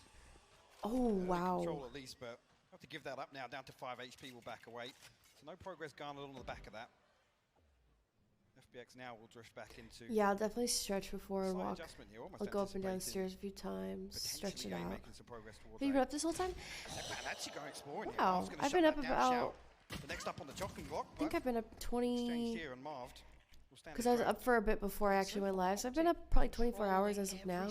Oh wow. Control at least, but have to give that up now. Down to 5 HP will back away. So no progress garnered on the back of that. FPX now will drift back into. Yeah, I'll definitely stretch before and walk. Adjustment here, almost I'll go up and down anticipating stairs a few times, stretch it potentially out. making some progress towards Have you been up this whole time? They're actually going exploring here. Wow, Marv's gonna I've shut been up that down. about. The next up on the chopping block. I think I've been up Exchanged 20. here and Marved will stand Because I was up for a bit before I actually went live, so I've been up probably 24 hours as of now.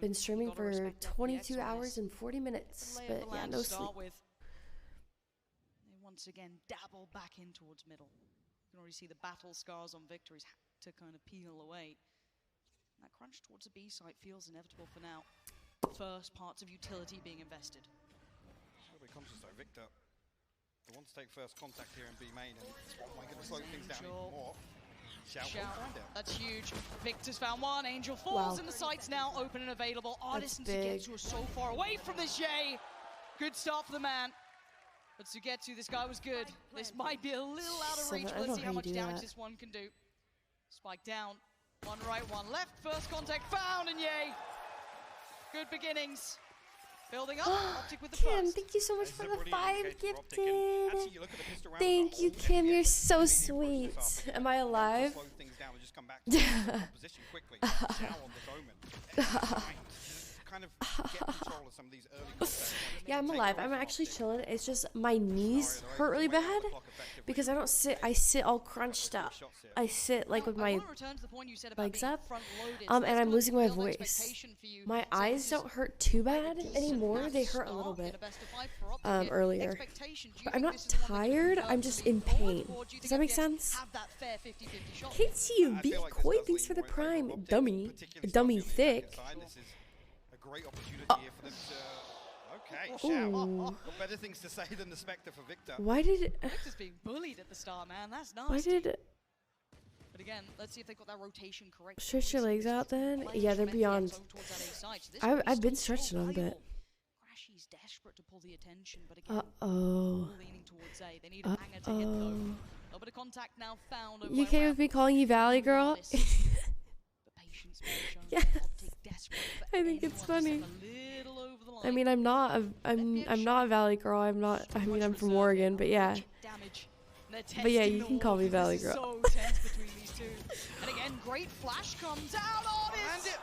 Been streaming for 22 hours and 40 minutes, but yeah, no sleep. They once again dabble back in towards middle. You can already see the battle scars on Victory's to kind of peel away. That crunch towards the B site feels inevitable for now. First parts of utility being invested. Very conscious though, Victor. They want to take first contact here in B main, and it's one way going to slow things down even more. Xiao will find it. That's huge. Victor's found one. Angel falls, and the site's now open and available. Artist and Sugetsu are so far away from this Jay. Good start for the man. But Sugetsu, this guy was good. This might be a little out of reach. Let's see how much damage this one can do. Spike down. One right, one left. First contact found, and yay. Good beginnings. Building up. Optic with the Kim, first. thank you so much for the 5 gifted. Thank you, Kim. You're so sweet. Am I alive? Yeah, I'm alive. I'm actually chilling. It's just my knees hurt really bad because I don't sit. I sit all crunched up. I sit like with my legs up, and I'm losing my voice. My eyes don't hurt too bad anymore. They hurt a little bit earlier, but I'm not tired. I'm just in pain. Does that make sense? Can't see you. Be coy. Thanks for the prime, dummy. Dummy thick. Great opportunity here for them to. Okay, Xiao. Got better things to say than the Spectre for Victor. Why did Victor's being bullied at the start, man. That's nasty. Why did? But again, let's see if they got that rotation correct. Stretch your legs out then? Yeah, they're beyond. I've been stretching them a bit. Crashy's desperate to pull the attention, but again, Uh-oh. leaning towards A. They need a banger to hit though. A little bit of contact now found. You okay with me calling you Valley Girl? Yes. I think it's funny. I mean, I'm not a Valley Girl. I'm from Oregon, but yeah. But yeah, you can call me Valley Girl. So tense between these two. And again, great flash comes out of it.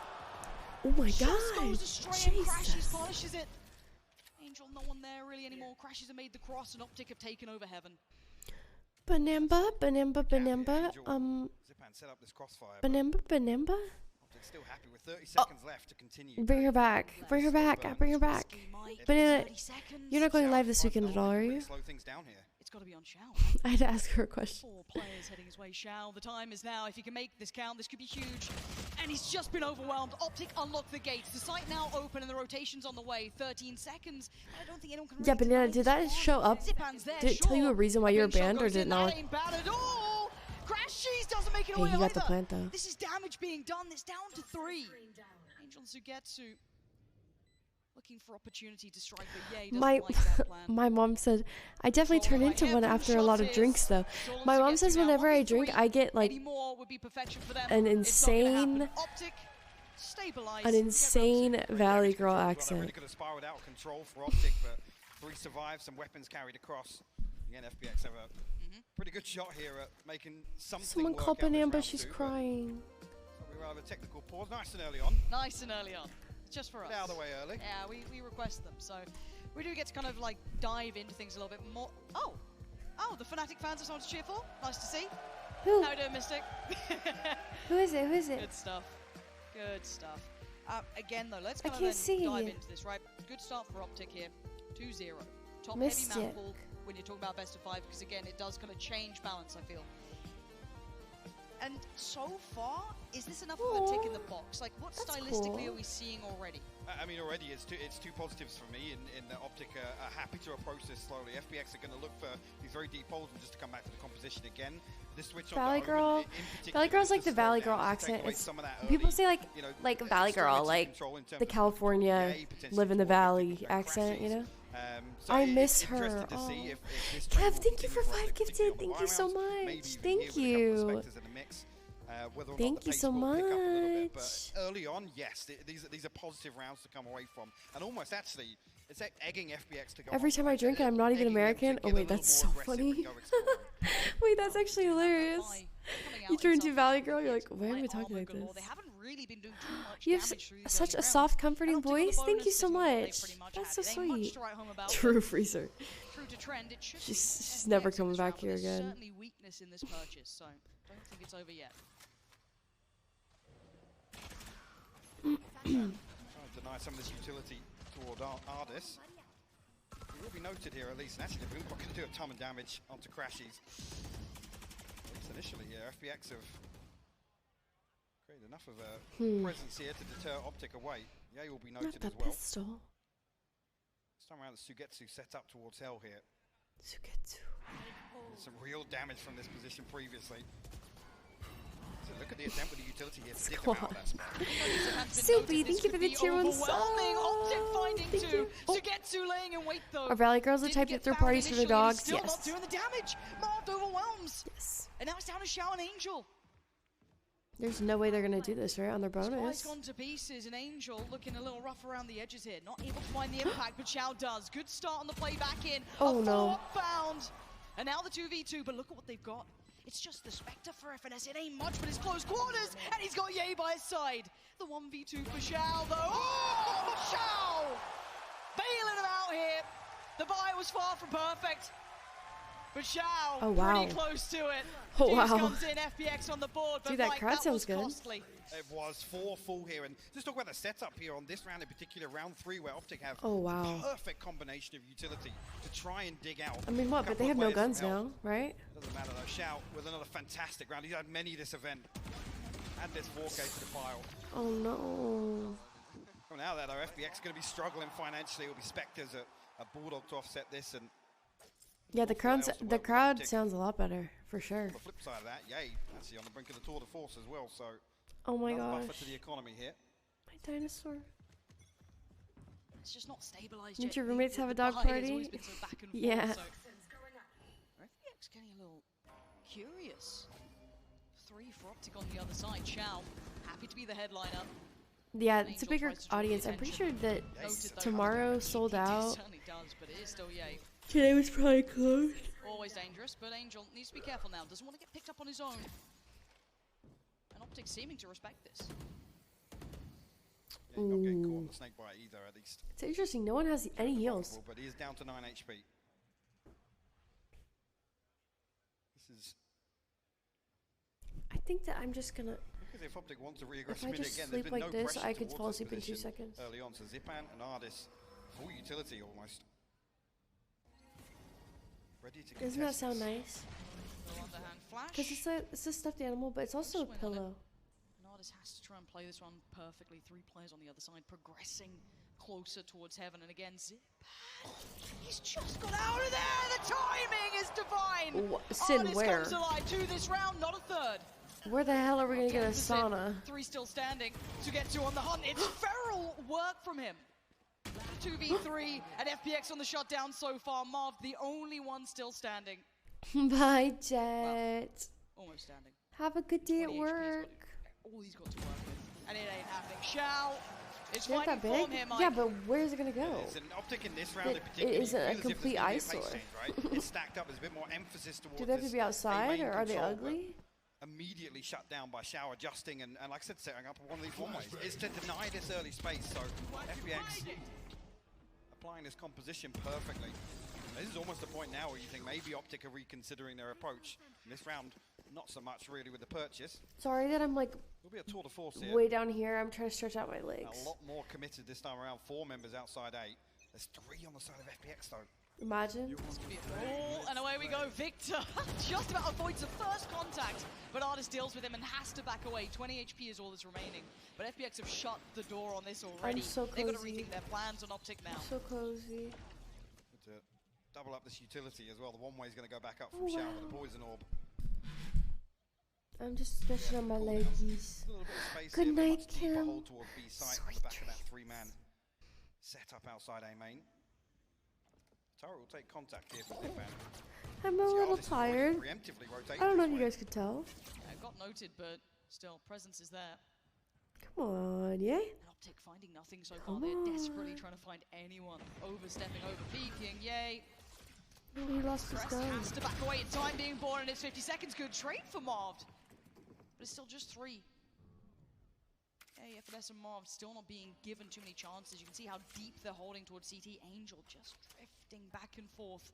Oh my Just god. goes astray and Crashes polishes it. Angel, no one there really anymore. Crashes have made the cross and Optic have taken over heaven. Banamba. Zipan set up this crossfire. Banamba. Optic's still happy with 30 seconds left to continue. Bring her back. Bring her back. Banana, you're not going live this weekend at all, are you? Slow things down here. It's got to be on Shao. I had to ask her a question. 4 players heading his way. Shao, the time is now. If he can make this count, this could be huge. And he's just been overwhelmed. Optic unlocked the gates. The site now open and the rotation's on the way. 13 seconds. I don't think anyone can. Yeah, Banana, did that show up? Did it tell you a reason why you were banned, or did it not? Crashies doesn't make it Hey, away he got either. the plant though. This is damage being done. It's down to 3. Angel and Sugetsu looking for opportunity to strike, but yeah, he doesn't like that plan. My mom said I definitely turn into one after a lot of drinks though. My mom says whenever I drink, I get like an insane Valley Girl accent. Really could have spiraled out of control for Optic, but 3 survived, some weapons carried across. Again, FPX have a pretty good shot here at making something. Someone call Banamba, she's crying. So we have a technical pause, nice and early on. Nice and early on. Just for us. Out of the way early. Yeah, we request them, so we do get to kind of like dive into things a little bit more. Oh, the Fnatic fans are someone to cheer for. Nice to see. Who? How you doing, Mystic? Who is it? Good stuff. Good stuff. Again, though, let's kind of dive into this, right? Good start for Optic here. 2-0. Top Mystic. heavy map pool when you're talking about best of 5, because again, it does kind of change balance, I feel. And so far, is this enough of a tick in the box? Like, what stylistically are we seeing already? I mean, already it's two positives for me in the Optic are happy to approach this slowly. FPX are going to look for these very deep holes and just to come back to the composition again. This switch Valley Girl. Valley Girl's like the Valley Girl accent. It's, people say like Valley Girl, like the California live in the valley accent, you know? So I miss her. Oh. Kev, thank you for 5 gifted. Thank you so much. Thank you. Thank you so much. But early on, yes, these are positive rounds to come away from, and almost actually, it's egging FPX to go. Every time I drink it, I'm not even American. Oh wait, that's so funny. Wait, that's actually hilarious. You turn into Valley Girl, you're like, why am I talking like this? You have such a soft, comforting voice. Thank you so much. That's so sweet. True Freezer. She's never coming back here again. Certainly weakness in this purchase, so don't think it's over yet. Trying to deny some of this utility toward Ardis. It will be noted here at least, and actually Boombox can do a ton of damage onto Crashies. At least initially, yeah, FPX have created enough of a presence here to deter Optic away. Yeah, he will be noted as well. Pistol. This time around, the Sugetsu set up towards Hell here. Sugetsu. Some real damage from this position previously. So look at the attempt with the utility here to dig them out of that spot. Soupy, thank you for the tier 1 sub. Optic finding 2. Sugetsu laying in wait though. Are Valley Girls the type that throw parties for their dogs? Still Yes. not doing the damage. Marved overwhelms. Yes. And now it's down to Shao and Angel. There's no way they're gonna do this, right? On their Spy's bonus. gone to pieces, and Angel looking a little rough around the edges here. Not able to find the impact, but Shao does. Good start on the play back in. Oh no. Found. And now the 2v2, but look at what they've got. It's just the Spectre for FNS. It ain't much, but it's close quarters, and he's got Ye by his side. The 1v2 for Shao, though. Oh, Shao! Bailing him out here. The buy was far from perfect. But Shao, pretty close to it. Oh, wow. Comes in, FPX on the board, but dude, that Mike, crowd sounds good. Costly. It was 4 full here, and just talk about the setup here on this round in particular, round 3, where Optic have a perfect combination of utility to try and dig out. I mean, what? But they have no guns now, right? Doesn't matter though. Shao with another fantastic round. He's had many this event. Add this 4K to the pile. Oh no. Well, now that our FPX is going to be struggling financially, it will be Spectres at Bulldog to offset this, and yeah, the crowd sounds a lot better for sure. on the flip side of that, Ye actually on the brink of the Tour de Force as well, so oh my gosh, gosh, buffer to the economy here. My dinosaur. It's just not stabilized Didn't yet. your roommates have a dog buy has party? always been so back and forth, Yeah. so FPX getting a little curious. 3 for Optic on the other side. Chow, happy to be the headliner. Yeah, it's a bigger audience. I'm pretty sure that tomorrow sold out. Certainly does, but it is still Yay. Today was probably closed. Always dangerous, but Angel needs to be careful now. Doesn't want to get picked up on his own. And Optic seeming to respect this. Yeah, not getting caught on the snake bite either, at least. It's interesting. No one has any heals. But he is down to 9 HP. This is. I think that I'm just gonna. Because if Optic wants to reaggress If I mid just again, sleep there's been like no this, pressure I could towards fall this asleep in 2 position seconds. early on. So Zipan and Ardis, full utility almost. Ready to Doesn't that contest sound this. nice? Underhand flash. Because it's a stuffed animal, but it's also a pillow. Nardis has to try and play this one perfectly. 3 players on the other side, progressing closer towards heaven. And again, Zip. He's just got out of there. The timing is divine. Sin, Ardis where? comes alive to this round, not a third. Where the hell are we gonna get a sauna? 3 still standing to get to on the hunt. It's feral work from him. 2v3 and FPX on the shutdown so far. Marv, the only one still standing. Bye, Jet. Almost standing. Have a good day at work. All he's got to work with. And it ain't happening. Shao is Isn't fighting that big? from him. Yeah, but where's it gonna go? It's an Optic in this round in It particular. isn't you a feel as if complete there's gonna be a eyesore. pace change, right? It's stacked up. There's a bit more emphasis towards Do they have to this be outside, main or are they control, but ugly? Immediately shut down by Shao adjusting and like I said, setting up one of these one ways. It's to deny this early space, so FPX applying this composition perfectly. This is almost a point now where you think maybe Optic are reconsidering their approach. In this round, not so much really with the purchase. Sorry that I'm like It'll be a tour de force here. way down here. I'm trying to stretch out my legs. A lot more committed this time around. 4 members outside 8. There's 3 on the side of FPX though. Imagine. Oh, and away we go. Victor just about avoids the first contact, but Ardis deals with him and has to back away. 20 HP is all that's remaining, but FPX have shut the door on this already. I'm so They've got to cozy. rethink their plans on Optic now. So cozy. To double up this utility as well. The one way is going to go back up Oh, from Shao wow. with the poison orb. I'm just stretching out my legs. Good night, Kim. Hold towards B site on the back of that 3-man set up outside A main. Tara will take contact here from Zipan. I'm a little tired. I don't know if you guys could tell. Yeah, got noted, but still, presence is there. Come on, yeah? And Optic finding nothing so far. Come They're desperately on. trying to find anyone. Overstepping, over peeking, yay. Oh, he lost his Crest gun. has to back away. Time being born, and it's 50 seconds. Good trade for Marv. But it's still just 3. Hey, FNS and Marv still not being given too many chances. You can see how deep they're holding towards CT. Angel just drifting back and forth.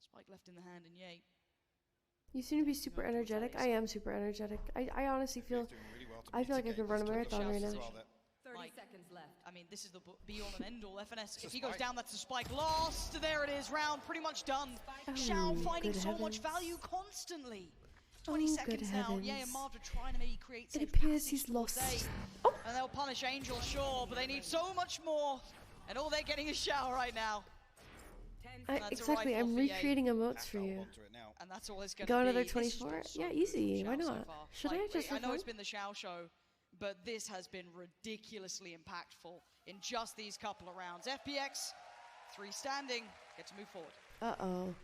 Spike left in the hand, and yay. You seem to be super energetic. I am super energetic. I honestly feel, I feel like I could run a marathon right now. 30 seconds left. I mean, this is the be-all and end-all. FNS, if he goes down, that's a spike lost. There it is, round pretty much done. Shao finding good so much heavens. value constantly. 20 Oh, seconds good now. Yeah, heavens. and Marv are trying to maybe create It safe appears passage he's towards lost. A. And they'll punish Angel, sure, but they need so much more. And all they're getting is Shao right now. Exactly, I'm recreating emotes for you. And that's all it's going to Go be. another This is 24? still so Yeah, good easy. for Why Shao so not? far. Should Like, I just I for know fun? it's been the Shao show, but this has been ridiculously impactful in just these couple of rounds. FPX, 3 standing, get to move forward. Uh-oh.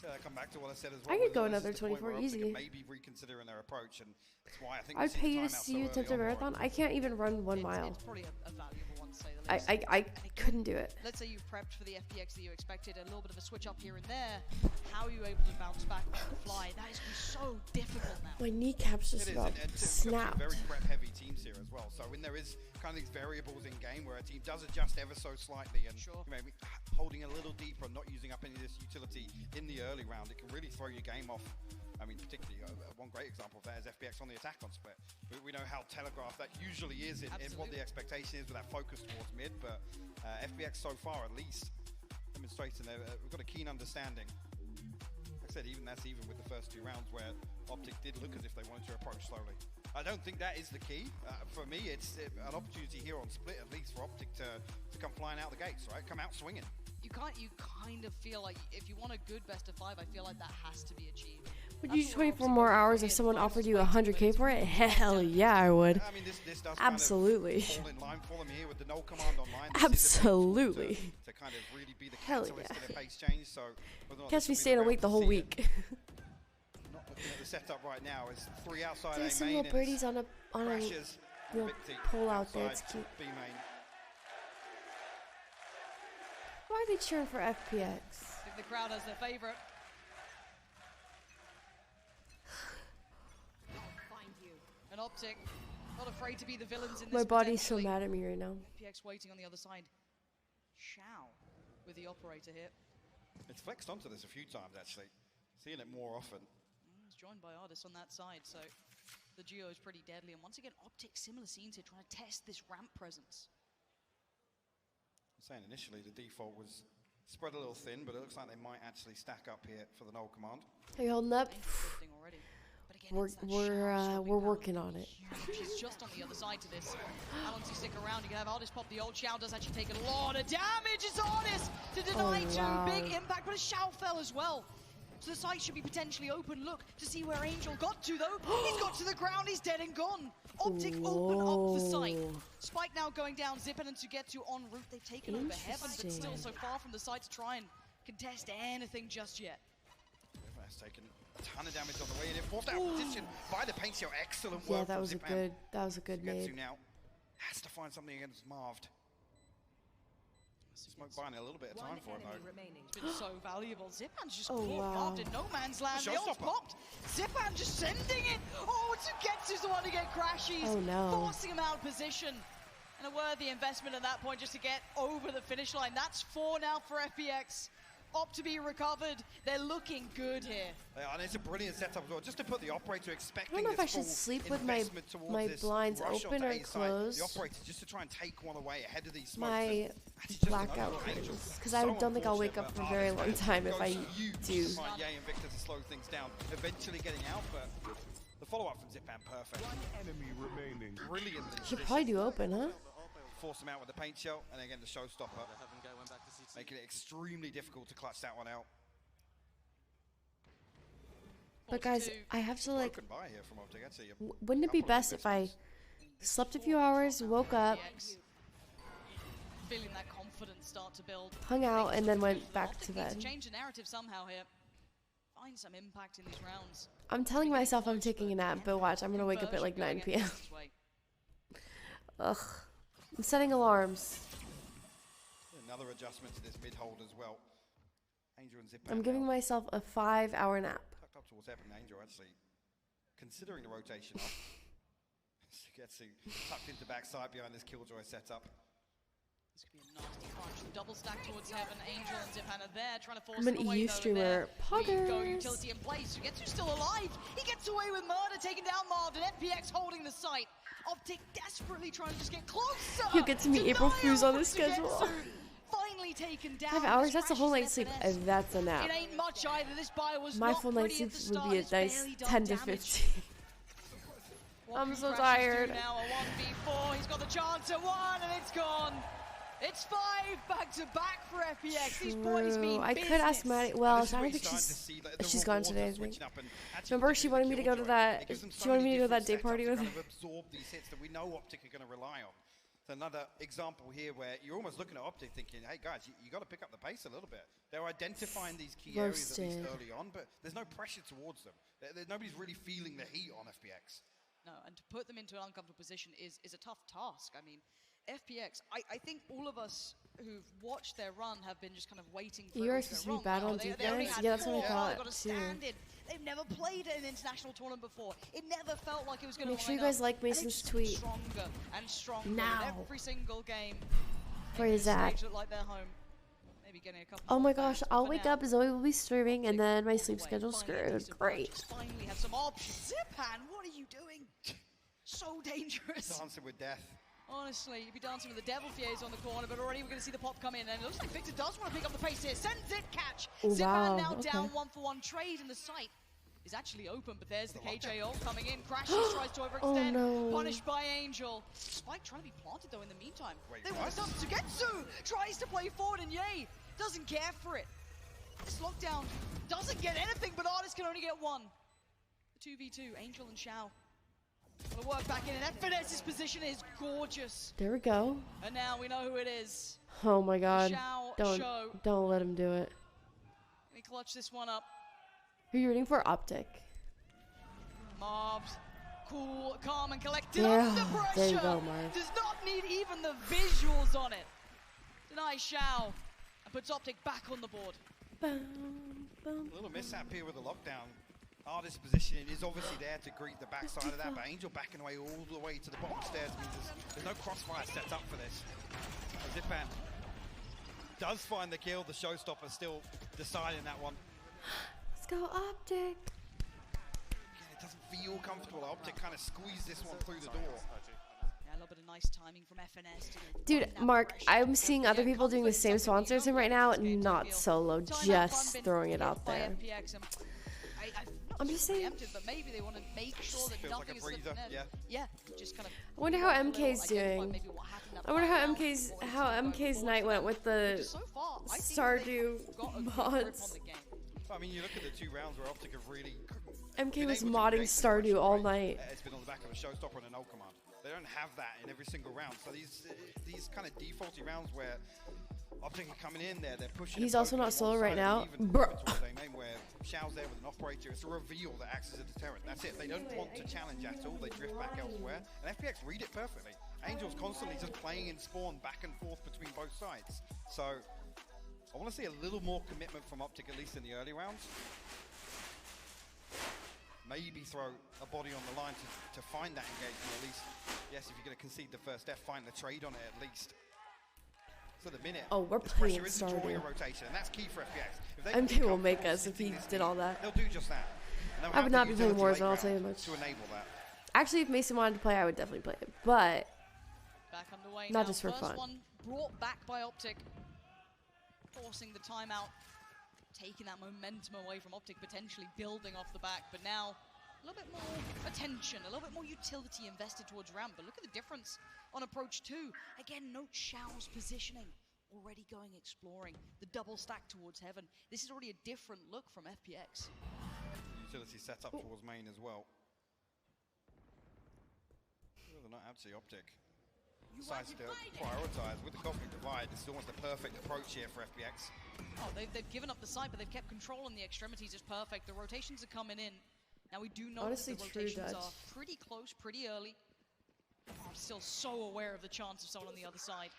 So I come back to what I said as well. I could go This is another the point 24 where Optic are easy. Maybe reconsidering their approach, and that's why I think I'd we pay you the to timeout see so you early attempt a on for marathon. I can't even run 1 mile. It's probably a valuable one, to say the least. I couldn't do it. Let's say you've prepped for the FPX that you expected, a little bit of a switch up here and there. How are you able to bounce back on the fly? That is going to be so difficult now. My kneecaps just It is, about and snapped. very prep-heavy teams here as well. So when there is kind of these variables in game where a team does adjust ever so slightly and maybe holding a little deeper, not using up any of this utility in the early round, it can really throw your game off. I mean, particularly one great example of that is FPX on the attack on split. We know how telegraphed that usually is in what the expectation is with that focus towards mid, but FPX so far at least demonstrating we've got a keen understanding. Like I said, even with the first 2 rounds where Optic did look as if they wanted to approach slowly. I don't think that is the key. For me, it's an opportunity here on split, at least for Optic to come flying out the gates, right? Come out swinging. You kind of feel like if you want a good best of 5, I feel like that has to be achieved. Would you 24 more hours if someone offered you 100K for it? Hell yeah, I would. I mean, this does Absolutely. Kind of fall in line for them here with the null command online. Absolutely. To kind of really be the Hell catalyst yeah. to their pace change. So Guess we staying awake the whole week. Not looking at the setup right now. It's 3 outside A There's some main little birdies on a little pole out there. It's cute. B main. Why are they cheering for FPX? I think the crowd has their favorite. An Optic, not afraid to be the villains in this. My body's so mad at me right now. FPX waiting on the other side. Shao with the operator here. It's flexed onto this a few times actually. Seeing it more often. He's joined by Artis on that side, so the duo is pretty deadly. And once again, Optic, similar scenes here, trying to test this ramp presence. I'm saying initially the default was spread a little thin, but it looks like they might actually stack up here for the null command. Are you holding up? We're working on it. She's just on the other side to this. How long does he stick around? You can have Artis pop the old. Shao does actually take a lot of damage. It's Artis to deny two. Big impact, but a Shao fell as well. So the site should be potentially open. Look to see where Angel got to though. He's got to the ground. He's dead and gone. Optic open up the site. Spike now going down. Zippen and to get to en route. They've taken over Heaven, but still so far from the site to try and contest anything just yet. Has taken a ton of damage on the way in. Forced out of position by the paint shell. Excellent work. Yeah, that was a good nade. Now has to find something against Marved. Smoke buying a little bit of time for it though. It's been so valuable. Zipan's just caught Marved in no man's land. They all popped. Zipan just sending it. Oh, Tsugetsu's the one to get crashes. Oh no. Forcing him out of position. And a worthy investment at that point just to get over the finish line. That's 4 now for FPX. Opt to be recovered. They're looking good here. And it's a brilliant setup as well. Just to put the operator expecting. I don't know if I should sleep with my blinds open or closed. The operator just to try and take one away ahead of these smokes. My blackout curtains, because I don't think I'll wake up for a very long time if I do. Yay and Victor to slow things down, eventually getting out, but the follow-up from Zipan perfect. One enemy remaining. Brilliantly. Should probably do open, huh? Force him out with the paint shell, and again the showstopper, making it extremely difficult to clutch that one out. But guys, I have to like. Here from Optic. Wouldn't it be best if I slept a few hours, woke up, feeling that confidence start to build, hung out, and then went back to bed? Change the narrative somehow here. Find some impact in these rounds. I'm telling myself I'm taking a nap, but watch, I'm gonna wake up at like 9 p.m. Ugh. I'm setting alarms. Another adjustment to this mid hold as well. Angel and Zipan. I'm giving myself a 5-hour nap. Tucked up towards Heaven. Angel actually considering the rotation off. Sugetsu tucked into backside behind this Killjoy setup. This could be a nasty crunch. The double stack towards Heaven. Angel and Zipan are there trying to force I'm an EU streamer. Poggers. Go utility in place. Sugetsu's still alive. He gets away with murder, taking down Marvin. FPX holding the site. Optic desperately trying to just get closer. You get to meet April Fools on the schedule. Finally taken down. 5 hours, that's a whole night's sleep. That's a nap. It ain't much either. This buy was my full night's sleep would be a nice 10 to 15. I'm so tired. Now a 1v4. He's got the chance at 1 and it's gone. It's 5 back to back for FPX. These boys mean I could ask Maddie. Well, I don't think she's gone today. I think. Remember, she wanted me to go to that. She wanted me to go to that day party with her. Absorb these hits that we know Optic are going to rely on. It's another example here where you're almost looking at Optic thinking, hey guys, you got to pick up the pace a little bit. They're identifying these key areas at least early on, but there's no pressure towards them. Nobody's really feeling the heat on FPX. No, and to put them into an uncomfortable position is a tough task. I mean, FPX, I think all of us who've watched their run have been just kind of waiting for You're supposed to be bad on defense? Yeah, that's what I thought too. They've never played an international tournament before. It never felt like it was going to Make sure you guys like Mason's tweet. Stronger and stronger now. Every single game. Where is that? Look like they're home. Maybe getting a couple oh my gosh, I'll wake up, Zoe will be streaming, and then my sleep schedule's screwed. Great. Finally have some options. Zipan, what are you doing? So dangerous. Dancing with death. Honestly, you'd be dancing with the Devil Fears on the corner, but already we're going to see the pop come in, and it looks like Victor does want to pick up the pace here. Sends it, catch. Zipan now down 1-for-1 trade, and the site is actually open, but there's the KJ ult coming in. Crashes, tries to overextend, punished by Angel. Spike trying to be planted though in the meantime. They want to Sugetsu tries to play forward, and Yay doesn't care for it. This lockdown doesn't get anything, but Artis can only get 1. 2v2, Angel and Xiao. Gonna work back in, and FNS's position is gorgeous. There we go. And now we know who it is. Oh my god. Xiao show. Don't let him do it. Let me clutch this one up. Who are you rooting for? Optic. Mobs. Cool, calm, and collected Yeah, under pressure. there you go, Marv. Does not need even the visuals on it. Denies Xiao and puts Optic back on the board. A little mishap here with the lockdown. Artist's positioning is obviously there to greet the backside of that, but Angel backing away all the way to the bottom stairs means there's no crossfire set up for this. Zipan does find the kill. The showstopper still deciding that one. Let's go, Optic. Again, it doesn't feel comfortable. Optic kind of squeezed this one through the door. Yeah, a little bit of nice timing from FNS. Dude, Mark, I'm seeing other people doing the same sponsors him right now, not solo, just throwing it out there. I'm just saying. But maybe they want to make sure that nothing is slipping in. Yeah, just kind of. I wonder how MK's doing. I wonder how MK's night went with the Stardew mods. I mean, you look at the 2 rounds where Optic have really. MK was modding Stardew all night. It's been on the back of a showstopper and a null command. They don't have that in every single round. So these kind of defaulty rounds where Optic are coming in there, they're pushing. He's also not solo right now, bro. Where Xiao's there with an operator, it's a reveal that acts as a deterrent. That's it. They don't want to challenge at all. They drift back elsewhere, and FPX read it perfectly. Angel's constantly just playing in spawn back and forth between both sides. So I want to see a little more commitment from Optic, at least in the early rounds. Maybe throw a body on the line to find that engagement, at least. Yes, if you're going to concede the first step, find the trade on it at least. So the minute, we're playing Stardew. Rotation, and that's key for FPX. MK will make us if he did all that. They'll do just that. I would not be playing Warzone, I'll tell you much. To enable that. Actually, if Mason wanted to play, I would definitely play it, but back underway not now. just for First fun. One brought back by Optic, forcing the timeout, taking that momentum away from Optic, potentially building off the back, but now a little bit more attention, a little bit more utility invested towards ramp. But look at the difference on approach 2. Again, note Xiao's positioning. Already going exploring. The double stack towards heaven. This is already a different look from FPX. Utility set up towards main as well. They're not actually Optic. Decides to prioritize with the Cosmic Divide. This is almost the perfect approach here for FPX. Oh, they've given up the site, but they've kept control on the extremities. It's perfect. The rotations are coming in. Now we do know that the rotations are pretty close, pretty early. I'm still so aware of the chance of someone on the other side.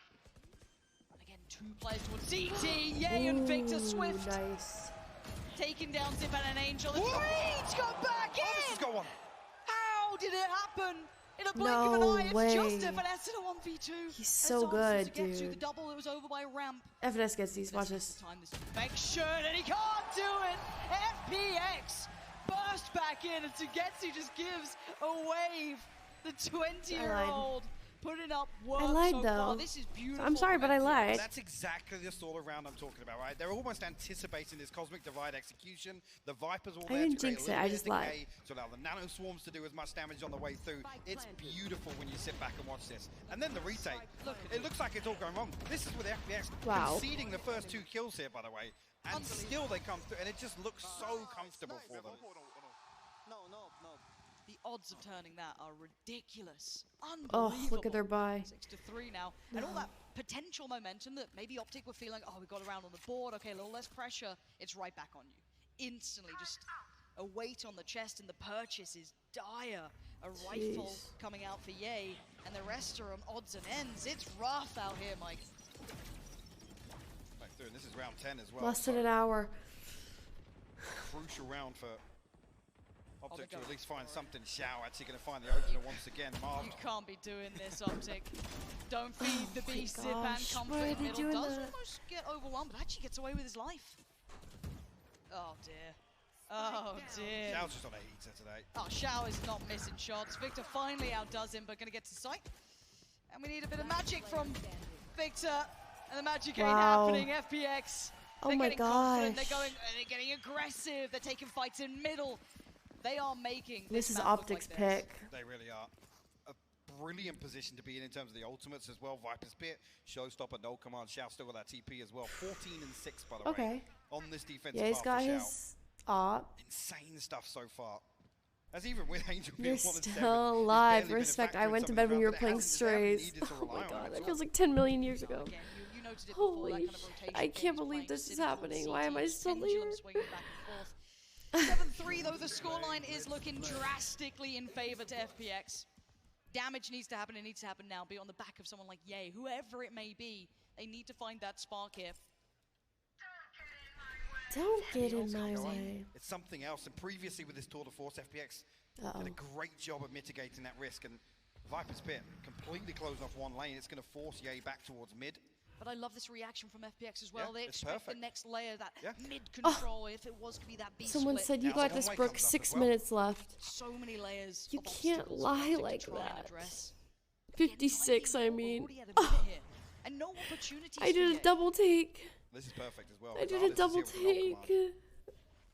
Again, 2 players towards CT. Yay, and Victor Swift. Nice. Taking down Zipan and Angel. And Reed's got back in! This has got one. How did it happen? In a blink of an eye, it's just FNS in a 1v2. He's so good, dude. dude. The double, it was over by ramp. FNS gets these, watch this. Infection, and he can't do it! FPX burst back in, and Sugetsu just gives a wave. The 20-year-old putting up work I lied, so though. far. This is beautiful. I'm sorry, but I lied. That's exactly the sort of round I'm talking about, right? They're almost anticipating this Cosmic Divide execution. The Vipers all there to create a little bit of decay, to allow the Nano Swarms to do as much damage on the way through. It's beautiful when you sit back and watch this. And then the retake. It looks like it's all going wrong. This is with FPX conceding the first 2 kills here, by the way. And still they come through, and it just looks so comfortable for them. The odds of turning that are ridiculous. Oh, look at their buy. 6-3 now. And all that potential momentum that maybe Optic were feeling, oh, we got around on the board, okay, a little less pressure. It's right back on you. Instantly, just a weight on the chest, and the purchase is dire. A rifle coming out for Ye, and the rest are on odds and ends. It's rough out here, Mike. Back through, and this is round 10 as well. Less than an hour. Crucial round for Optic to at least find something. Xiao actually going to find the opener once again. Marv. You can't be doing this, Optic. Don't feed the beast. Zipan comfort why are in they middle. doing Does that? almost get overwhelmed, but actually gets away with his life. Oh dear. Oh dear. Xiao's just on a heater today. Oh, Xiao is not missing shots. Victor finally outdoes him, but going to get to sight. And we need a bit of magic from Victor. And the magic ain't happening. FPX. They're getting confident. They're getting aggressive. They're taking fights in middle. They are making this is map Optic's look like pick. They really are. A brilliant position to be in terms of the ultimates as well. Viper's Pit, Showstopper, No Command, Xiao still got that TP as well. 14 and 6 by the way. On this defensive he's got for his op. Insane stuff so far. As even with Angel You're being 1 and 7, still he's alive. barely been a Respect. factor I in went to some bed of when these you were rounds, but playing it hasn't necessarily strays. needed to Oh my rely on god, it. that feels like 10 million years ago. You noted it before, that Holy kind of rotation I game can't is believe playing this is City called happening. CT, Why am I still pendulum here? swinging back and forth. 7-3 though, the scoreline is looking drastically in favor to FPX. Damage needs to happen, it needs to happen now. Be on the back of someone like Ye, whoever it may be. They need to find that spark here. Don't get in my way. It's something else. And previously with this Tour de Force, FPX did a great job of mitigating that risk. And Viper's Pit completely closed off one lane. It's going to force Ye back towards mid. But I love this reaction from FPX as well. Yeah, they it's expect perfect. the next layer, that mid control, if it was to be that B Someone split. said you got this, Brooke. 6 minutes left. So many layers. You of can't obstacles lie to like try and that. address. 56, I mean. And no opportunities I did a double take. This is perfect as well. I did a double take.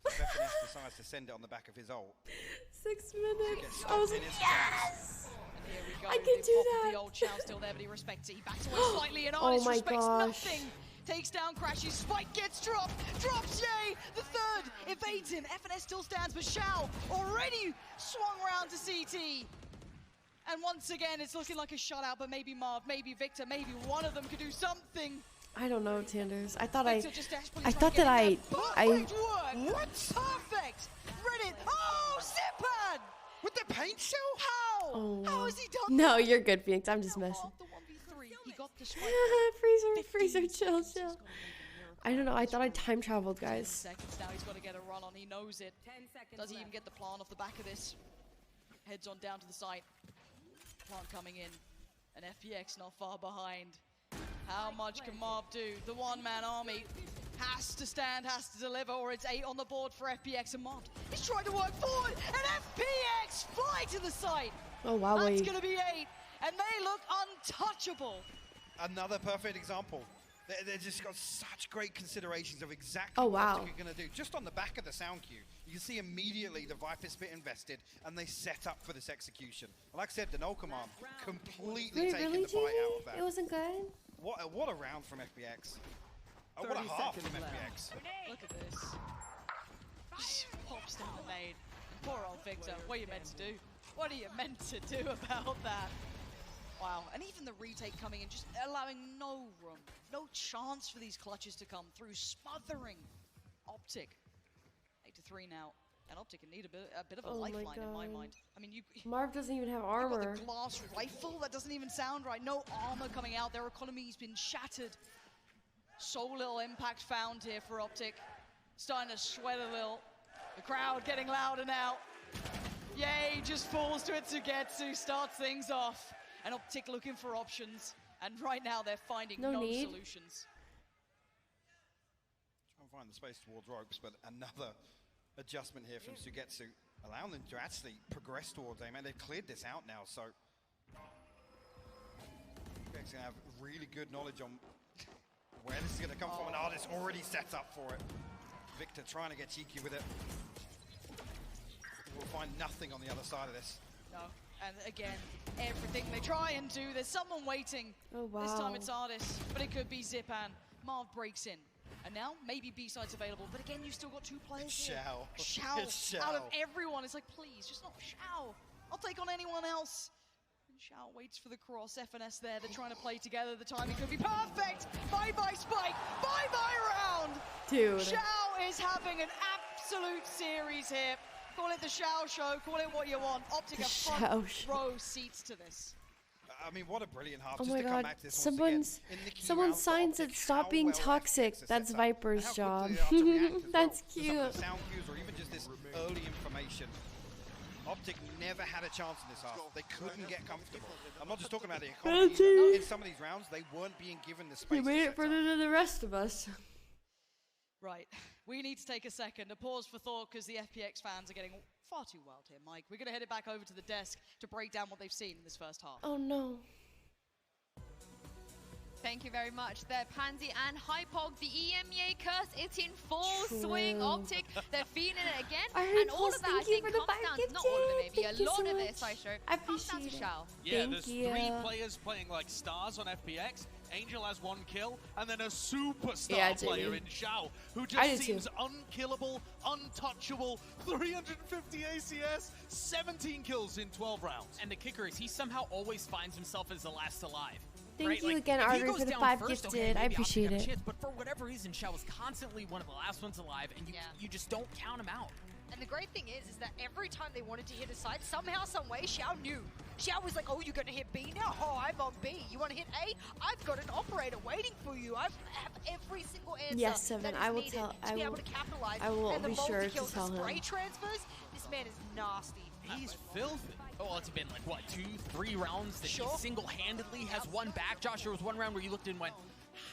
FNS decides to send it on the back of his ult. 6 minutes. I was like, yes! And here we go. I can do that. The old Chow still there, but he respects it. He backs away slightly, and Oh Artist my respects gosh. nothing. Takes down Crashy. Spike gets dropped. Drops Ye. The third evades him. FNS still stands, but Shao already swung round to CT. And once again, it's looking like a shutout, but maybe Marv, maybe Victor, maybe one of them could do something. I don't know, Tanders. I thought Victor just desperately I trying thought to that get in there. Perfect work. What? Perfect. Reddit. Oh, Zipan! With the paint shell? How? Oh, How wow. has he done No, you're good, Phoenix. I'm just messing. the 1v3? He got the spike. Freezer, chill. I don't know. I thought I time traveled, guys. Seconds now, he's got to get a run on. He knows it. Does he even get the plant off the back of this? Heads on down to the site. Plant coming in. And FPX not far behind. How much can Marv do? The one-man army has to stand, has to deliver, or it's 8 on the board for FPX. And Marv is trying to work forward, and FPX fly to the site. Oh, wow. That's going to be 8, and they look untouchable. Another perfect example. They just got such great considerations of exactly Oh, what wow. they're going to do. Just on the back of the sound cue, you can see immediately the Viper Spit invested, and they set up for this execution. Like I said, the null command completely Wait, taking really, the bite out of that. It wasn't good? What a round from FPX. Oh, what a half from FPX. Look at this. Just pops down the nade. Poor old Victor. What are you meant to do? What are you meant to do about that? Wow. And even the retake coming in, just allowing no room, no chance for these clutches to come through, smothering Optic. 8-3 now. And Optic can need a bit of a Oh my lifeline in my God. mind. I mean, you Marv doesn't even have got armor. the glass rifle, that doesn't even sound right. No armor coming out, their economy's been shattered. So little impact found here for Optic. Starting to sweat a little. The crowd getting louder now. Yay, just falls to it Sugetsu, starts things off. And Optic looking for options. And right now they're finding No no need. solutions. Try and find the space towards ropes, but another adjustment here from Sugetsu, allowing them to actually progress towards aim, and they've cleared this out now, so FPX gonna have really good knowledge on where this is gonna come from. An artist already set up for it. Victor trying to get cheeky with it. We'll find nothing on the other side of this. No, and again, everything they try and do, there's someone waiting. Oh, wow. This time it's Artis, but it could be Zipan. Marv breaks in. And now, maybe B-side's available, but again, you've still got 2 players here. Shao. Shao. It's Shao. Out of everyone, it's like, please, just not Shao. I'll take on anyone else. And Shao waits for the cross. FNS there, they're trying to play together. The timing could be perfect. Bye-bye Spike. Bye-bye round. Dude. Shao is having an absolute series here. Call it the Shao show, call it what you want. Optic have Shao front show. row seats to this. I mean, what a brilliant half. Oh Just my to come God. back to this Someone's once again. In the key someone rounds for signs Optic, it. Stop how being well toxic. FPX is That's set up, Viper's and how job. quickly they are to react as well That's to some cute. of the sound cues or even just this early information. Optic never had a chance in this half. They couldn't get comfortable. I'm not just talking about the economy. Penalty. In some of these rounds, they weren't being given the He space. made to it further than the rest of us. Right, we need to take a second, a pause for thought, because the FPX fans are getting far too wild here, Mike. We're going to head it back over to the desk to break down what they've seen in this first half. Oh no. Thank you very much there, Pansy and Hypog. The EMEA curse, it's in full swing. Optic, they're feeling it again. And all of that, I think, comes down to, not all of it maybe, a lot of it, Sideshow, comes down to Shao. Yeah, Thank there's you. 3 players playing like stars on FPX. Angel has 1 kill, and then a superstar player in Xiao, who just seems unkillable, untouchable, 350 ACS, 17 kills in 12 rounds. And the kicker is he somehow always finds himself as the last alive. Thank you again, Arter, for the 5 gifted. I appreciate it. Chance, but for whatever reason, Xiao was constantly one of the last ones alive, and you just don't count him out. And the great thing is that every time they wanted to hit a side, somehow, some way, Xiao knew. Xiao was like, oh, you're going to hit B now? Oh, I'm on B. You want to hit A? I've got an operator waiting for you. I have every single answer. Yes, Seven. I will tell. To be able to capitalize. I will be sure to multi-kills, tell him. spray transfers. This man is nasty. He's filthy. Oh, it's been like, what, 2-3 rounds that he single-handedly has won back? Josh, there was one round where you looked and went,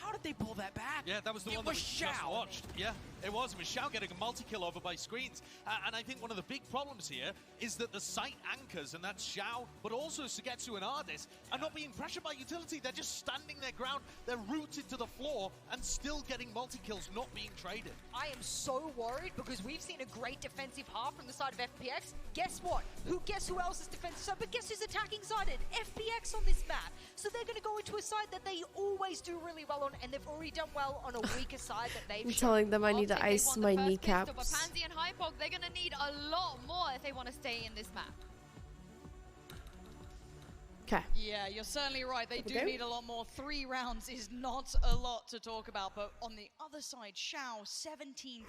how did they pull that back? Yeah, that was the one that we just watched. Yeah, it was. It was Xiao getting a multi-kill over by screens. And I think one of the big problems here is that the site anchors, and that's Xiao, but also Sugetsu and Ardis, are not being pressured by utility. They're just standing their ground. They're rooted to the floor and still getting multi-kills, not being traded. I am so worried because we've seen a great defensive half from the side of FPX. Guess what? Guess who else is defensive side? But guess who's attacking sided? FPX on this map. So they're going to go into a side that they always do really well on, and they've already done well on a weaker side that they've I'm telling them I need to ice my kneecaps. But Pansy and Hypog, they're going to need a lot more if they want to stay in this map. Okay. Yeah, you're certainly right. They do need a lot more. 3 rounds is not a lot to talk about. But on the other side, Xiao, 17-7.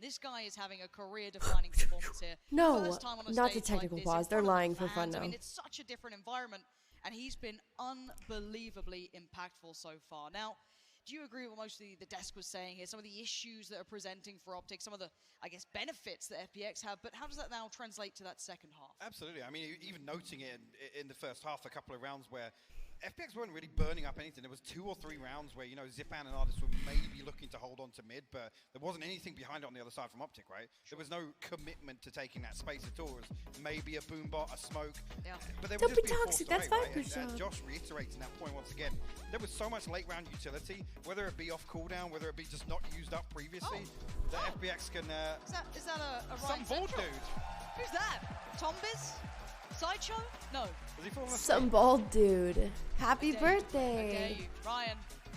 This guy is having a career-defining performance here. No, First time on a not the stage technical like this, pause. in They're front of lying for fans. fun now. I mean, it's such a different environment, and he's been unbelievably impactful so far. Now, do you agree with what most of the desk was saying here? Some of the issues that are presenting for Optic, some of the, I guess, benefits that FPX have, but how does that now translate to that second half? Absolutely. I mean, even noting it in the first half, a couple of rounds where FPX weren't really burning up anything. There was 2 or 3 rounds where, you know, Zipan and Ardis were maybe looking to hold on to mid, but there wasn't anything behind it on the other side from Optic, right? There was no commitment to taking that space at all. It was maybe a boom bot, a smoke. Yeah. But they Don't were be just toxic, that's right? Viper's job. Josh reiterating that point once again. There was so much late round utility, whether it be off cooldown, whether it be just not used up previously, that FPX can... Is that a right some bald central? dude. Who's that? Tombiz? Sideshow? No. Was he falling Some bald dude. Happy I dare birthday. you. Ryan.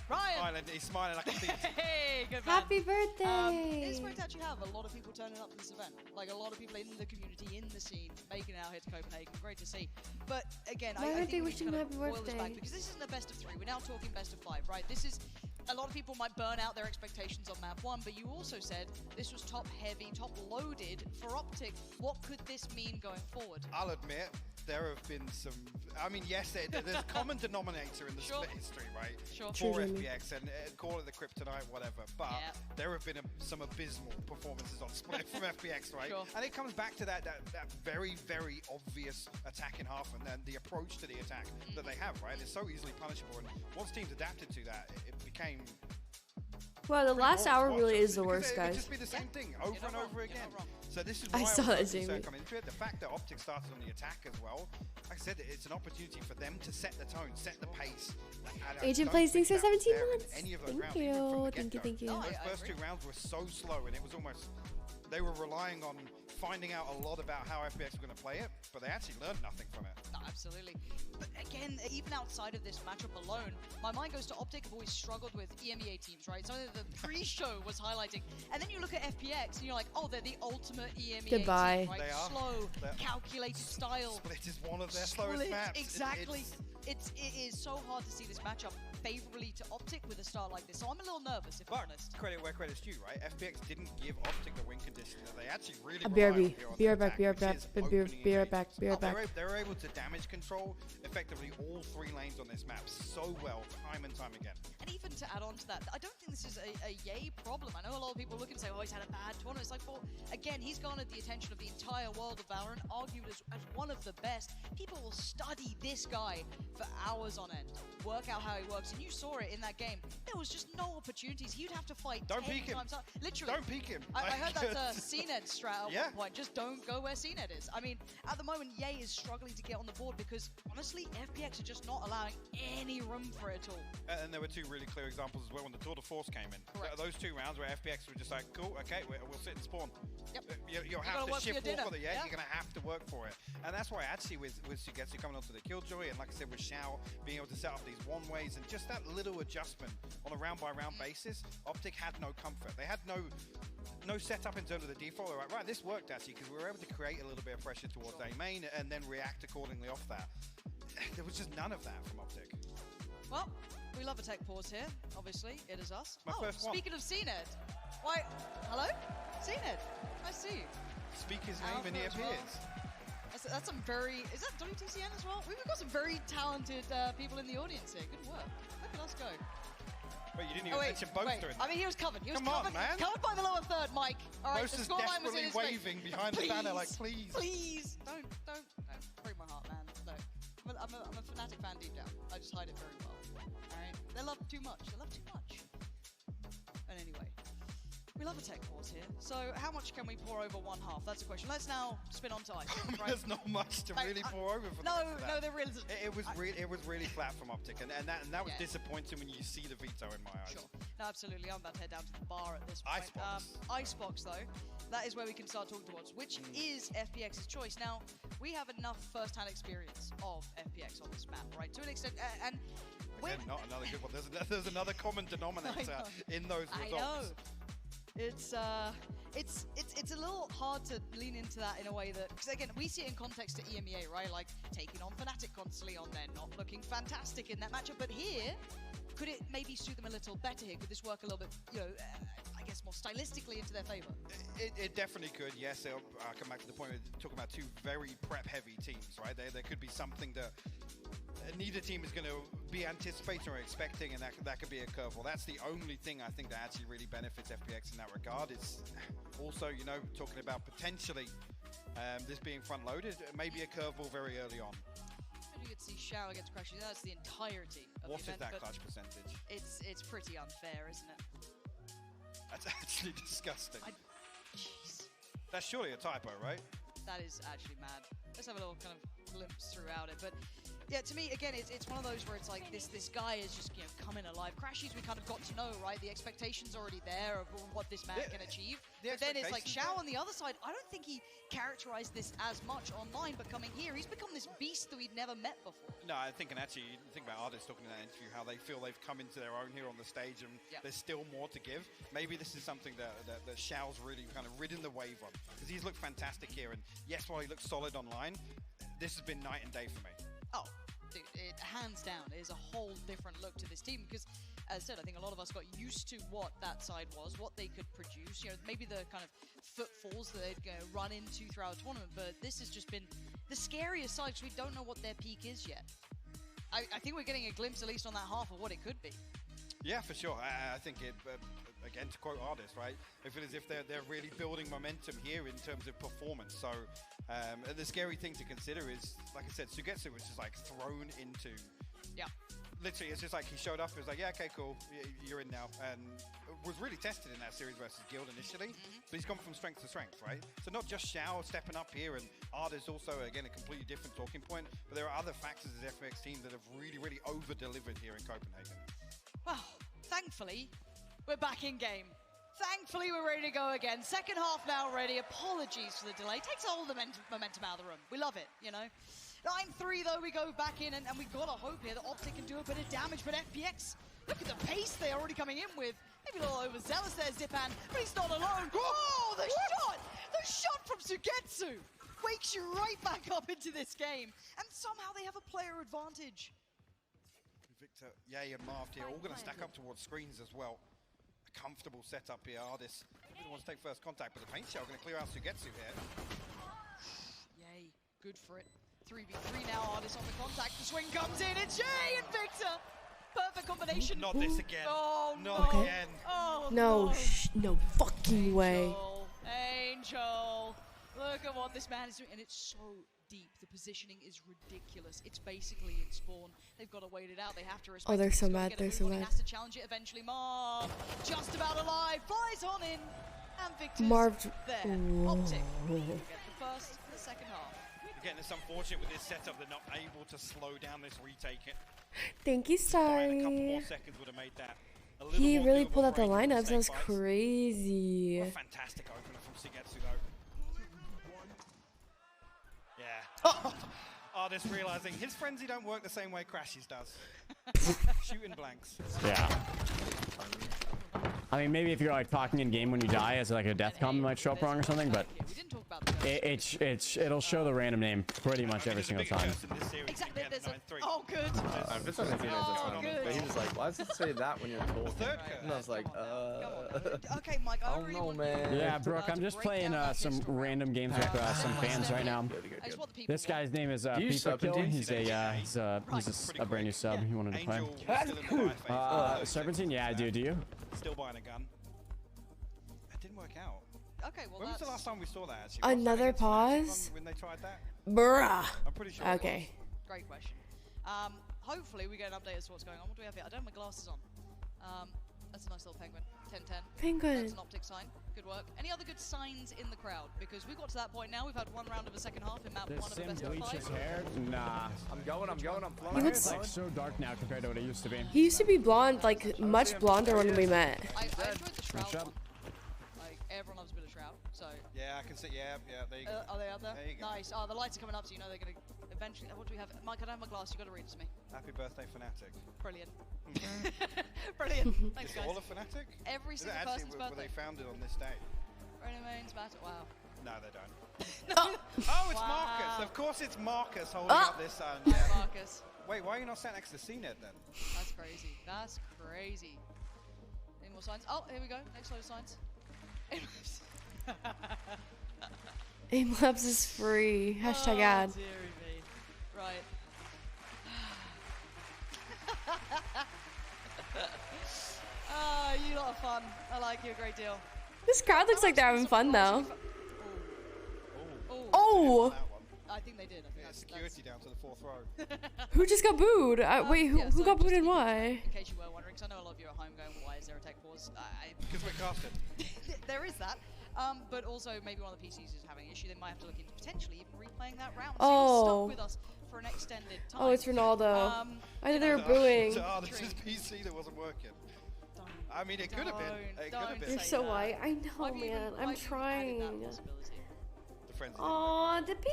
Ryan! He's smiling like a thief. Hey, good man. Happy birthday. It's great to actually have a lot of people turning up to this event. Like a lot of people in the community, in the scene, making it out here to Copenhagen. Great to see. But again, I think we wishing kind him of happy boil this birthday. back because this isn't a best of 3. We're now talking best of 5, right? This is a lot of people might burn out their expectations on map 1, but you also said this was top heavy, top loaded for Optic. What could this mean going forward? I'll admit, there have been some... I mean, yes, there's a common denominator in the split history, right? Sure. For FPX, and call it the kryptonite, whatever. But there have been some abysmal performances on split from FPX, right? Sure. And it comes back to that very, very obvious attack in half, and then the approach to the attack that they have, right? It's so easily punishable, and once teams adapted to that, it became... Well, the last hour really is the worst, It guys. would just be the same thing over and over again. So this is I why saw was that, so concerned Jamie. coming into it. The fact that Optic started on the attack as well, like I said, it's an opportunity for them to set the tone, set the pace. And Agent don't plays think things for that was 17 there in months. any of those Thank rounds, even from you. the Thank you, get-go. thank you. Those first 2 rounds were so slow, and it was almost... They were relying on finding out a lot about how FPX were going to play it, but they actually learned nothing from it. No, absolutely. But again, even outside of this matchup alone, my mind goes to Optic have always struggled with EMEA teams, right? Something that the pre-show was highlighting. And then you look at FPX and you're like, oh, they're the ultimate EMEA Goodbye. team, right? They are. Slow, They're calculated style. Split is one of their slowest maps. Exactly. It is so hard to see this matchup favorably to Optic with a start like this. So I'm a little nervous, if I'm honest. Credit where credit's due, right? FPX didn't give Optic the win condition that they actually really BRB. relied on Be right back, be right attack, back, which is be opening right back, be right back. They were able to damage control effectively all 3 lanes on this map so well, time and time again. And even to add on to that, I don't think this is a Yay problem. I know a lot of people look and say, oh, he's had a bad tournament. It's like, well, again, he's garnered the attention of the entire world of Valorant, argued as one of the best. People will study this guy for hours on end, work out how he works, and you saw it in that game. There was just no opportunities. He'd have to fight 10 times. Literally. Don't peek him. I heard that CNED strat at one point. Just don't go where CNED is. I mean, at the moment, Yay is struggling to get on the board because, honestly, FPX are just not allowing any room for it at all. And there were 2 really clear examples as well when the Tour de Force came in. Correct. Those 2 rounds where FPX were just like, cool, okay, we'll sit and spawn. Yep. You'll have to shift walk for the you're going to have to work for it. And that's why actually with Sugetsu coming onto the Killjoy, and like I said with Xiao being able to set up these one-ways, and just that little adjustment on a round-by-round basis, Optic had no comfort. They had no setup in terms of the default. They're like, right, this worked actually, because we were able to create a little bit of pressure towards A main and then react accordingly off that. There was just none of that from Optic. Well, we love a tech pause here, obviously. It is us. My first one. Speaking of CNED, why, hello? CNED, I see you. Speak his name and he appears. That's some very, is that WTCN as well? We've got some very talented people in the audience here. Good work. Look at us go. Wait, you didn't even mention Boaster in I mean, he was covered. He was Come on, covered, man. covered by the lower third, Mike. All right, Boaster's the scoreline was in his waving face. behind the banner like, please. Please, don't break my heart, man. No. I'm a Fnatic fan deep down. I just hide it very well. Alright? They love too much. They love too much. And anyway, we love a tech pause here. So how much can we pour over one half? That's the question. Let's now spin on to ice. Right? There's not much to really pour over for No, there really isn't. It was really flat from Optic, and that was disappointing when you see the veto in my eyes. Sure. No, absolutely. I'm about to head down to the bar at this point. Icebox, though. That is where we can start talking towards, which is FPX's choice. Now, we have enough first-hand experience of FPX on this map, right? To an extent, and again, not another good one. There's another common denominator in those results. I know. It's a little hard to lean into that in a way that, because again, we see it in context to EMEA, right? Like taking on Fnatic constantly on there, not looking fantastic in that matchup. But here, could it maybe suit them a little better here? Could this work a little bit, I guess, more stylistically into their favor? It definitely could, yes. I'll come back to the point of talking about 2 very prep-heavy teams, right? There could be something that neither team is going to be anticipating or expecting, and that could be a curveball. That's the only thing I think that actually really benefits FPX in that regard. It's also, talking about potentially this being front-loaded, maybe a curveball very early on. You could see Xiao against Crashes. That's the entirety of what the event. What is that clutch percentage? It's pretty unfair, isn't it? That's actually disgusting. Jeez. That's surely a typo, right? That is actually mad. Let's have a little kind of glimpse throughout it. But yeah, to me, again, it's one of those where it's like this guy is just coming alive. Crashies, we kind of got to know, right? The expectation's already there of what this man can achieve. But then it's like Xiao on the other side. I don't think he characterized this as much online, but coming here, he's become this beast that we'd never met before. No, I think, and actually, you think about artists talking in that interview, how they feel they've come into their own here on the stage, and there's still more to give. Maybe this is something that Xiao's really kind of ridden the wave on, because he's looked fantastic here, and yes, while he looks solid online, this has been night and day for me. Oh, dude, it hands down is a whole different look to this team, because as I said, I think a lot of us got used to what that side was, what they could produce, maybe the kind of footfalls that they'd run into throughout the tournament, but this has just been the scariest side, because we don't know what their peak is yet. I think we're getting a glimpse, at least on that half, of what it could be. Yeah, for sure. I think it, again, to quote artists, right? I feel as if they're really building momentum here in terms of performance. So the scary thing to consider is, like I said, Sugetsu was just like thrown into. Yeah. Literally, it's just like he showed up. It was like, yeah, okay, cool, you're in now, and was really tested in that series versus Guild initially. But he's gone from strength to strength, right? So not just Xiao stepping up here, and Ardis also, again, a completely different talking point. But there are other factors as FPX team that have really, really over-delivered here in Copenhagen. Well, thankfully, we're back in game. Thankfully, we're ready to go again. Second half now ready. Apologies for the delay. Takes all the momentum out of the room. We love it, 9-3 though, we go back in, and we gotta hope here that Optic can do a bit of damage, but FPX, look at the pace they're already coming in with. Maybe a little overzealous there, Zipan, but he's not alone. Oh, the shot! The shot from Sugetsu wakes you right back up into this game, and somehow they have a player advantage. Victor, Yay, and Marv here, all going to stack up towards screens as well. A comfortable setup here. Ardis didn't want to take first contact, but the paint shell going to clear out Sugetsu here. Yay, good for it. 3v3 now, Ardis on the contact. The swing comes in, it's Jay and Victor. Perfect combination. Not this again. Oh, not again. Oh, no, no fucking way. Angel, look at what this man is doing, and it's so deep. The positioning is ridiculous. It's basically in spawn. They've got to wait it out. They have to respect. Oh, they're so mad. They're so mad. He has to challenge it eventually. Marv, just about alive, flies on in, and Victor's Marv, there. Optic will get the first and the second half. Again, it's unfortunate with this setup they're not able to slow down this retake. Thank you, Star. A couple more seconds would have made that He really pulled out the lineups. That was crazy. A fantastic opener from Sugetsu though. Yeah. Artist realizing his frenzy don't work the same way Crashy's does. Shooting blanks. Yeah. I mean, maybe if you're like talking in game when you die, as like a death comment might show up wrong or something, but it'll show the random name pretty much every single time. Exactly. Oh, good. I've been talking to but he was like, why does it say that when you're talking? And I was like, Okay, Mike, I don't know, man. Yeah, Brooke, I'm just playing some random games with some fans right now. This guy's name is Pizza Kill. He's a brand new sub. He wanted to play. Serpentine, yeah, I do. Do you? Still buying a gun. That didn't work out. Okay, well, when was the last time we saw that? Actually? Another pause. When they tried that? Bruh. I'm pretty sure. Okay. Great question. Hopefully we get an update as to what's going on. What do we have here? I don't have my glasses on. That's a nice little penguin. 10-10. Penguin. That's an optic sign. Good work. Any other good signs in the crowd? Because we've got to that point now. We've had one round of the second half in map one of the best of 5. Hair? Nah. I'm going. He looks like so dark now compared to what it used to be. He used to be blonde, like much blonder when we met. I enjoyed the Shroud one. Like, everyone loves a bit of Shroud, so... Yeah, I can see, yeah, there you go. Are they out there? There you go. Nice. Oh, the lights are coming up, so you know they're going to eventually... What do we have? Mike, I don't have my glass. You've got to read it to me. Happy birthday, Fnatic. Brilliant. Brilliant. Thanks, guys. All of Fnatic? Every single person's birthday. Were they founded on this day? Remains matter. Wow. No, they don't. Oh, it's Marcus. Of course it's Marcus holding up this sign. Yeah. Marcus. Wait, why are you not sat next to CNET then? That's crazy. That's crazy. Any more signs? Oh, here we go. Next load of signs. Aimlabs is free. Hashtag ad. Dearie me. Right. You lot are fun. I like you a great deal. This crowd looks like they're having fun though. Oh! I think they did. I think security down to the 4th row. Who just got booed? Wait, who got booed and why? In case you were wondering, because I know a lot of you are at home going, why is there a tech pause? Because we're casted. There is that. But also maybe one of the PCs is having an issue. They might have to look into potentially even replaying that round. So you're stuck with us for an extended time. Oh, it's Ronaldo. I thought they were booing. This is PC that wasn't working. I mean, it could have been. It could have been. You're so white. I know, man. I'm trying. Aw, the penguin!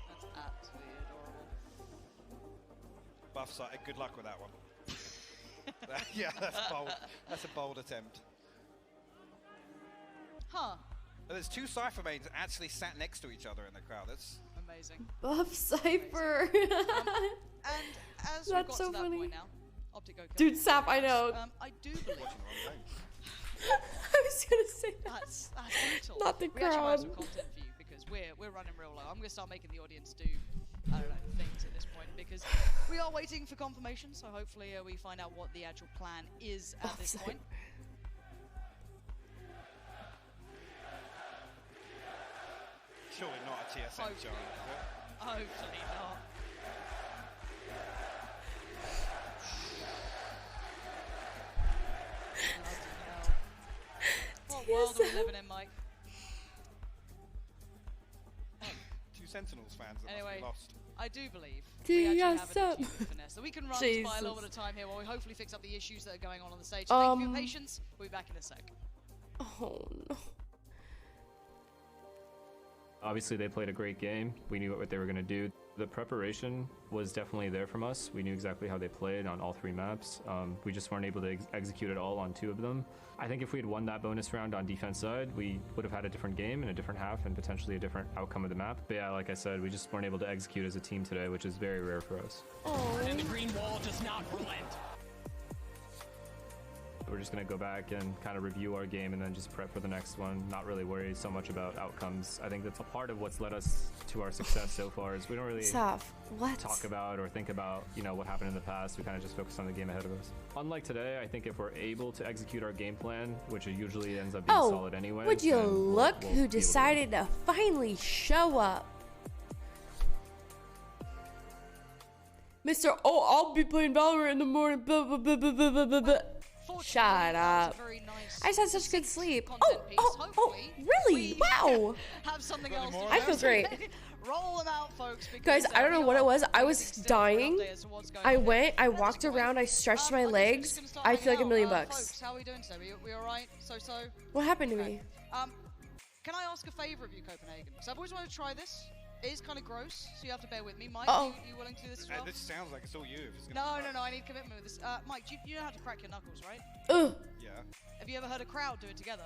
That's absolutely adorable. Buff side. Good luck with that one. Yeah, that's bold. That's a bold attempt. Huh. There's 2 Cypher mains actually sat next to each other in the crowd. That's amazing. Buff Cypher. And as we've got so to that funny. point now, Optic Go. Dude, Sap, I know. I do believe. I was gonna say that's brutal. Not the we actually might have crowd. some content for you because we're running real low. I'm gonna start making the audience do I don't know things at this point because we are waiting for confirmation. So hopefully we find out what the actual plan is at this point. surely not a TSM challenge, is it? Hopefully not. What world are we living in, Mike? Two Sentinels fans that must be lost. I do believe we actually have an achievement finesse. So we can run by a little bit of time here while we hopefully fix up the issues that are going on the stage. So thank you for your patience. We'll be back in a sec. Oh no. Obviously, they played a great game. We knew what they were going to do. The preparation was definitely there from us. We knew exactly how they played on all three maps. We just weren't able to execute it all on two of them. I think if we had won that bonus round on defense side, we would have had a different game and a different half and potentially a different outcome of the map. But yeah, like I said, we just weren't able to execute as a team today, which is very rare for us. And the green wall does not relent. We're just going to go back and kind of review our game and then just prep for the next one. Not really worry so much about outcomes. I think that's a part of what's led us to our success so far is we don't really talk about or think about, you know, what happened in the past. We kind of just focus on the game ahead of us. Unlike today, I think if we're able to execute our game plan, which it usually ends up being solid anyway. Would you look who decided to finally show up? Mr. Oh, I'll be playing Valorant in the morning. Blah, blah, blah, blah, blah, blah, blah. Shut up. I just had such good sleep. Oh, really? Wow. Have something else. I feel great. Roll them out, folks. Guys, I don't know what it was. I was dying. I went, I walked around, I stretched my legs. I feel like $1 million bucks. Folks, how are we doing today? We all right? So. What happened to me? Can I ask a favor of you, Copenhagen? Because I've always wanted to try this. It is kind of gross, so you have to bear with me. Mike, you willing to do this as well? This sounds like it's all you. No, I need commitment with this. Mike, you know how to crack your knuckles, right? Ugh. Yeah. Have you ever heard a crowd do it together?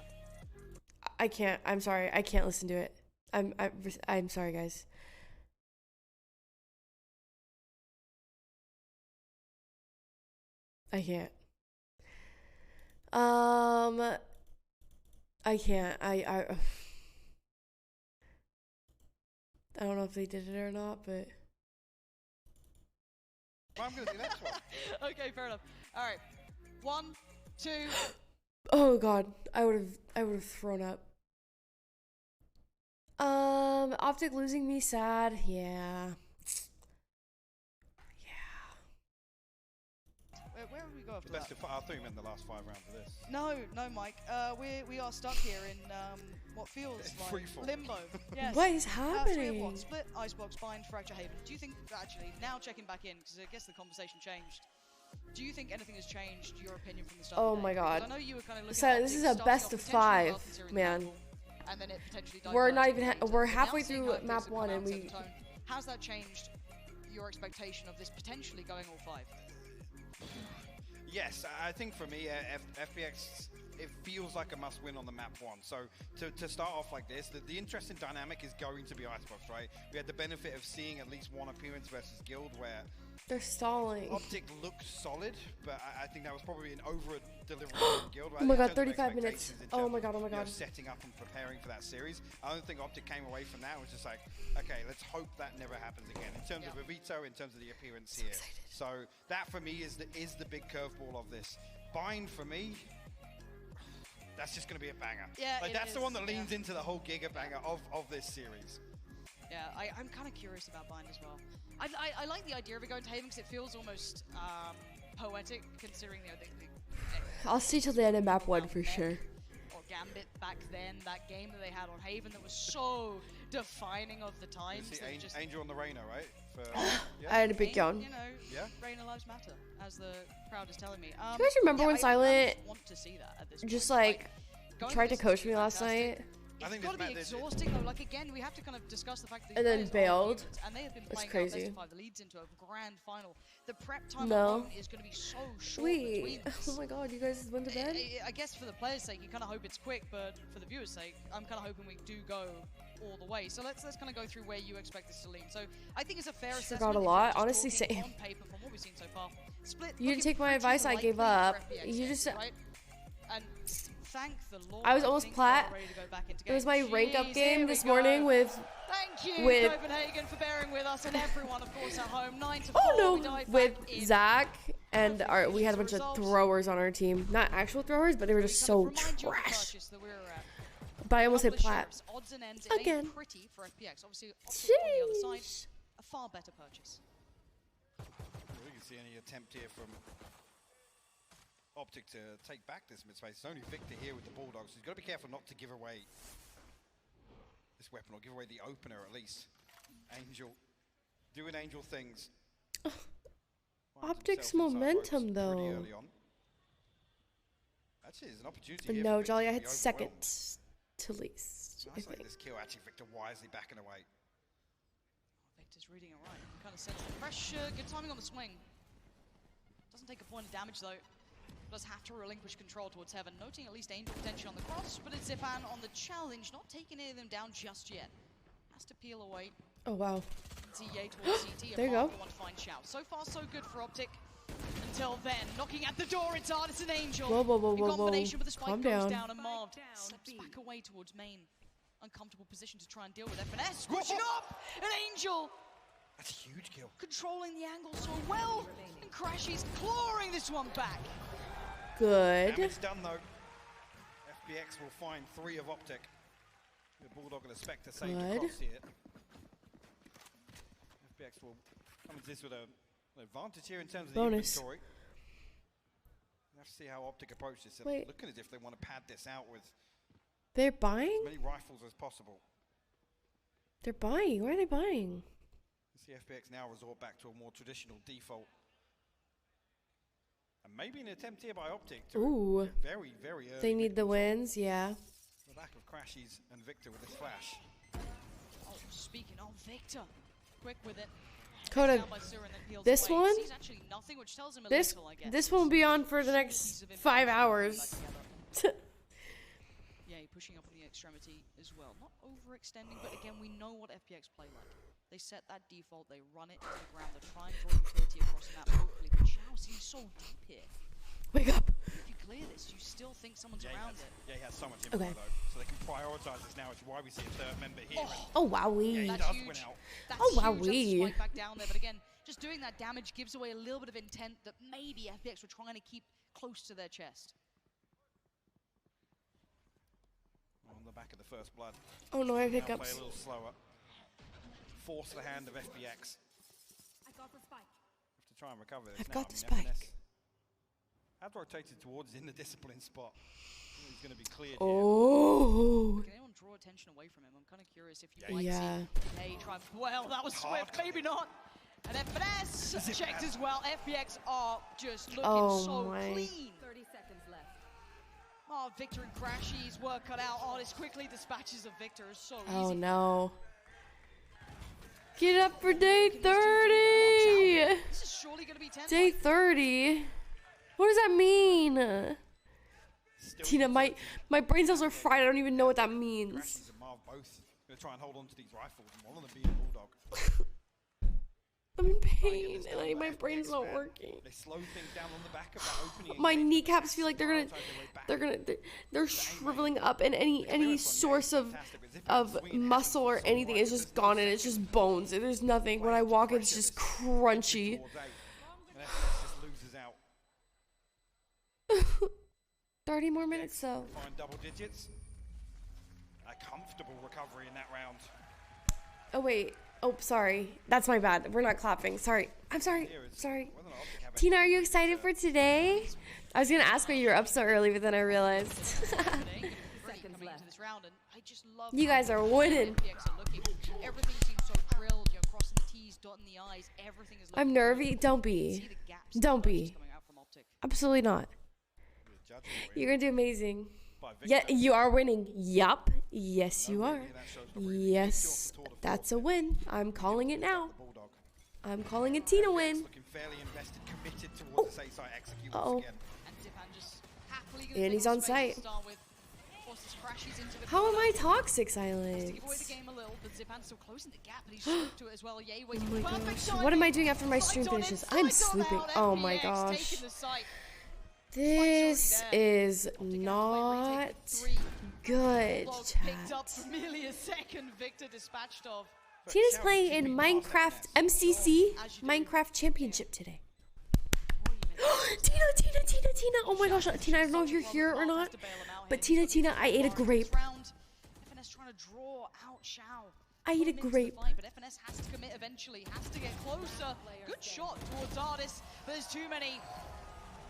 I can't. I'm sorry. I can't listen to it. I'm sorry, guys. I can't. I can't. I don't know if they did it or not, but I'm gonna do next one. Okay, fair enough. All right, 1, 2. Oh God, I would have thrown up. Optic losing me sad. Yeah. Where would we go after Best that? I thought you meant the last 5 rounds of this. No, Mike. We are stuck here in what feels like limbo. Yes. What is happening? 3 of 1, split, icebox, bind, fracture, haven. Do you think actually now checking back in because I guess the conversation changed? Do you think anything has changed? Your opinion from the start? Oh of the my day? God. I know you were kind of looking So at this is a best of 5, man. And then it potentially We're not even. We're Now halfway seeing through how it map does 1, come and out, we. set the tone. How's that changed your expectation of this potentially going all 5? Yes, I think for me, FPX, it feels like a must-win on the map 1. So to start off like this, the interesting dynamic is going to be Icebox, right? We had the benefit of seeing at least one appearance versus Guild where they're stalling. Optic looked solid, but I think that was probably an over-delivery from Guild. Right? Oh my God, 35 minutes. Oh my God, oh my God. Setting up and preparing for that series. I don't think Optic came away from that. It was just like, okay, let's hope that never happens again. In terms of Avito, in terms of the appearance here. So that for me is the big curveball of this. Bind for me, that's just going to be a banger. Yeah, like that's the one that leans into the whole giga banger of this series. Yeah, I'm kind of curious about Bind as well. I like the idea of it going to Haven because it feels almost poetic considering the I'll see till the end of map 1 for sure. Or Gambit back then, that game that they had on Haven that was so defining of the times. Angel on the Reyna, right? I had a big yawn. You know, Reyna lives matter, as the crowd is telling me. Do you guys remember when Silent want to see that at this just point. tried to coach me last night? It's got to be exhausting though. Like again, we have to kind of discuss the fact that and then bailed. And they have been It's playing crazy. best of 5 the leads into a grand final. The prep time alone is going to be so short. Wait, oh my God, you guys went to bed? I guess for the players' sake, you kind of hope it's quick, but for the viewers' sake, I'm kind of hoping we do go all the way. So let's kind of go through where you expect this to lean. So I think it's a fair assessment. Forgot a lot, honestly. Same. On paper from what we've seen so far. Split you didn't take my advice. I gave up. You just. Right? And thank the Lord. I was almost plat. It was my rank up game this morning with. Thank you, Copenhagen, for bearing with us, and everyone, of course, at home. 9 to 4. Oh no, with Zach and we had a bunch of throwers on our team. Not actual throwers, but they were just so trash. But I almost hit plat. Again. Pretty for FPX. Obviously, Optic on the other side, a far better purchase. We can see any attempt here from Optic to take back this mid space. It's only Victor here with the Bulldogs. He's got to be careful not to give away this weapon, or give away the opener at least. Angel doing Angel things. Optic's momentum though. Actually, there's an opportunity. But here no, for Jolly, I Victor had to be second to least. Nice like this kill, actually, Victor wisely backing away. Victor's reading it right. Kind of sense the pressure. Good timing on the swing. Doesn't take a point of damage though. Does have to relinquish control towards Heaven, noting at least Angel potential on the cross, but it's Zipan on the challenge, not taking any of them down just yet. Has to peel away. Oh wow. ZA towards CT. There you go. Want to find Shout. So far, so good for Optic. Until then, knocking at the door, it's Artisan Angel. Whoa. In combination with the spike Calm goes down. down and Marv slips back away towards main. Uncomfortable position to try and deal with FNS. Squishing up! An Angel! That's a huge kill. Controlling the angle so well. And Crashy's clawing this one back. Good. Damage done though. FPX will find 3 of Optic. The Bulldog and a Spectre saved across here. FPX will come into this with an advantage here in terms of the inventory. We have to see how Optic approaches this. They're looking as if they want to pad this out with they're buying? as many rifles as possible. They're buying. Why are they buying? The FPX now resort back to a more traditional default. And maybe an attempt here by Optic to get very, very early. They need the wins, yeah. The lack of Crashies and Victor with this flash. Oh, speaking of Victor, quick with it. Coda, this one, this won't be on for the next 5 hours. Yeah, pushing up on the extremity as well. Not overextending, but again, we know what FPX play like. They set that default, they run it into the ground, they try and draw utility across the map, hopefully. But Chao seems so deep here. Wake up! If you clear this, you still think someone's around it. Yeah, he has so much info though, so they can prioritize this now, which is why we see a third member here. Oh, wowee. Yeah, he does win out. Oh, wowee. Swipe back down there, but again, just doing that damage gives away a little bit of intent that maybe FPX were trying to keep close to their chest. On the back of the first blood. Oh no, I have Play hiccups. a little slower. Force the hand of FPX. I got the spike. Have to try and recover this. I've now. got the spike. Have rotated towards in the discipline spot. He's going to be cleared. Oh. Can anyone draw attention away from him? I'm kind of curious if you might see. Hey, try. Well, that was swift. Maybe not. And then finesse checked as well. FPX are just looking so clean. 30 seconds left. Oh, Victor and Crashies work cut out. Artist quickly dispatches of Victor is so easy. Oh no. Get up for day 30! This is surely going to be 10. Day 30? What does that mean? Tina, my brain cells are fried. I don't even know what that means. Crashies and Marv both going to try and hold on to these rifles, and one of them being a bulldog. I'm in pain, and my brain's not working. They slow things down on the back of that opening. My kneecaps feel like they're shriveling up, and any source of muscle or anything is just gone, and it's just bones. There's nothing. When I walk, it's just crunchy. 30 more minutes, though. Find double digits. A comfortable recovery in that round. Oh wait. Oh, sorry. That's my bad. We're not clapping. Sorry. I'm sorry. Sorry. Tina, are you excited for today? I was gonna ask why you were up so early, but then I realized. You guys are winning. Everything seems so drilled. You're crossing the T's, dotting the I's. Everything is. I'm nervy. Don't be. Don't be. Absolutely not. You're gonna do amazing. Yeah, you are winning. Yup. Yes, you are. Yes, that's a win. I'm calling it now. I'm calling it Tina win. Oh. And he's on site. How am I toxic, Silence? Oh my gosh. What am I doing after my stream finishes? I'm sleeping. Oh my gosh. This is not good, chat. Tina's playing in Minecraft MCC, Minecraft Championship today. Tina! Oh my gosh, Tina, I don't know if you're here or not, but Tina, I ate a grape. I ate a grape. But FNS has to commit eventually, has to get closer. Good shot towards Artis, but there's too many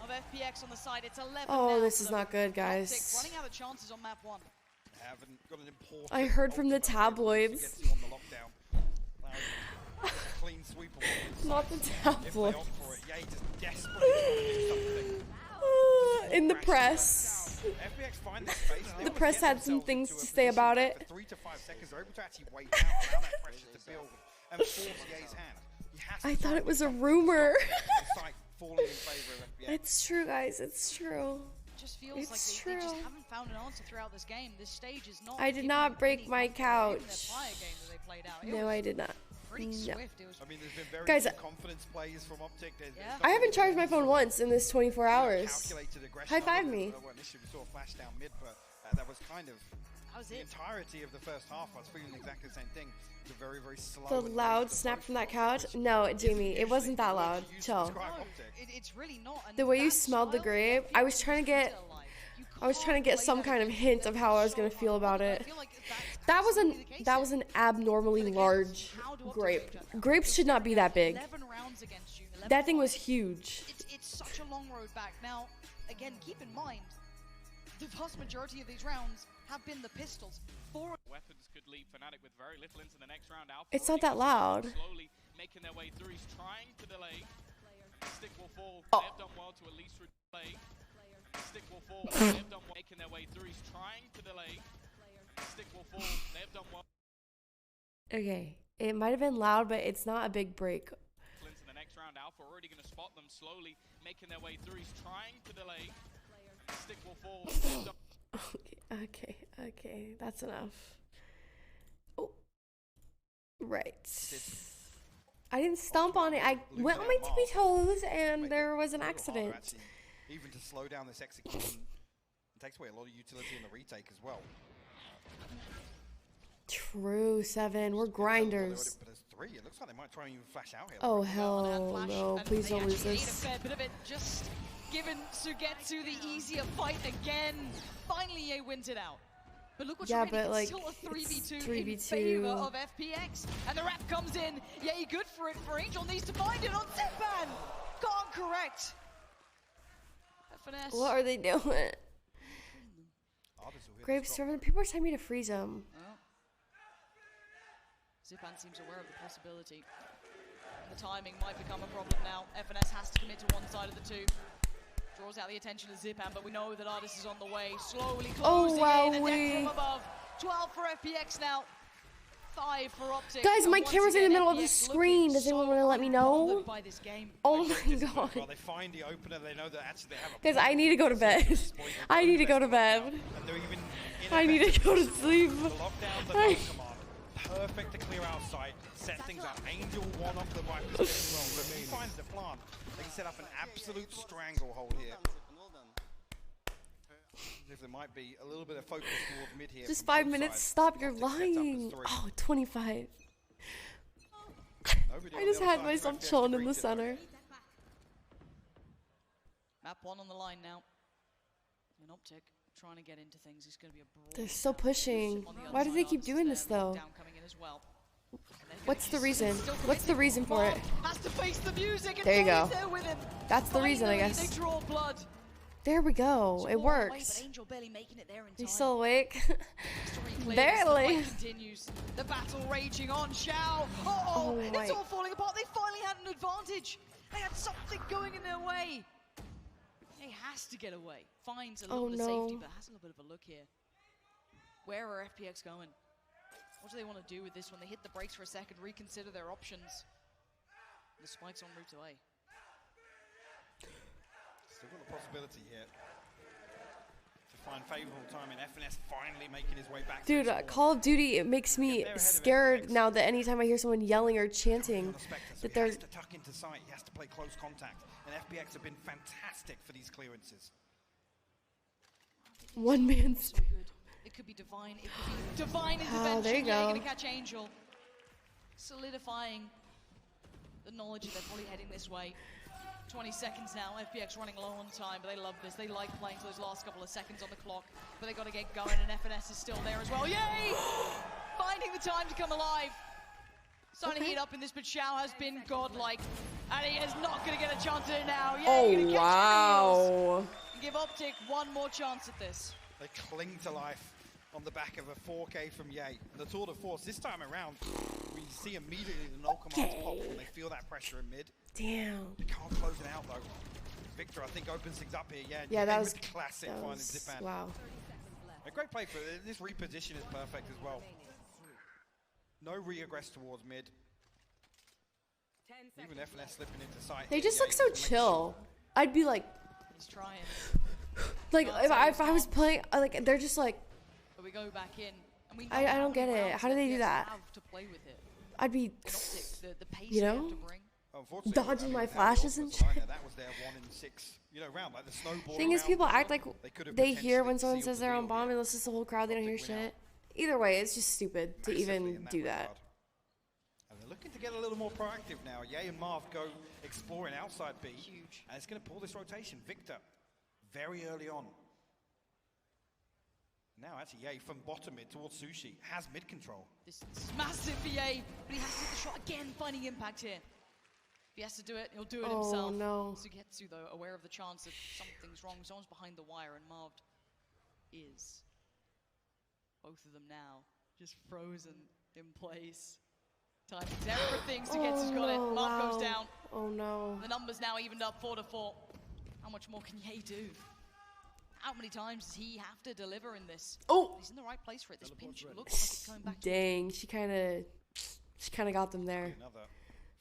of FPX on the side. It's 11 Oh, now. this is not good, guys. Running out of chances on map 1. I heard from the tabloids. Not the tabloids. In the press. The press had some things to say about it. 3 to 5 seconds, they're able to actually wait out, allow that pressure to build, and force Ye's hand. I thought it was a rumor. It's true, guys. It's true. Just feels it's like they just haven't found an answer throughout this game. This stage is not. I did not break my couch. No, I did not. Pretty swift. It was, I mean, there's been very guys, good confidence plays from Optic. I haven't charged my phone once in this 24 hours. High five me. Initially we saw a flash down mid, but that was kind of the entirety of the first half. I was feeling exactly the same thing. It was very, very slow. The loud snap from that couch? No, Jamie, it wasn't that loud. Chill. It's really not. The way you smelled the grape, I was trying to get some kind of hint of how I was gonna feel about it. That was an abnormally large grape. Grapes should not be that big. That thing was huge. It's such a long road back. Now, again, keep in mind, the vast majority of these rounds have been the pistols. For Weapons could lead Fnatic with very little into the next round. Alpha It's not that loud. slowly making their way through. He's trying to delay. Stick will fall. Oh. They've done well to at least delay. Stick will fall. They've done well making their way through. He's trying to delay. Stick will fall. They've done well. Okay, it might have been loud, but it's not a big break. Into the next round. Alpha already going to spot them slowly making their way through. He's trying to delay. Stick will fall. They've done Okay, that's enough. Oh, right. I didn't stomp on it. I went on my tippy toes, and there was an accident. Even to slow down this execution, it takes away a lot of utility in the retake as well. True, 7. We're grinders. But there's 3. It looks like they might try and even flash out here. Oh hell no! Please don't lose this. A fair bit of it just given Sugetsu the easier fight again. Finally, Ye wins it out. But look what Yeah, you're getting. but, like, It's still a 3v2 in 3v2. favor of FPX. And the rep comes in. Ye good for it. For Angel needs to find it on Zipan. Gone correct. FNS. What are they doing? Grave servant. People are telling me to freeze them. Well, Zipan seems aware of the possibility. The timing might become a problem now. FNS has to commit to one side of the two. Draws out the attention of Zipan, but we know that Artis is on the way. Slowly closing in. A deck from above. 12 for FPX now. 5 for Optic. Guys, my And camera's in the once middle of again, the FPX screen. Does anyone want to let me know? by this game. Oh my god. Well, they find the opener. They know that actually they have a Guys, I need to go to bed. I need to go to bed. And they're even I need to go to sleep. The lockdown, the no command. Perfect to clear out sight. Set things up. Angel one off the right position well. But if he finds the plant, they can set up an absolute stranglehold here. If there might be a little bit of focus towards mid here. Just 5 minutes. Stop, you're lying. Oh, 25. I just had myself chilling in the center. Map 1 on the line now. And Optic trying to get into things. It's going to be a broad. They're still pushing. Why do they keep doing this though? What's the reason? What's the reason for it? Has to face the music and there you go. there with him. That's the reason, I guess. They draw blood. There we go. It works. Angel barely making it there in time. He's still awake. Barely. Continues. The battle raging on. Xiao. Oh, it's my. all falling apart. They finally had an advantage. They had something going in their way. He has to get away. Finds a little bit of safety, but has a little bit of a look here. Where are FPX going? What do they want to do with this when they hit the brakes for a second, reconsider their options? The spike's en route to A. Still got the possibility here to find favorable timing. FNS finally making his way back. Dude, Call of Duty, it makes me scared now that anytime I hear someone yelling or chanting that they're... He has to tuck into sight, he has to play close contact. And FPX have been fantastic for these clearances. One man's... It could be Divine. It could be Divine Oh, there you go. Going to catch Angel. Solidifying the knowledge that they're probably heading this way. 20 seconds now. FPX running low on time, but they love this. They like playing to those last couple of seconds on the clock, but they got to get going, and FNS is still there as well. Yay! Finding the time to come alive. Starting to heat up in this, but Xiao has been godlike, and he is not going to get a chance at it now. Yay! Oh, wow. Give Optic one more chance at this. They cling to life on the back of a 4K from Ye. And the tour de force this time around, we see immediately the null commands pop when they feel that pressure in mid. Damn. They can't close it out though. Victor, I think, opens things up here. Yeah, that was classic finding Zipan. Wow. A great play for this reposition is perfect as well. No re-aggress towards mid. Even FNS slipping into sight. They just look so chill. I'd be like... He's trying. Like, if I was playing, like, they're just like... But we go back in. And we I don't get it. How do they do that? To play with it. I'd be... The pace you know? Dodging my flashes and shit. That was their 1 in 6, round, like the snowball. Thing is, people act like they hear when someone says they're on bomb, and it's just the whole crowd, they don't hear shit. Either way, it's just stupid to even do that. And they're looking to get a little more proactive now. Ye and Marv go exploring outside B. Huge. And it's going to pull this rotation. Victor, very early on. Now actually Ye from bottom mid towards Sushi has mid control. This is massive for Ye, but he has to hit the shot again, finding impact here. If he has to do it, he'll do it himself. Oh no. Sugetsu though, aware of the chance that something's wrong. Someone's behind the wire, and Marv is. Both of them now just frozen in place. Time to everything to get to got it. Mark goes down. Oh no. The numbers now evened up 4-4. How much more can Ye do? How many times does he have to deliver in this? Oh! He's in the right place for it. This pinch looks like it's going back. Dang, she kind of got them there. Another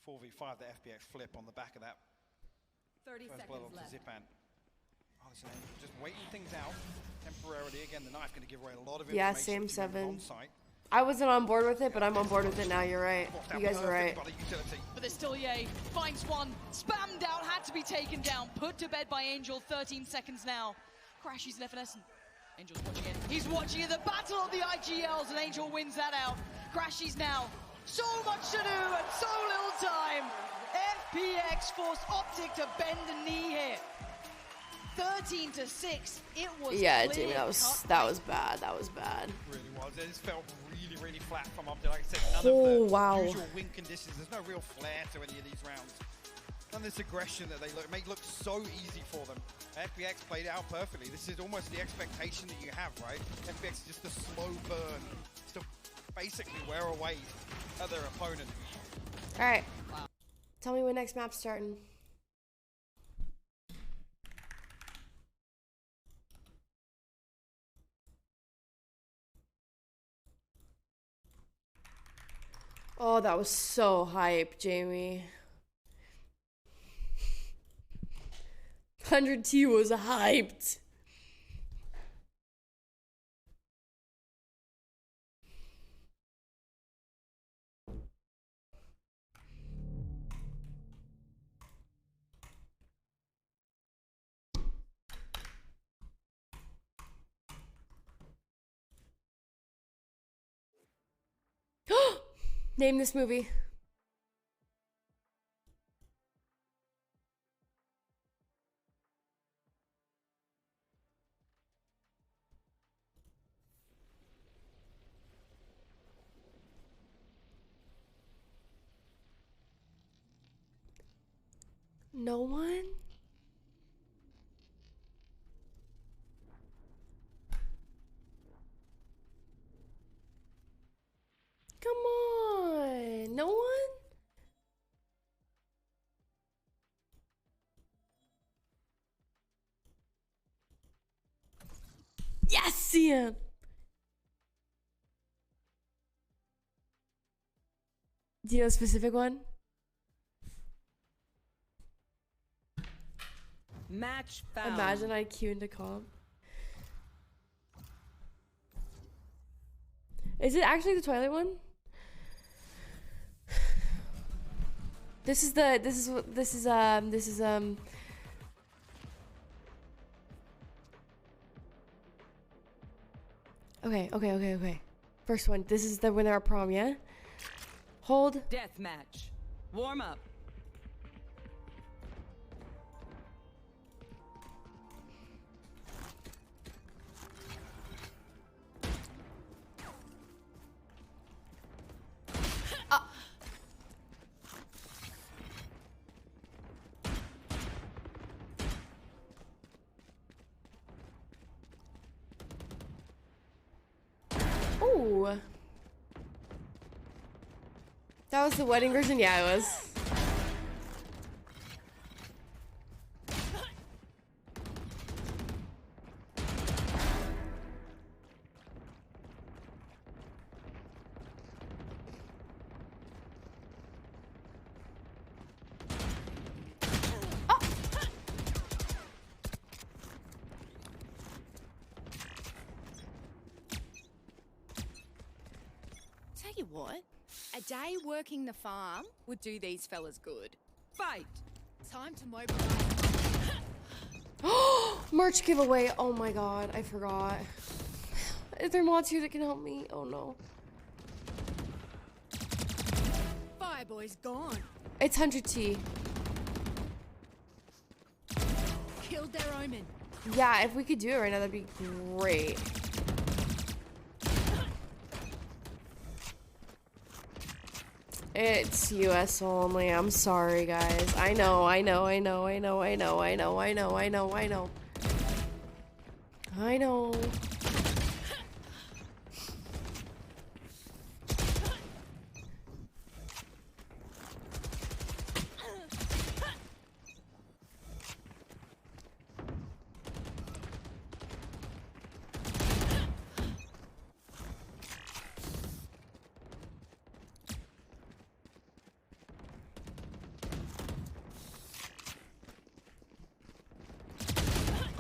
4v5 that FPX flip on the back of that. 30 First seconds blow onto left. Zipan. Oh, listen, just waiting things out temporarily. Again, the knife going to give away a lot of information. Yeah, same to everyone 7. on site. I wasn't on board with it, but I'm on board with it now. You're right. You guys are right. But there's still Ye. Finds one. Spammed out. Had to be taken down. Put to bed by Angel. 13 seconds now. Crashes and Evanescent. Angel's watching it. He's watching it. The battle of the IGLs, and Angel wins that out. Crashes now. So much to do and so little time. FPX forced Optic to bend the knee here. 13-6. It was yeah, Jamie, that was bad. That was bad. It really was. It just felt really flat from Optic. Like I said, none of the usual win conditions. There's no real flair to any of these rounds. And this aggression that they make look so easy for them. FPX played it out perfectly. This is almost the expectation that you have, right? FPX is just a slow burn, just to basically wear away at their opponent. All right. Wow. Tell me when next map's starting. Oh, that was so hype, Jamie. 100T was hyped. Name this movie. No one? Come on. No one? Yes, Ian. Do you know a specific one? Match found. Imagine I queue into comp. Is it actually the Twilight one? This is Okay. First one. This is the winner of prom, yeah? Hold. Death match. Warm up. Ooh. That was the wedding version? Yeah, it was. Tell you what, a day working the farm would do these fellas good. Fight! Time to mobilize. Merch giveaway. Oh my god, I forgot. Is there mods here that can help me? Oh no. Fireboy's gone. It's 100T. Killed their omen. Yeah, if we could do it right now, that'd be great. It's US only. I'm sorry, guys. I know. I know.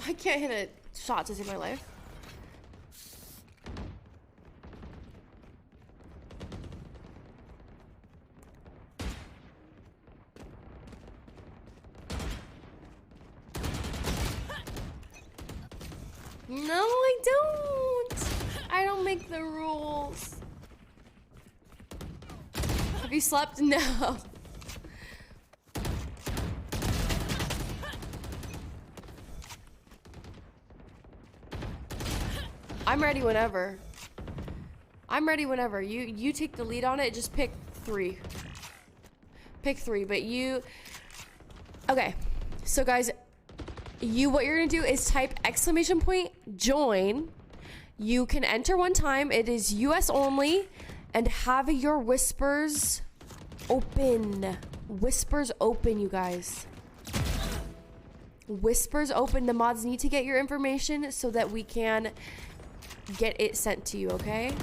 I can't hit a shot to save my life. No, I don't. I don't make the rules. Have you slept? No. I'm ready whenever. I'm ready whenever. You take the lead on it. Just pick 3. Pick 3, but you... Okay. So guys, what you're gonna do is type !join. You can enter 1 time. It is US only, and have your whispers open. Whispers open, you guys. Whispers open. The mods need to get your information so that we can get it sent to you, okay?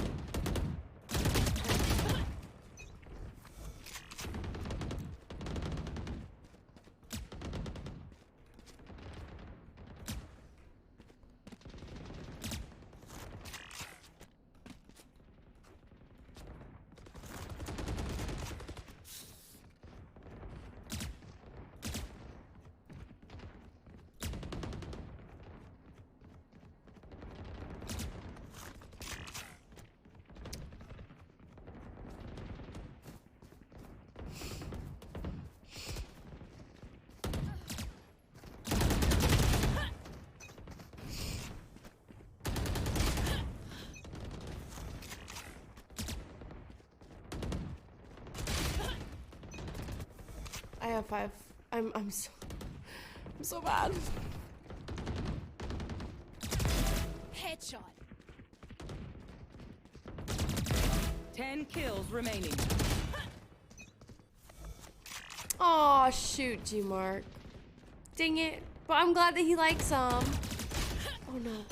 I have 5. I'm so bad. Headshot. 10 kills remaining. Aw, shoot, G-Mark. Dang it. But I'm glad that he likes them. Oh no.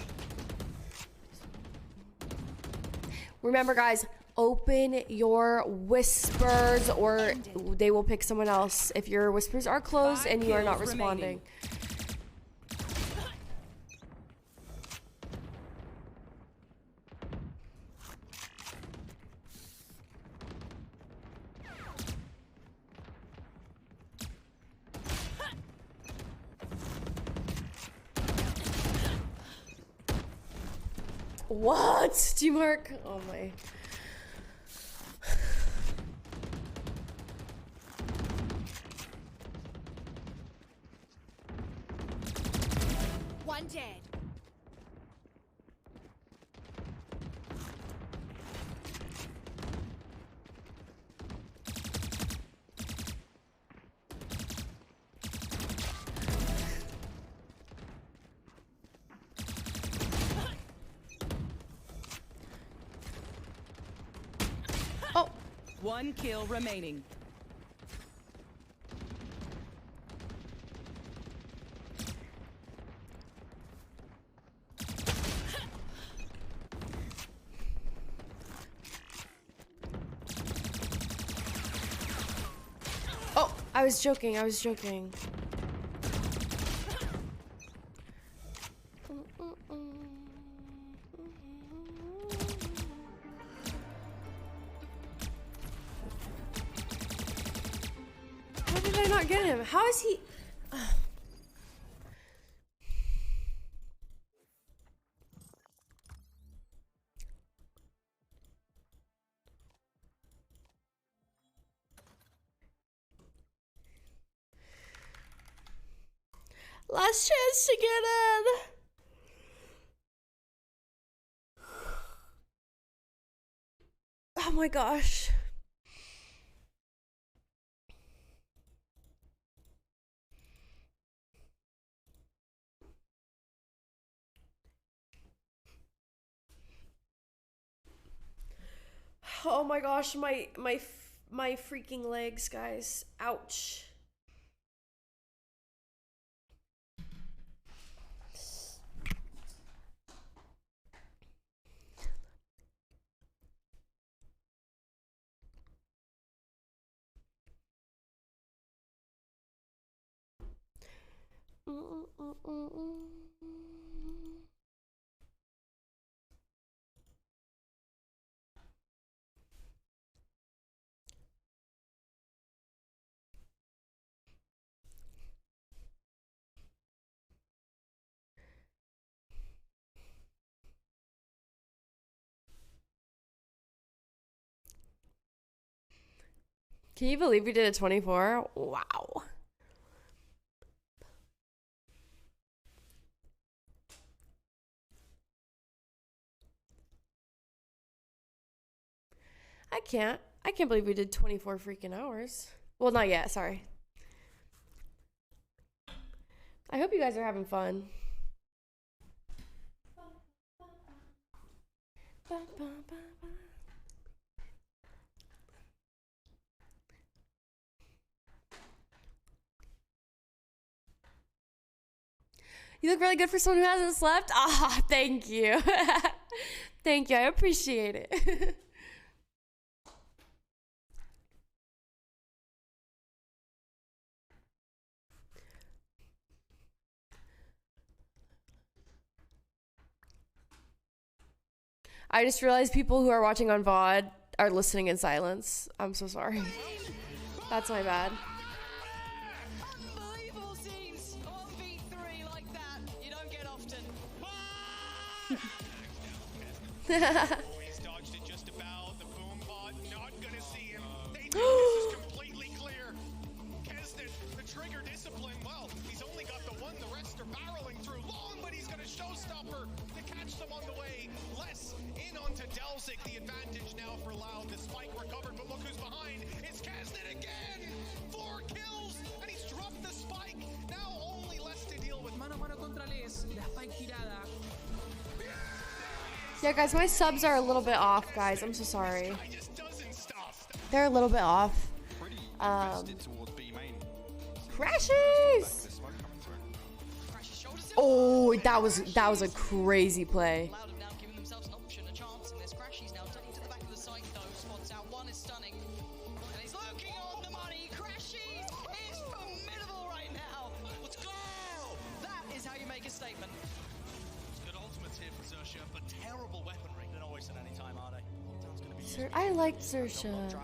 Remember, guys, open your whispers or they will pick someone else if your whispers are closed and you are not responding. What? G-Mark? Oh my. One dead. Oh. 1 kill remaining. Oh, I was joking. I was joking. How did I not get him? How is he? Last chance to get in. Oh my gosh. Oh my gosh, my freaking legs, guys. Ouch. Can you believe we did a 24? Wow. I can't believe we did 24 freaking hours. Well, not yet, sorry. I hope you guys are having fun. You look really good for someone who hasn't slept. Ah, thank you. Thank you. I appreciate it. I just realized people who are watching on VOD are listening in silence. I'm so sorry. That's my bad. Unbelievable scenes on V3 like that. You don't get often. Always dodged it just about. The boom bot not gonna see him. They think this is completely clear. Keston, the trigger discipline. Well, he's only got the one. The rest are barreling through long, but he's gonna showstopper to catch them on the way. Less in onto Delzik. The advantage now for Loud. The spike recovered, but look who's behind. It's Keston again. 4 kills, and he's dropped the spike. Now only less to deal with. Mano a mano contra Les, la spike tirada. Yeah, guys, my subs are a little bit off, guys. I'm so sorry. They're a little bit off. Crashes! Oh, that was a crazy play. I like Zersha.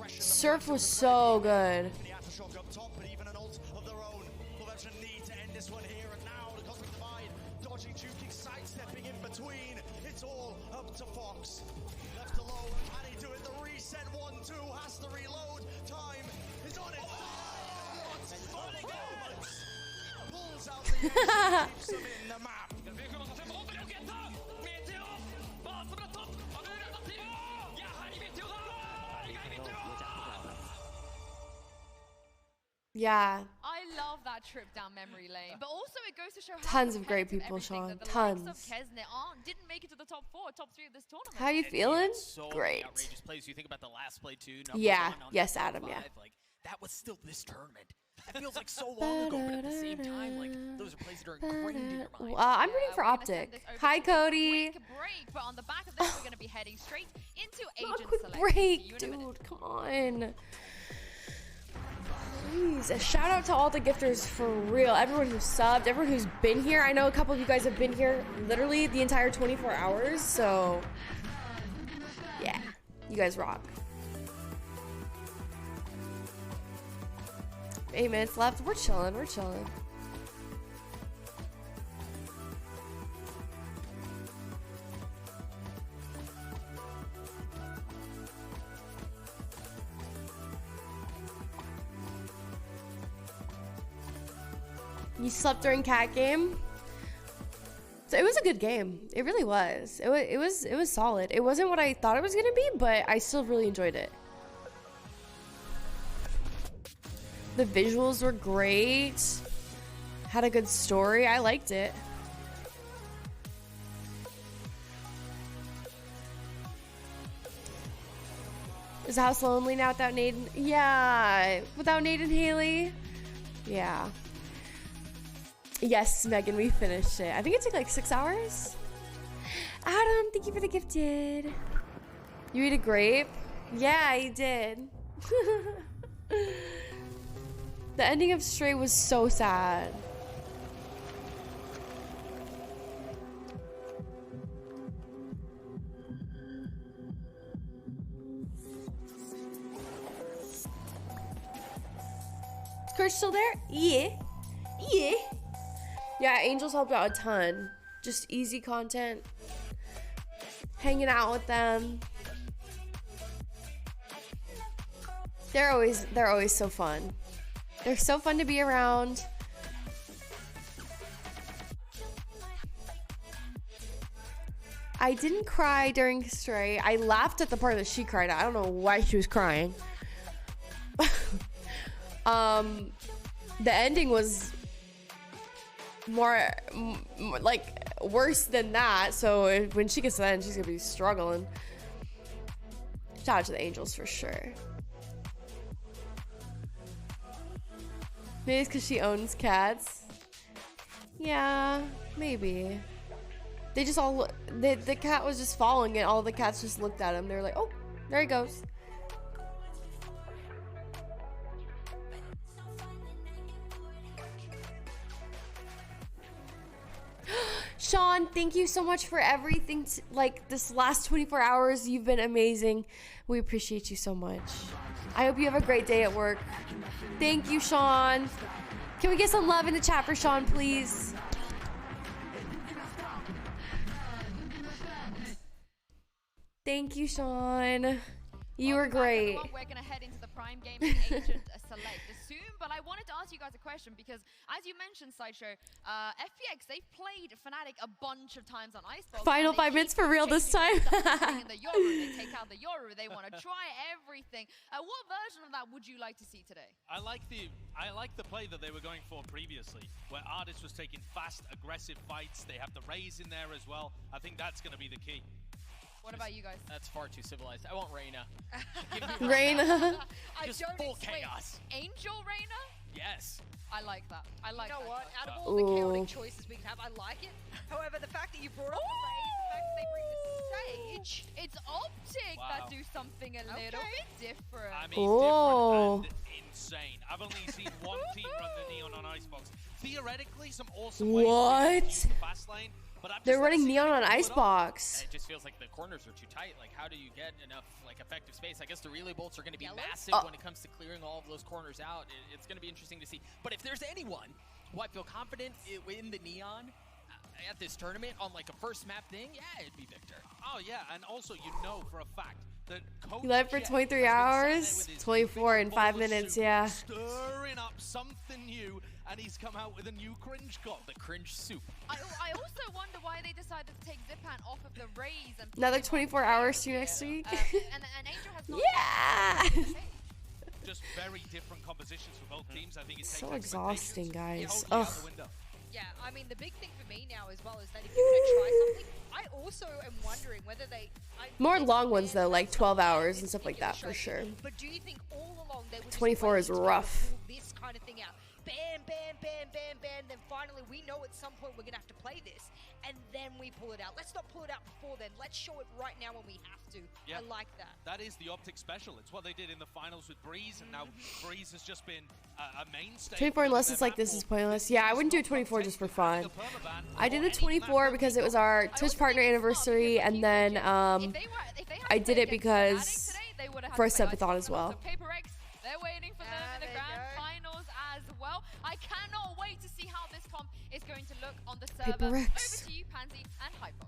Surf was so good. It's all up to Fox. Left alone, can he do it? The reset 1-2 has to reload. Time is on it. Pulls out the keeps him in the map. Yeah. I love that trip down memory lane, but also it goes to show how Tons of great people, Sean. Tons. Didn't make it to the top 4, top 3 of this tournament. How you feeling? So great. Outrageous plays. You think about the last play too. Yeah. Yes, Adam. Yeah. Like that was still this tournament. It feels like so long ago, but at the same time, like those are plays that are ingrained in your mind. I'm rooting for Optic. Hi, Cody. Quick break, but on the back of this, we're going to be heading straight into agent quick selection. break, dude. Come on. Please, a shout out to all the gifters for real. Everyone who subbed, everyone who's been here. I know a couple of you guys have been here literally the entire 24 hours. So, yeah, you guys rock. 8 minutes left. We're chilling. We're chilling. You slept during cat game? So it was a good game. It really was. It was solid. It wasn't what I thought it was gonna be, but I still really enjoyed it. The visuals were great. Had a good story. I liked it. Is the house lonely now without Naden? Yeah, without Naden Haley. Yeah. Yes, Megan, we finished it. I think it took like 6 hours. Adam, thank you for the gifted. You eat a grape? Yeah, I did. The ending of Stray was so sad. Is Kurt still there? Yeah. Yeah. Yeah, Angels helped out a ton. just easy content, hanging out with them. They're always so fun. They're so fun to be around. I didn't cry during Stray. I laughed at the part that she cried at. I don't know why she was crying. The ending was more like worse than that. So when she gets to the end, she's gonna be struggling. Shout out to the Angels for sure. Maybe it's because she owns cats. Yeah, maybe. They just all, the cat was just following it. All the cats just looked at him. They were like, oh, there he goes. Sean, thank you so much for everything. Like this last 24 hours, you've been amazing. We appreciate you so much. I hope you have a great day at work. Thank you, Sean. Can we get some love in the chat for Sean, please? Thank you, Sean. You were great. We're going to head into the Prime Gaming Agent Select soon, but I wanted to ask you guys a question because, as you mentioned, Sideshow, FPX, they've played Fnatic a bunch of times on Icebox. Final 5 minutes for real this time. The Yoru, they take out the Yoru. They want to try everything. What version of that would you like to see today? I like the play that they were going for previously, where Ardis was taking fast, aggressive fights. They have the Raze in there as well. I think that's going to be the key. What about you guys? That's far too civilized. I want Reyna. Reyna. Just full chaos. Angel Reyna? Yes. I like that. I like that. You know what? Out of all the chaotic choices we can have, I like it. However, the fact that you brought up the Raze, the fact that they bring the stage, it's Optic that do something a little bit different. I mean, different and insane. I've only seen one team run the Neon on Icebox. Theoretically, some awesome ways to fast lane. They're running Neon on Icebox. It just feels like the corners are too tight. Like, how do you get enough like effective space? I guess the relay bolts are going to be massive when it comes to clearing all of those corners out. It's going to be interesting to see. But if there's anyone who I feel confident in the Neon at this tournament on like a first map thing, yeah, it'd be Victor. Oh yeah, and also you know for a fact that He left for 23 hours, 24 in 5 minutes, yeah. Stirring up something new, and he's come out with a new cringe god, the cringe soup. I also wonder why they decided to take Zipan off of the Raze and another 24 hours to next week. and Angel has not just very different compositions for both teams. I think it's so exhausting, guys. Yeah, I mean, the big thing for me now as well is that if you're going to try something, I also am wondering whether they... More long ones, though, like 12 hours and stuff like that, for sure. But do you think all along they would 24 is rough. This kind of thing out? Ban, ban, ban, ban, ban, then finally we know at some point we're going to have to play this, and then we pull it out. Let's not pull it out before then. Let's show it right now when we have to. Yeah, I like that. That is the Optic special. It's what they did in the finals with Breeze, and now Breeze has just been a mainstay. 24 unless it's like this is pointless. Yeah, I wouldn't do a 24 just for fun. I did the 24 because it was our Twitch partner anniversary, and then I did it because for a subathon as well. They're waiting for them in the grand finals as well. I cannot wait to see how this comp is going to look on the server. Over to you, Pansy and Hypo.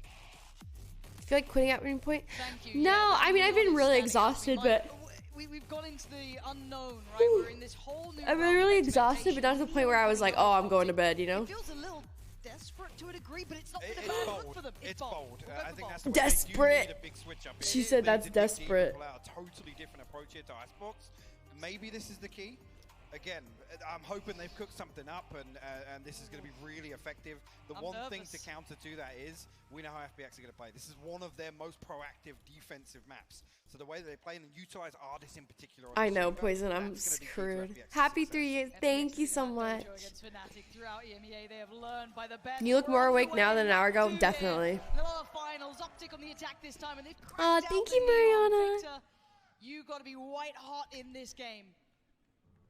I feel like quitting at any point. Thank you. No, I mean, I've been really exhausted, but we've gone into the unknown, right? We're in this whole new I've been really exhausted, but not to the point where I was like, oh, I'm going to bed, you know? It feels a little desperate to a degree, but it's not been a bad run for them. It's bold. I think that's desperate. A big switch up She said that's desperate. A totally different approach here to Icebox. Maybe this is the key. Again, I'm hoping they've cooked something up, and this is going to be really effective. The one thing to counter to that is we know how FPX are going to play. This is one of their most proactive defensive maps. So the way that they play and utilize Ardis in particular. I know, Poison, I'm screwed. Happy 3 years. Thank you so much. You look more awake now than an hour ago? Definitely. Thank you, Mariana. You got to be white hot in this game.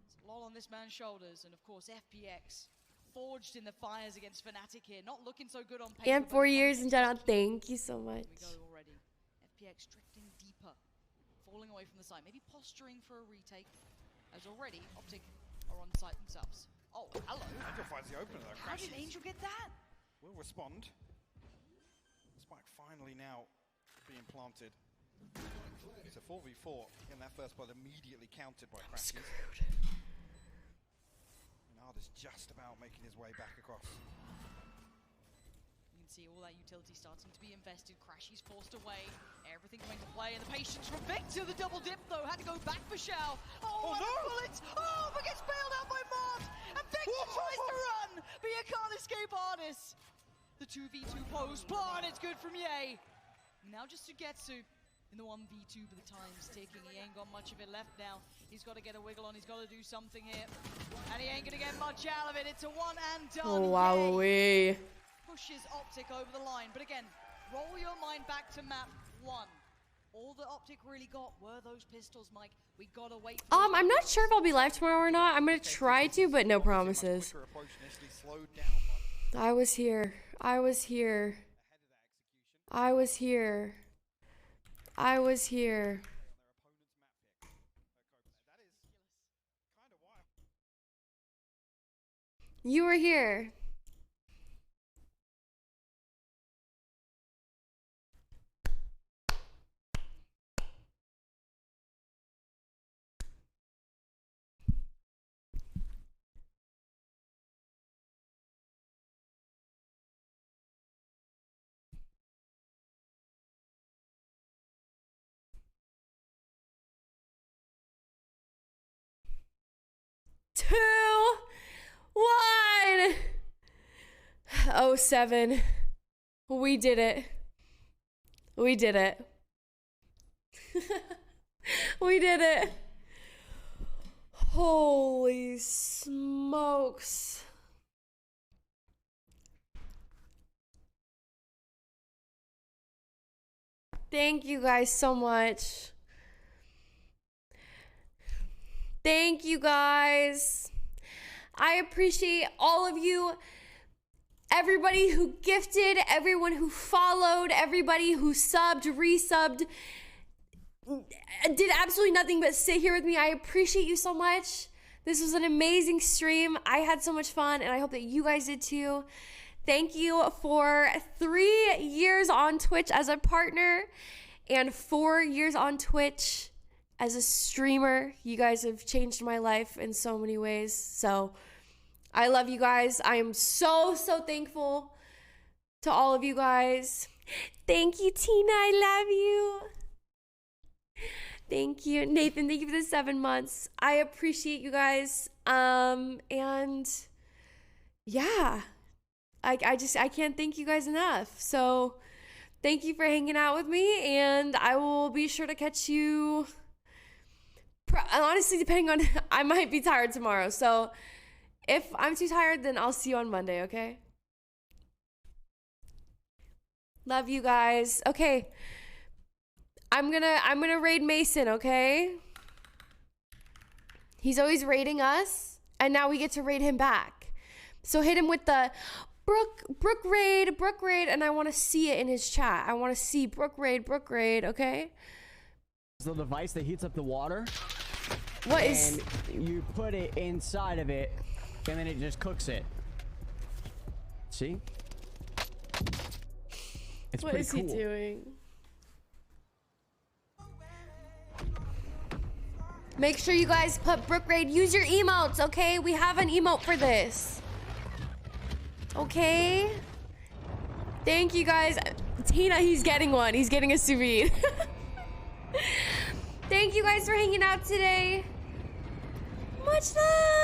It's a lot on this man's shoulders, and of course FPX forged in the fires against Fnatic here, not looking so good on paper. And 4 years in general. Thank you so much. Here we go already. FPX drifting deeper, falling away from the side, maybe posturing for a retake, as already Optic are on site themselves. Oh, hello. Angel finds the opener though. How did Angel get that? will respond. Spike finally now being planted. It's a 4v4 in that first blood, immediately countered by Crashes. And Ardis just about making his way back across. You can see all that utility starting to be invested. Crashy's forced away. Everything coming to play, and the patience from Victor. The double dip, though, had to go back for Shao. Oh, no! Bullets! Oh, but gets bailed out by Mart! And Victor tries to run, but you can't escape Ardis. The 2v2 pose, and it's good from Ye. Now just Sugetsu in the 1v2, but the time's ticking. He ain't got much of it left now. He's got to get a wiggle on. He's got to do something here. And he ain't going to get much out of it. It's a one and done. Oh, wowee. Pushes Optic over the line. But again, roll your mind back to map 1. All that Optic really got were those pistols, Mike. We got to wait. I'm not sure if I'll be live tomorrow or not. I'm going to try to, but no promises. I was here. I was here. I was here. I was here. You were here. Two, 1. 07. We did it. We did it. We did it. Holy smokes. Thank you guys so much. Thank you guys. I appreciate all of you. Everybody who gifted, everyone who followed, everybody who subbed, resubbed, did absolutely nothing but sit here with me. I appreciate you so much. This was an amazing stream. I had so much fun, and I hope that you guys did too. Thank you for 3 years on Twitch as a partner and 4 years on Twitch as a streamer. You guys have changed my life in so many ways. So I love you guys. I am so, so thankful to all of you guys. Thank you, Tina. I love you. Thank you. Nathan, thank you for the 7 months. I appreciate you guys. And yeah, I can't thank you guys enough. So thank you for hanging out with me, and I will be sure to catch you. Honestly, depending on, I might be tired tomorrow. So if I'm too tired, then I'll see you on Monday, okay? Love you guys. Okay. I'm gonna raid Mason, okay? He's always raiding us, and now we get to raid him back. So hit him with the Brooke raid, and I want to see it in his chat. I want to see Brooke raid, okay? It's the device that heats up the water. What is? And you put it inside of it, and then it just cooks it. See? It's what pretty is cool. he doing? Make sure you guys put Brooke raid. Use your emotes, okay? We have an emote for this. Okay? Thank you guys. Tina, he's getting one. He's getting a sous vide. Thank you guys for hanging out today. Much love.